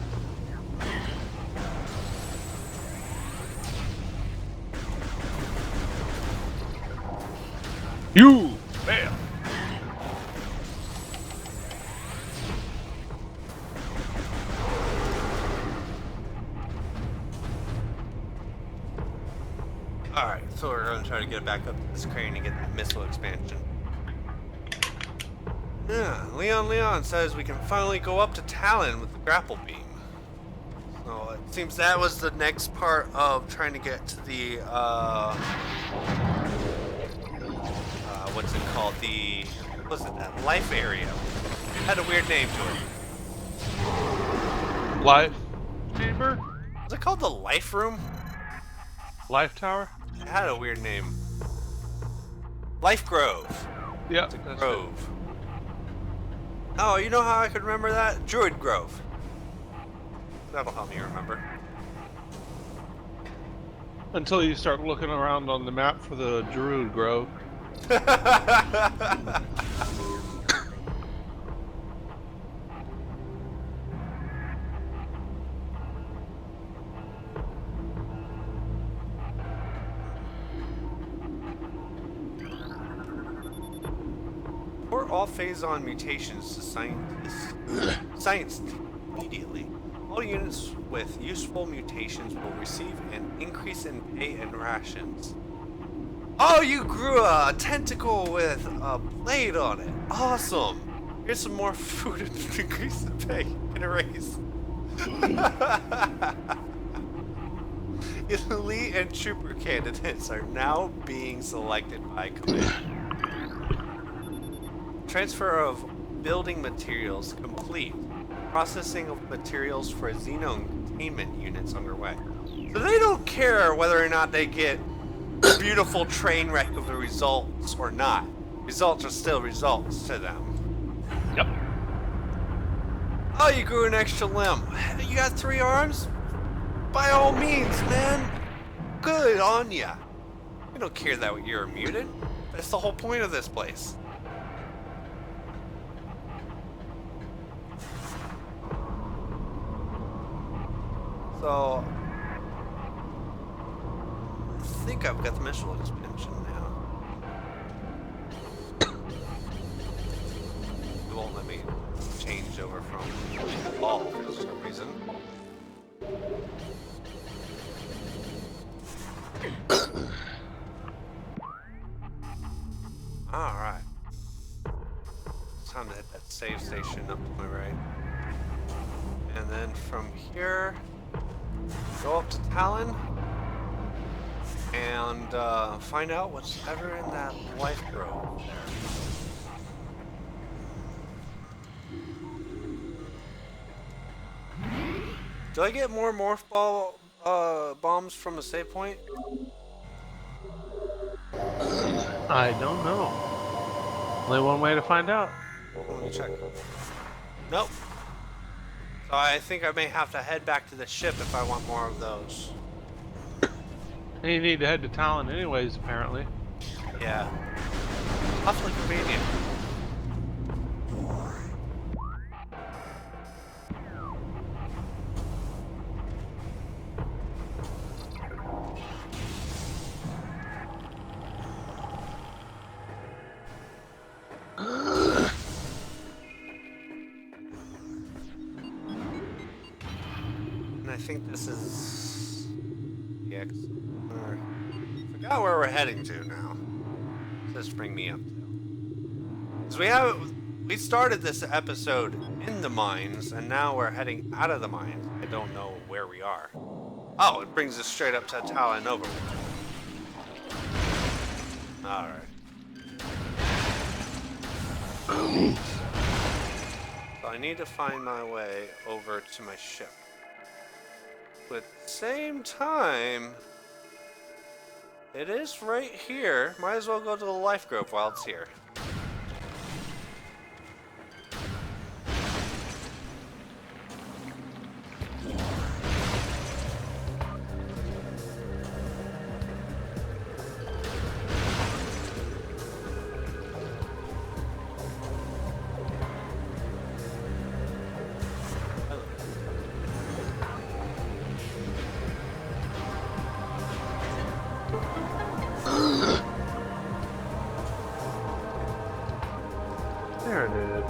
You fail. back up to this crane to get that missile expansion. Yeah, Leon says we can finally go up to Talon with the grapple beam. So it seems that was the next part of trying to get to the, what's it called? What was it, that life area? It had a weird name to it. Life chamber? Was it called the life room? Life tower? It had a weird name. Life Grove. Yep. It's a grove. Oh, you know how I could remember that? Druid Grove. That'll help me remember. Until you start looking around on the map for the Druid Grove. Report all phase-on mutations to science immediately. All units with useful mutations will receive an increase in pay and rations. Oh, you grew a tentacle with a blade on it. Awesome. Here's some more food and increase the pay and a raise. Elite and trooper candidates are now being selected by command. Transfer of building materials complete. Processing of materials for Xeno containment units underway. So they don't care whether or not they get a beautiful train wreck of the results or not. Results are still results to them. Yep. Oh, you grew an extra limb. You got 3 arms? By all means, man. Good on ya. We don't care that you're a mutant. That's the whole point of this place. So, I think I've got the missile expansion now. It won't let me change over from ball for some reason. Alright. It's time to hit that save station up to my right. And then from here, go up to Talon and find out what's ever in that life grove there. Do I get more morph ball bombs from a save point? I don't know. Only one way to find out. Let me check. Nope. So I think I may have to head back to the ship if I want more of those. And you need to head to Talon anyways, apparently. Yeah. Awfully convenient. And I think this is the X. Or, forgot where we're heading to now. Let's bring me up to. Because we started this episode in the mines, and now we're heading out of the mines. I don't know where we are. Oh, it brings us straight up to Talon over. All right. So I need to find my way over to my ship. But at the same time, it is right here. Might as well go to the Life Grove while it's here. There it is.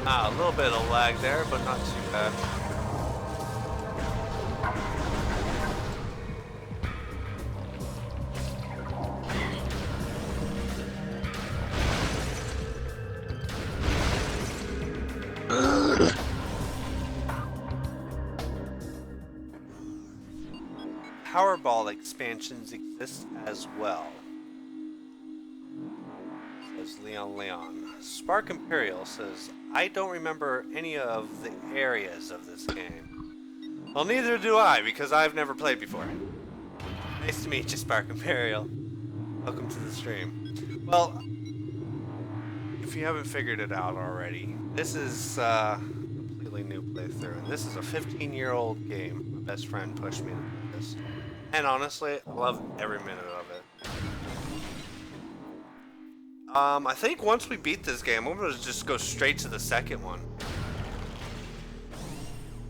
Ah, a little bit of lag there, but not too bad. expansions exist as well. Says Leon. Spark Imperial says, I don't remember any of the areas of this game. Well, neither do I, because I've never played before. Nice to meet you, Spark Imperial. Welcome to the stream. Well, if you haven't figured it out already, this is a completely new playthrough, and this is a 15-year-old game. My best friend pushed me to play this. And honestly, I love every minute of it. I think once we beat this game, I'm gonna just go straight to the second one.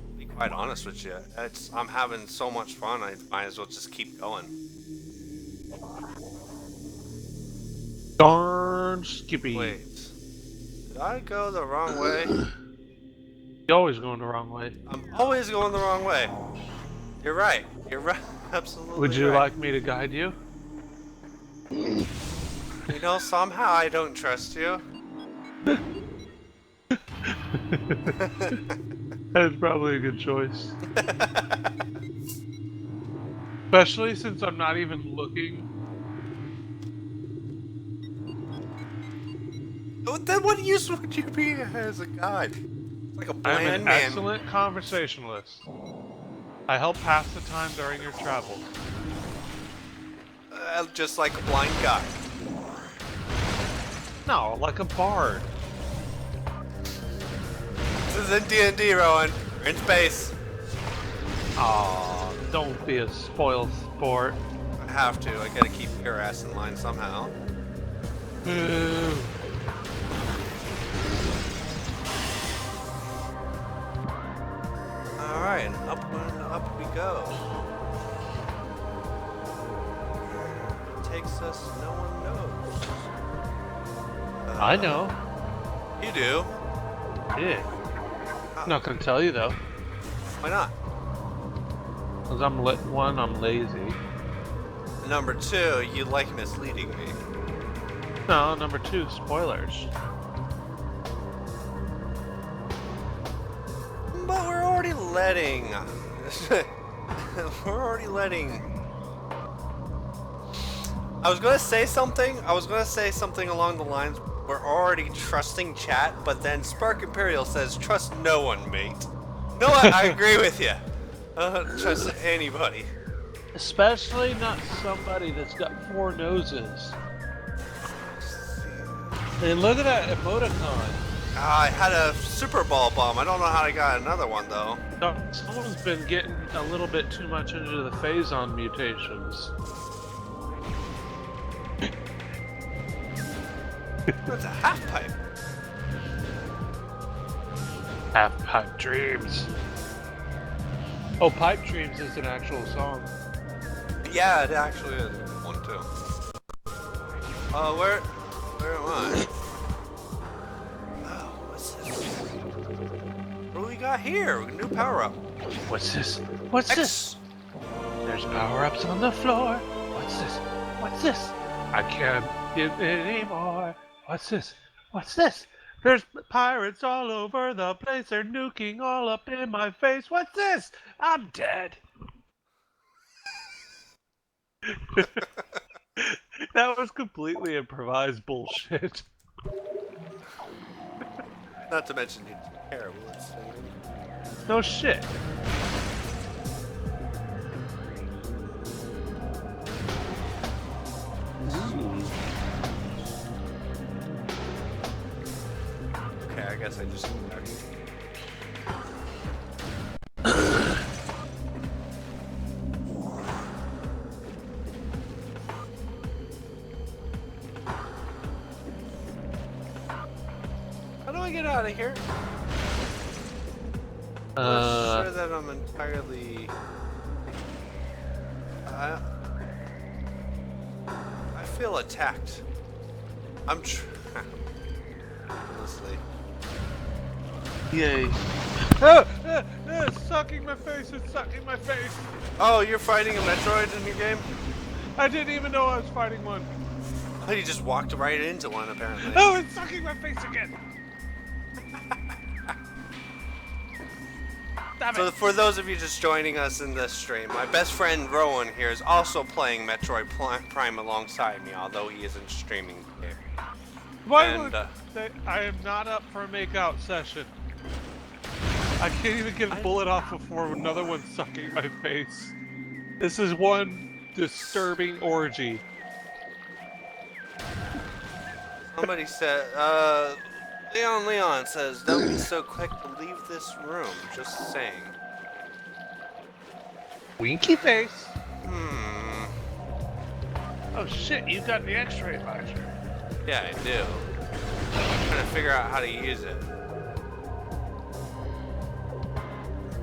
To be quite honest with you, I'm having so much fun, I might as well just keep going. Darn Skippy. Wait, did I go the wrong way? You're always going the wrong way. I'm always going the wrong way. You're right. You're right. Absolutely. Would you right. like me to guide you? You know, somehow I don't trust you. That's probably a good choice. Especially since I'm not even looking. Then what use would you be as a guide? It's like a I'm bland an man. excellent conversationalist. I help pass the time during your travels. Just like a blind guy. No, like a bard. This is in D&D, Rowan. We're in space. Aw, don't be a spoiled sport. I have to. I gotta keep your ass in line somehow. Boo. Alright, and up we go. It takes us, no one knows. I know. You do. Yeah. Not gonna tell you though. Why not? Cause I'm lazy. Number two, you like misleading me. No, number two, spoilers. But we're already letting... I was gonna say something along the lines, we're already trusting chat, but then Spark Imperial says, trust no one, mate. No, I agree with you. I don't trust anybody. Especially not somebody that's got 4 noses. And look at that emoticon. I had a Super Ball bomb. I don't know how I got another one, though. Someone's been getting a little bit too much into the Phazon mutations. That's a half pipe. Half Pipe Dreams. Oh, Pipe Dreams is an actual song. Yeah, it actually is one too. Where am I? Oh, what's this? What do we got here? New power up. What's this? What's this? There's power-ups on the floor. What's this? What's this? I can't give any more. What's this? What's this? There's pirates all over the place. They're nuking all up in my face. What's this? I'm dead. That was completely improvised bullshit. Not to mention he's terrible at singing. No shit. Okay, I guess I just go back. How do I get out of here? I'm not sure that I'm entirely... I feel attacked. I'm honestly. Yay. It's sucking my face, it's sucking my face. Oh, you're fighting a Metroid in your game? I didn't even know I was fighting one. Oh, you just walked right into one, apparently. Oh, it's sucking my face again. Stop So it. for those of you just joining us in this stream, my best friend Rowan here is also playing Metroid Prime alongside me, although he isn't streaming here. Why And, would I am not up for a makeout session. I can't even get a bullet off before another one's sucking my face. This is one disturbing orgy. Somebody said, Leon says, don't be so quick to leave this room. Just saying. Winky face. Hmm. Oh shit, you got the X-ray visor. Yeah, I do. I'm trying to figure out how to use it.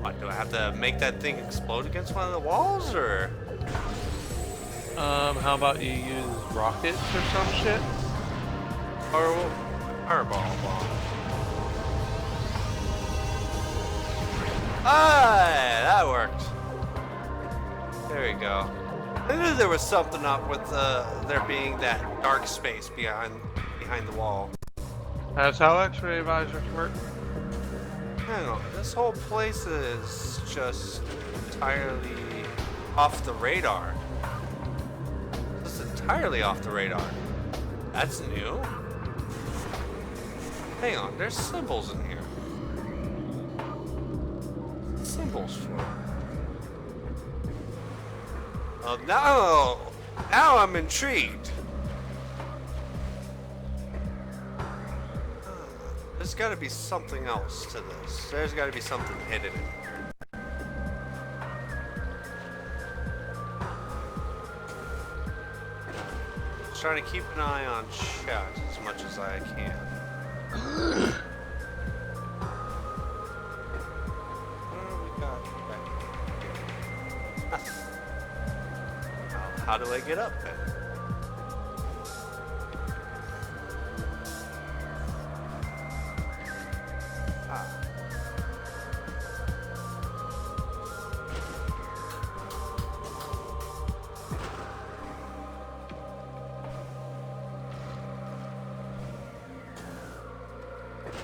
What, do I have to make that thing explode against one of the walls, or? How about you use rockets or some shit? Or fireball bomb. Ah, that worked. There we go. I knew there was something up with there being that dark space behind the wall. That's how X-ray visors work. Hang on, this whole place is just entirely off the radar. Just entirely off the radar. That's new. Hang on, there's symbols in here. Symbols for. Now I'm intrigued. There's got to be something else to this. There's got to be something hidden in here. Just trying to keep an eye on chat as much as I can. What do we got back here? How do I get up then?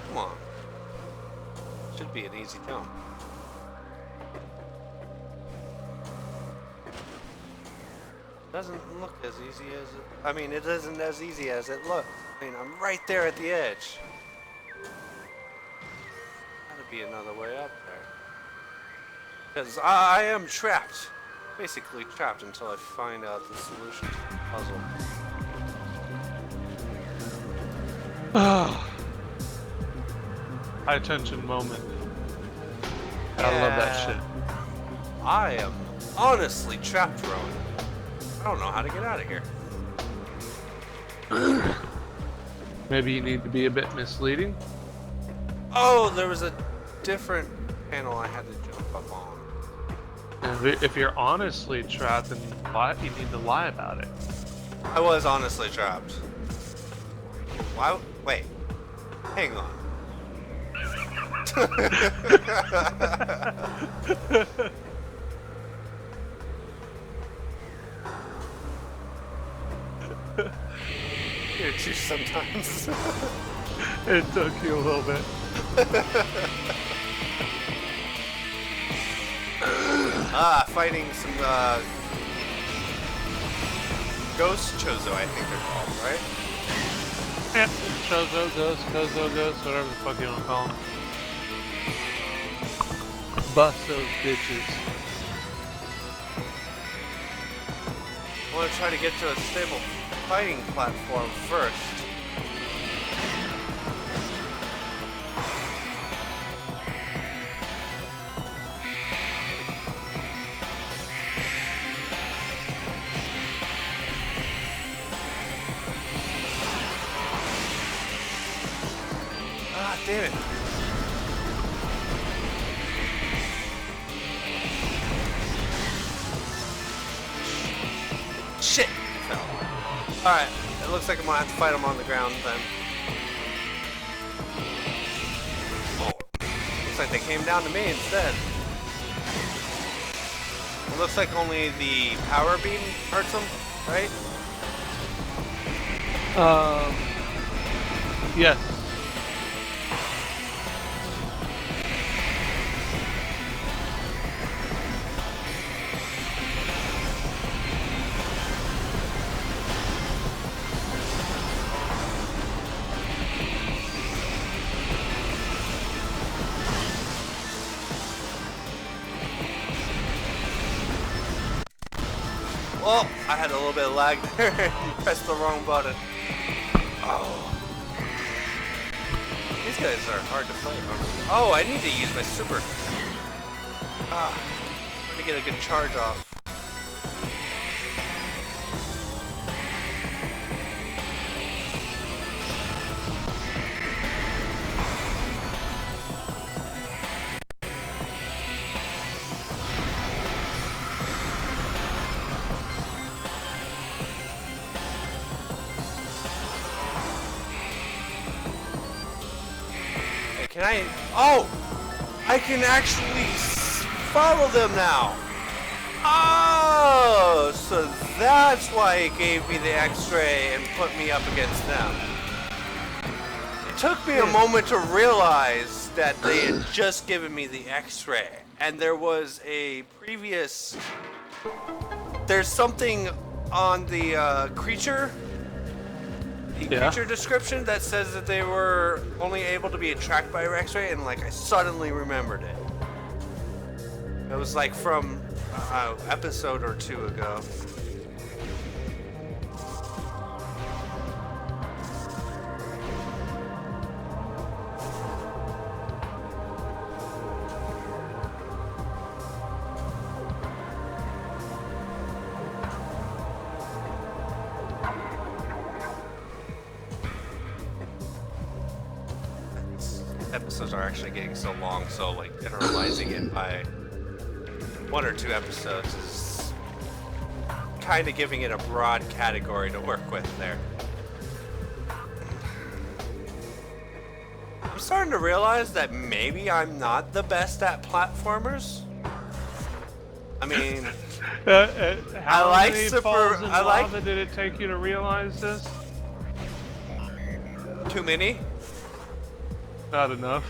Come on. Should be an easy jump. Doesn't look as easy as it... I mean, it isn't as easy as it looks. I mean, I'm right there at the edge. Gotta be another way up there. Because I am trapped. Basically trapped until I find out the solution to the puzzle. High tension moment. I love that shit. I am honestly trapped, Rowan. I don't know how to get out of here. Maybe you need to be a bit misleading. Oh, there was a different panel I had to jump up on. And if you're honestly trapped, then you need to lie about it. I was honestly trapped. Why? Wait. Hang on. You're too sometimes. It took you a little bit. Fighting some ghost Chozo, I think they're called, right? Yeah, Chozo, Ghost, whatever the fuck you want to call them. Bust those bitches. I want to try to get to a stable fighting platform first. Ah, damn it. Shit! Alright, it looks like I'm gonna have to fight him on the ground then. Oh, looks like they came down to me instead. It looks like only the power beam hurts them, right? Yes. I had a little bit of lag there and pressed the wrong button. Oh. These guys are hard to play. Oh, I need to use my super. Trying to get a good charge off. Can I? Oh! I can actually follow them now! Oh! So that's why it gave me the X-ray and put me up against them. It took me a moment to realize that they had just given me the X-ray. And there was a previous... There's something on the creature creature description that says that they were only able to be tracked by X-ray, and like I suddenly remembered it. It was like from episode or two ago. Episodes are actually getting so long, so like generalizing it by 1 or 2 episodes is kind of giving it a broad category to work with there. I'm starting to realize that maybe I'm not the best at platformers. I mean, how like many super- falls in I like- lava did it take you to realize this? Too many? Not enough.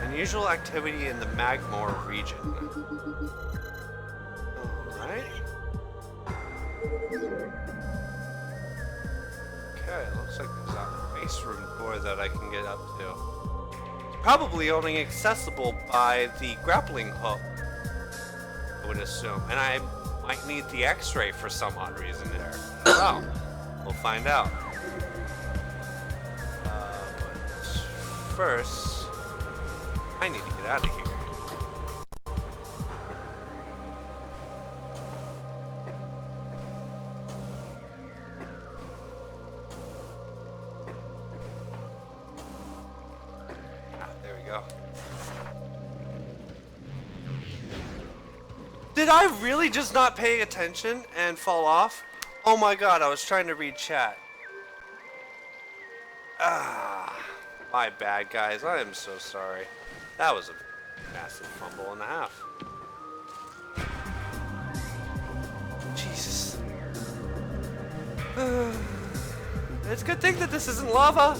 Unusual activity in the Magmore region. Alright. Okay, looks like there's that base room door that I can get up to. It's probably only accessible by the grappling hook, I would assume. And I might need the X-ray for some odd reason there. Well, we'll find out. But first, I need to get out of here. There we go. Did I really just not pay attention and fall off? Oh my god, I was trying to read chat. My bad, guys. I am so sorry. That was a massive fumble and a half. Jesus. It's a good thing that this isn't lava.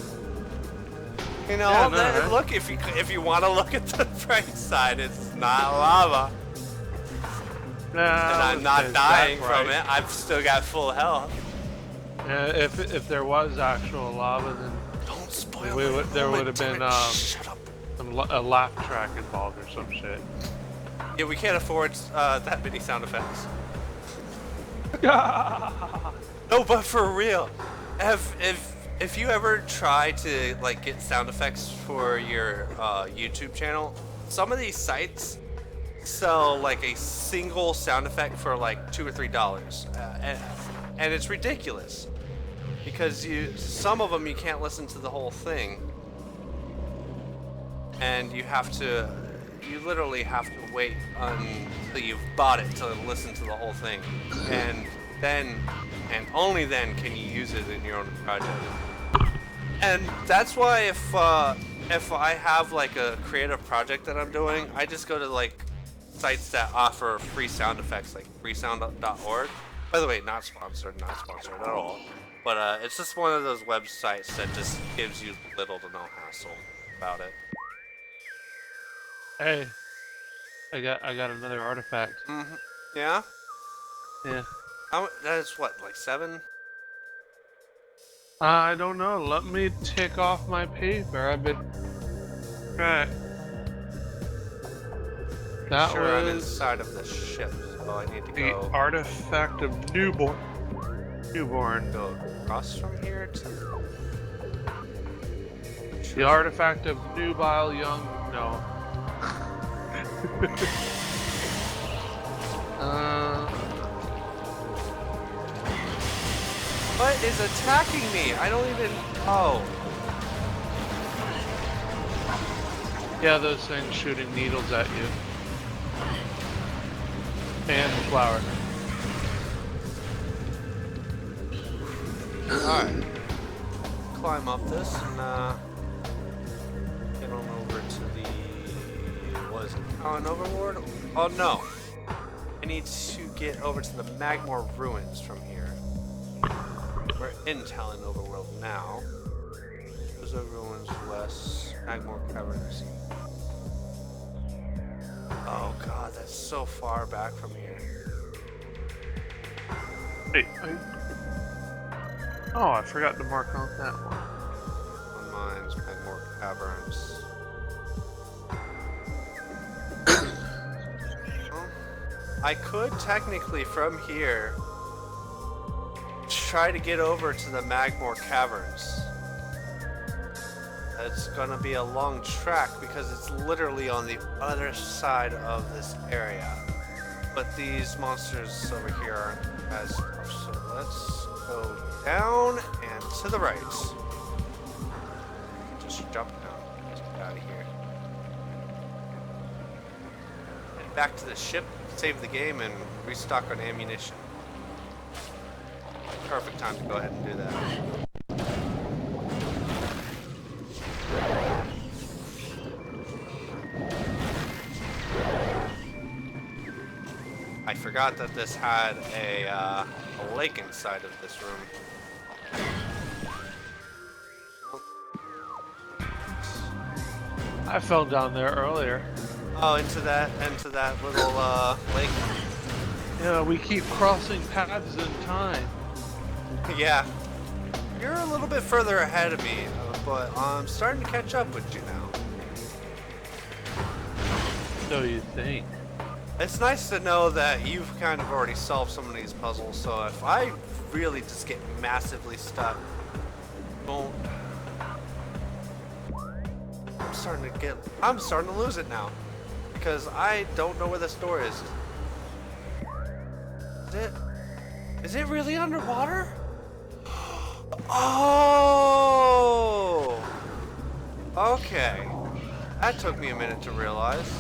You know, Yeah, no, right? look, if you want to look at the bright side, it's not lava. No, And I'm not dying that's from right. it. I've still got full health. If there was actual lava, then Don't spoil We my would- there moment, would have been, damn it. Shut up. a laugh track involved or some shit. Yeah, we can't afford that many sound effects. No, but for real, if you ever try to like get sound effects for your YouTube channel, some of these sites sell like a single sound effect for like $2 or $3, and it's ridiculous because some of them you can't listen to the whole thing, and you literally have to wait until you've bought it to listen to the whole thing, and only then can you use it in your own project. And that's why if I have like a creative project that I'm doing, I just go to like sites that offer free sound effects, like freesound.org. By the way, not sponsored at all. But it's just one of those websites that just gives you little to no hassle about it. Hey, I got another artifact. Mm-hmm. Yeah? Yeah. That's what, like 7? I don't know. Let me tick off my paper. I've been. Right. That sure I'm was inside of the ship, so I need to the go artifact of newborn. Newborn. go across from here to The artifact of nubile young. No. What is attacking me? I don't even. Oh, Yeah, those things shooting needles at you. And the flower. alright. Climb up this and get on over to the. What is it? Oh, an overlord? Oh no. I need to get over to the Magmor ruins from here. We're in Talon Overworld now. Those are ruins west. Magmor caverns. Oh god, that's so far back from here. Wait, oh, I forgot to mark out that one. One mines, Magmor caverns. Well, I could technically from here try to get over to the Magmor caverns. It's gonna be a long track because it's literally on the other side of this area. But these monsters over here aren't as tough, so let's go down and to the right. Just jump down. Let's get out of here. Head back to the ship, save the game, and restock on ammunition. Perfect time to go ahead and do that. I forgot that this had a lake inside of this room. I fell down there earlier. Oh, into that little lake. Yeah, we keep crossing paths in time. Yeah, you're a little bit further ahead of me, but I'm starting to catch up with you now. So you think? It's nice to know that you've kind of already solved some of these puzzles, so if I really just get massively stuck, won't. I'm starting to lose it now. Because I don't know where this door is. Is it really underwater? Oh! Okay. That took me a minute to realize.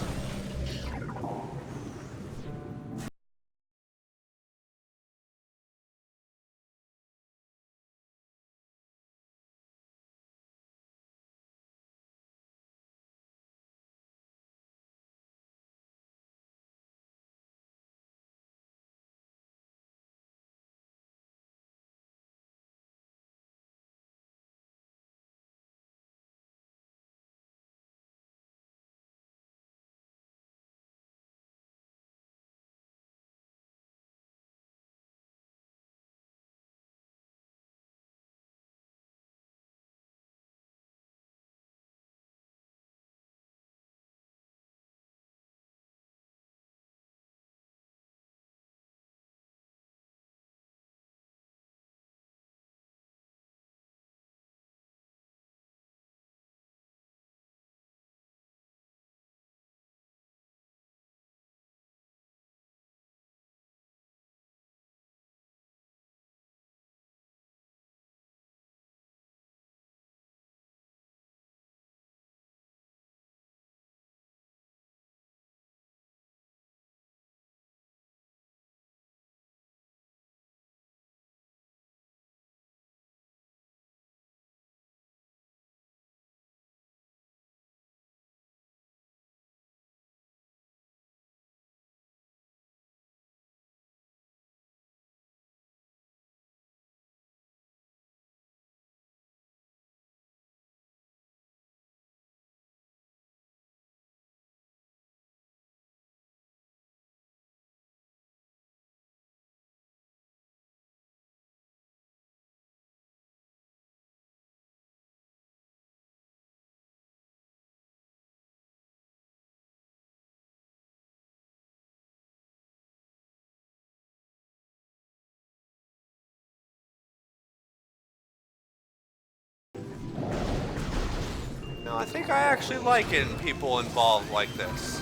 I think I actually like getting people involved like this.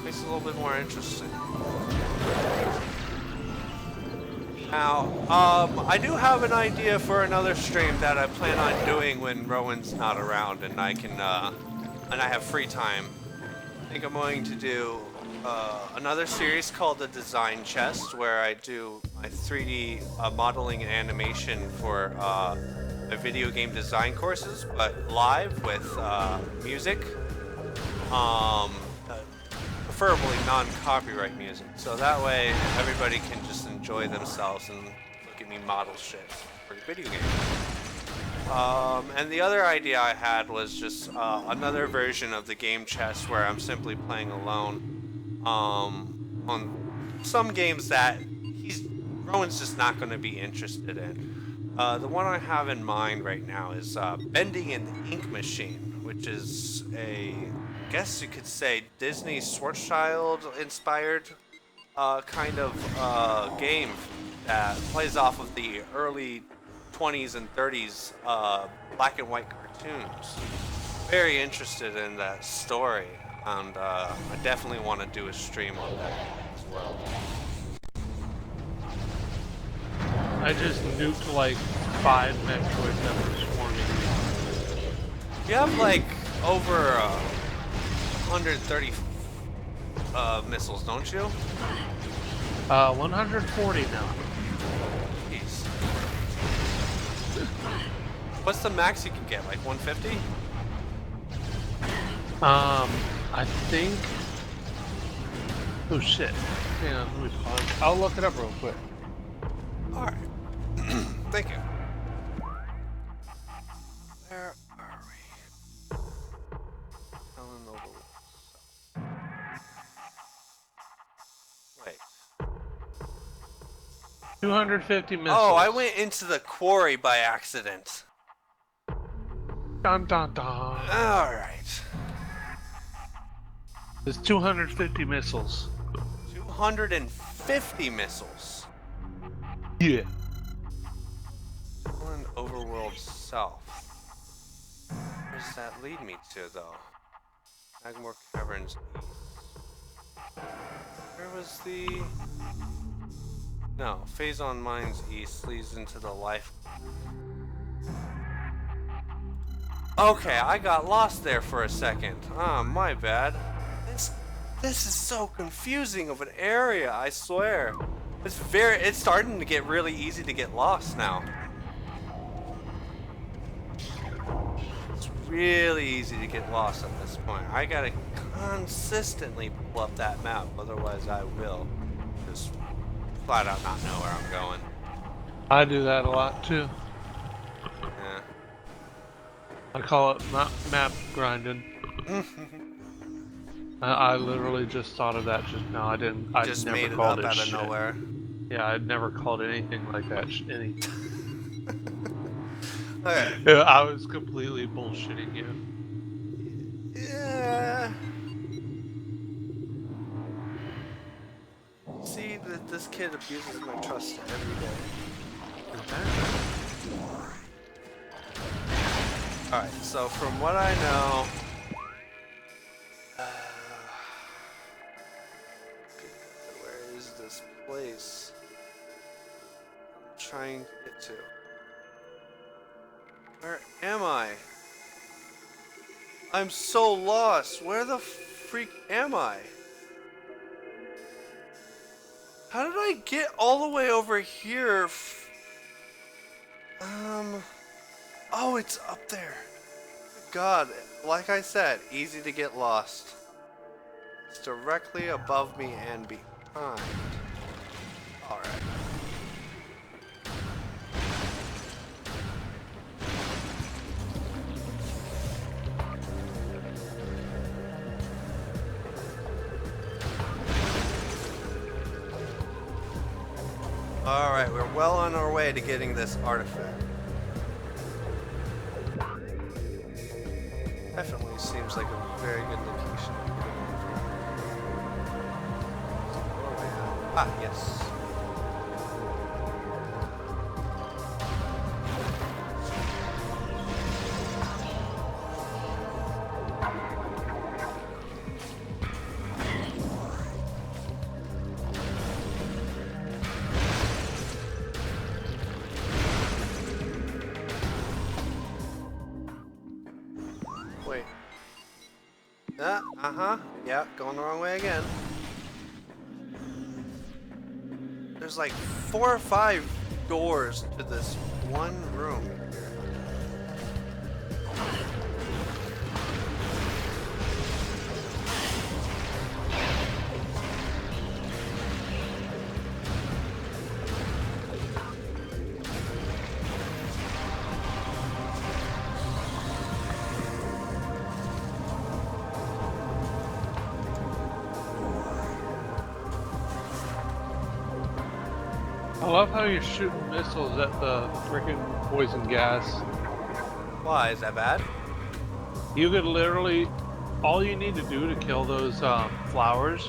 Makes it a little bit more interesting. Now, I do have an idea for another stream that I plan on doing when Rowan's not around and I can, and I have free time. I think I'm going to do another series called the Design Chest, where I do my 3D modeling and animation for my video game design courses, but live with music, preferably non-copyright music, so that way everybody can just enjoy themselves and look at me model shit for video games. And the other idea I had was just another version of the game chest where I'm simply playing alone on some games that Rowan's just not going to be interested in. The one I have in mind right now is Bending an Ink Machine, which is I guess you could say Disney Schwarzschild inspired kind of game that plays off of the early 20s and 30s black and white cartoons. Very interested in that story, and I definitely want to do a stream on that as well. I just nuked like 5 Metroid that were swarming me. You have like over 130 missiles, don't you? 140 now. Jeez. What's the max you can get? Like 150? I think. Oh shit. Hang on, let me pause. I'll look it up real quick. Alright. Thank you. Where are we? Helen Noble. Wait. 250 missiles. Oh, I went into the quarry by accident. Dun dun dun. Alright. There's 250 missiles. 250 missiles. Yeah. One overworld south. Where does that lead me to, though? Magmore Caverns east. Where was the... No, Phazon Mines east leads into the life... Okay, I got lost there for a second. Ah, my bad. This is so confusing of an area, I swear. It's starting to get really easy to get lost now. It's really easy to get lost at this point. I gotta consistently pull up that map, otherwise I will just flat out not know where I'm going. I do that a lot too. Yeah. I call it map grinding. I literally just thought of that just now. I Just never made it called up it out of shit. nowhere. Yeah, I'd never called it anything like that. Okay. Yeah, I was completely bullshitting you. Yeah. See that this kid abuses my trust every day. Alright, so from what I know... where is this place I'm trying to get to? Where am I? I'm so lost. Where the freak am I? How did I get all the way over here? Oh, it's up there. God, like I said, easy to get lost. It's directly above me and behind. Alright. Alright, we're well on our way to getting this artifact. Definitely seems like a very good location. Ah, yes. Yeah, going the wrong way again. There's like 4 or 5 doors to this one room. I love how you're shooting missiles at the freaking poison gas. Why, is that bad? You could literally, all you need to do to kill those flowers,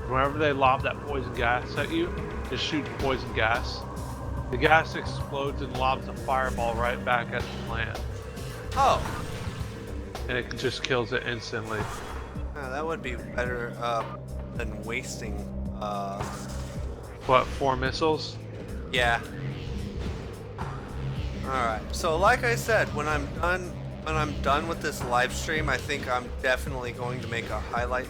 whenever they lob that poison gas at you, just shoot poison gas. The gas explodes and lobs a fireball right back at the plant. Oh. And it just kills it instantly. That would be better than wasting. What, 4 missiles? Yeah. Alright, so like I said, when I'm done with this live stream, I think I'm definitely going to make a highlight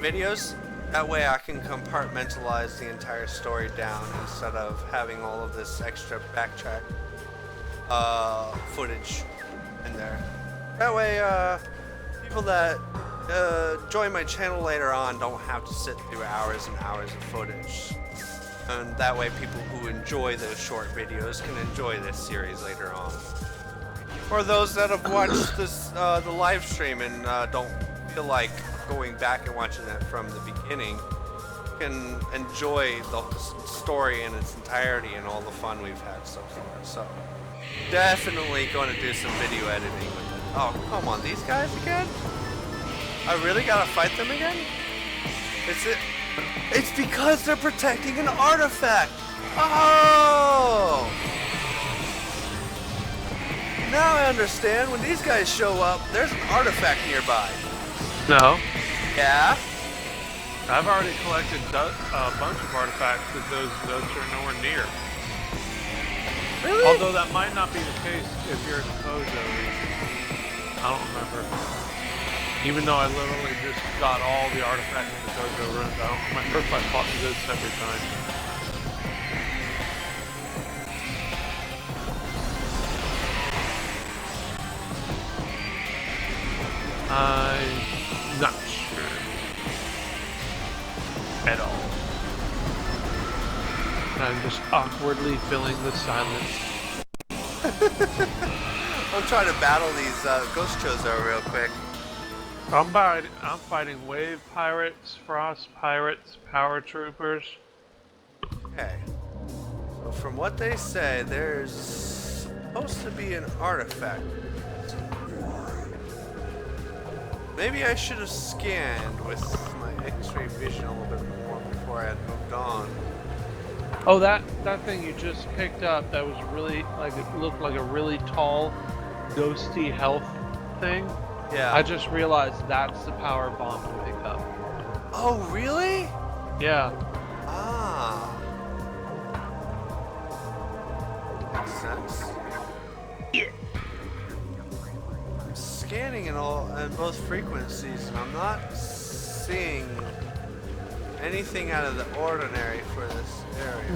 videos. That way I can compartmentalize the entire story down instead of having all of this extra backtrack footage in there. That way people that join my channel later on don't have to sit through hours and hours of footage. And that way people who enjoy those short videos can enjoy this series later on. Or those that have watched this the live stream and don't feel like going back and watching it from the beginning can enjoy the story in its entirety and all the fun we've had so far. So definitely going to do some video editing with it. Oh, come on, these guys again? I really gotta fight them again? It's because they're protecting an artifact! Oh! Now I understand. When these guys show up, there's an artifact nearby. No. Yeah? I've already collected a bunch of artifacts that those are nowhere near. Really? Although that might not be the case if you're in Kojo. I don't remember. Even though I literally just got all the artifacts in the Kojo runs, I don't remember if I fought this every time. I'm not sure at all. I'm just awkwardly filling the silence. I'm trying to battle these ghost chozo real quick. I'm fighting wave pirates, frost pirates, power troopers. Okay. So from what they say, there's supposed to be an artifact. Maybe I should have scanned with my X-ray vision a little bit more before I had moved on. Oh, that thing you just picked up, that was really, like, it looked like a really tall, ghosty health thing. Yeah. I just realized that's the power bomb to pick up. Oh, really? Yeah. Ah. Makes sense. Yeah. I'm scanning in both frequencies, and I'm not seeing anything out of the ordinary for this area.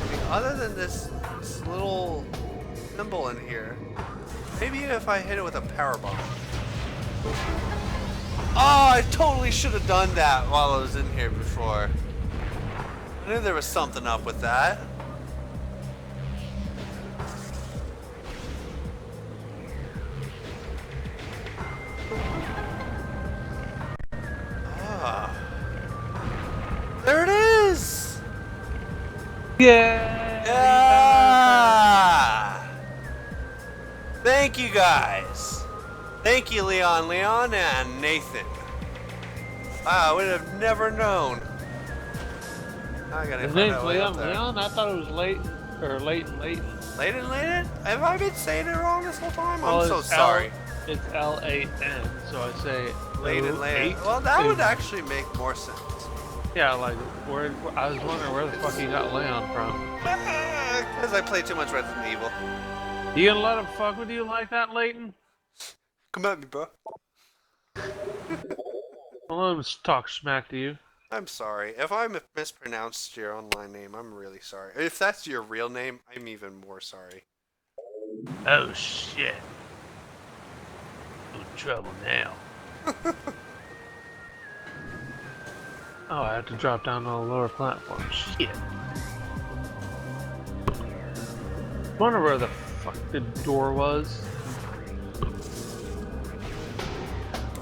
I mean, other than this little symbol in here, maybe if I hit it with a power bomb. Oh, I totally should have done that while I was in here before. I knew there was something up with that. Ah. There it is! Yeah. Yeah! Thank you guys. Thank you, Leon and Nathan. I would have never known. I gotta His find name's out way up there. Leon? I thought it was Leighton. Leighton. Leighton? Have I been saying it wrong this whole time? Well, I'm so it's sorry. It's L-A-N, so I say Leighton. Leighton. Well, that would actually make more sense. Yeah, like, I was wondering where the fuck you got Leon from. Because I play too much Resident Evil. You gonna let him fuck with you like that, Leighton? Come at me, bro. I'll let him talk smack to you. I'm sorry. If I mispronounced your online name, I'm really sorry. If that's your real name, I'm even more sorry. Oh shit. In trouble now. Oh, I have to drop down on the lower platform. Shit. Wonder where the fuck the door was.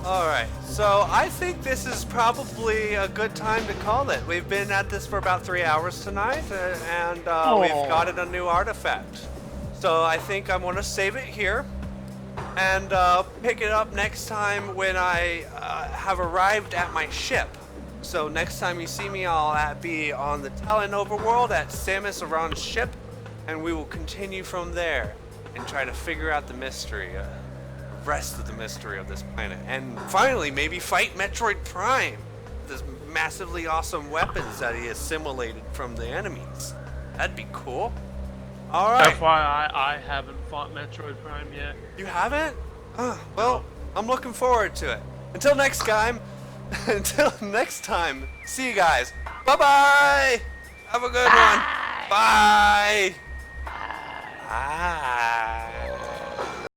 Alright, so I think this is probably a good time to call it. We've been at this for about 3 hours tonight, and we've gotten a new artifact. So I think I'm going to save it here, and pick it up next time when I have arrived at my ship. So next time you see me, I'll be on the Talon overworld at Samus Aran's ship, and we will continue from there and try to figure out the mystery. Rest of the mystery of this planet, and finally maybe fight Metroid Prime, this massively awesome weapons that he assimilated from the enemies. That'd be cool. All right. FYI, I haven't fought Metroid Prime yet. You haven't? Well, I'm looking forward to it. Until next time. Until next time. See you guys. Bye bye. Have a good one. Bye. Bye.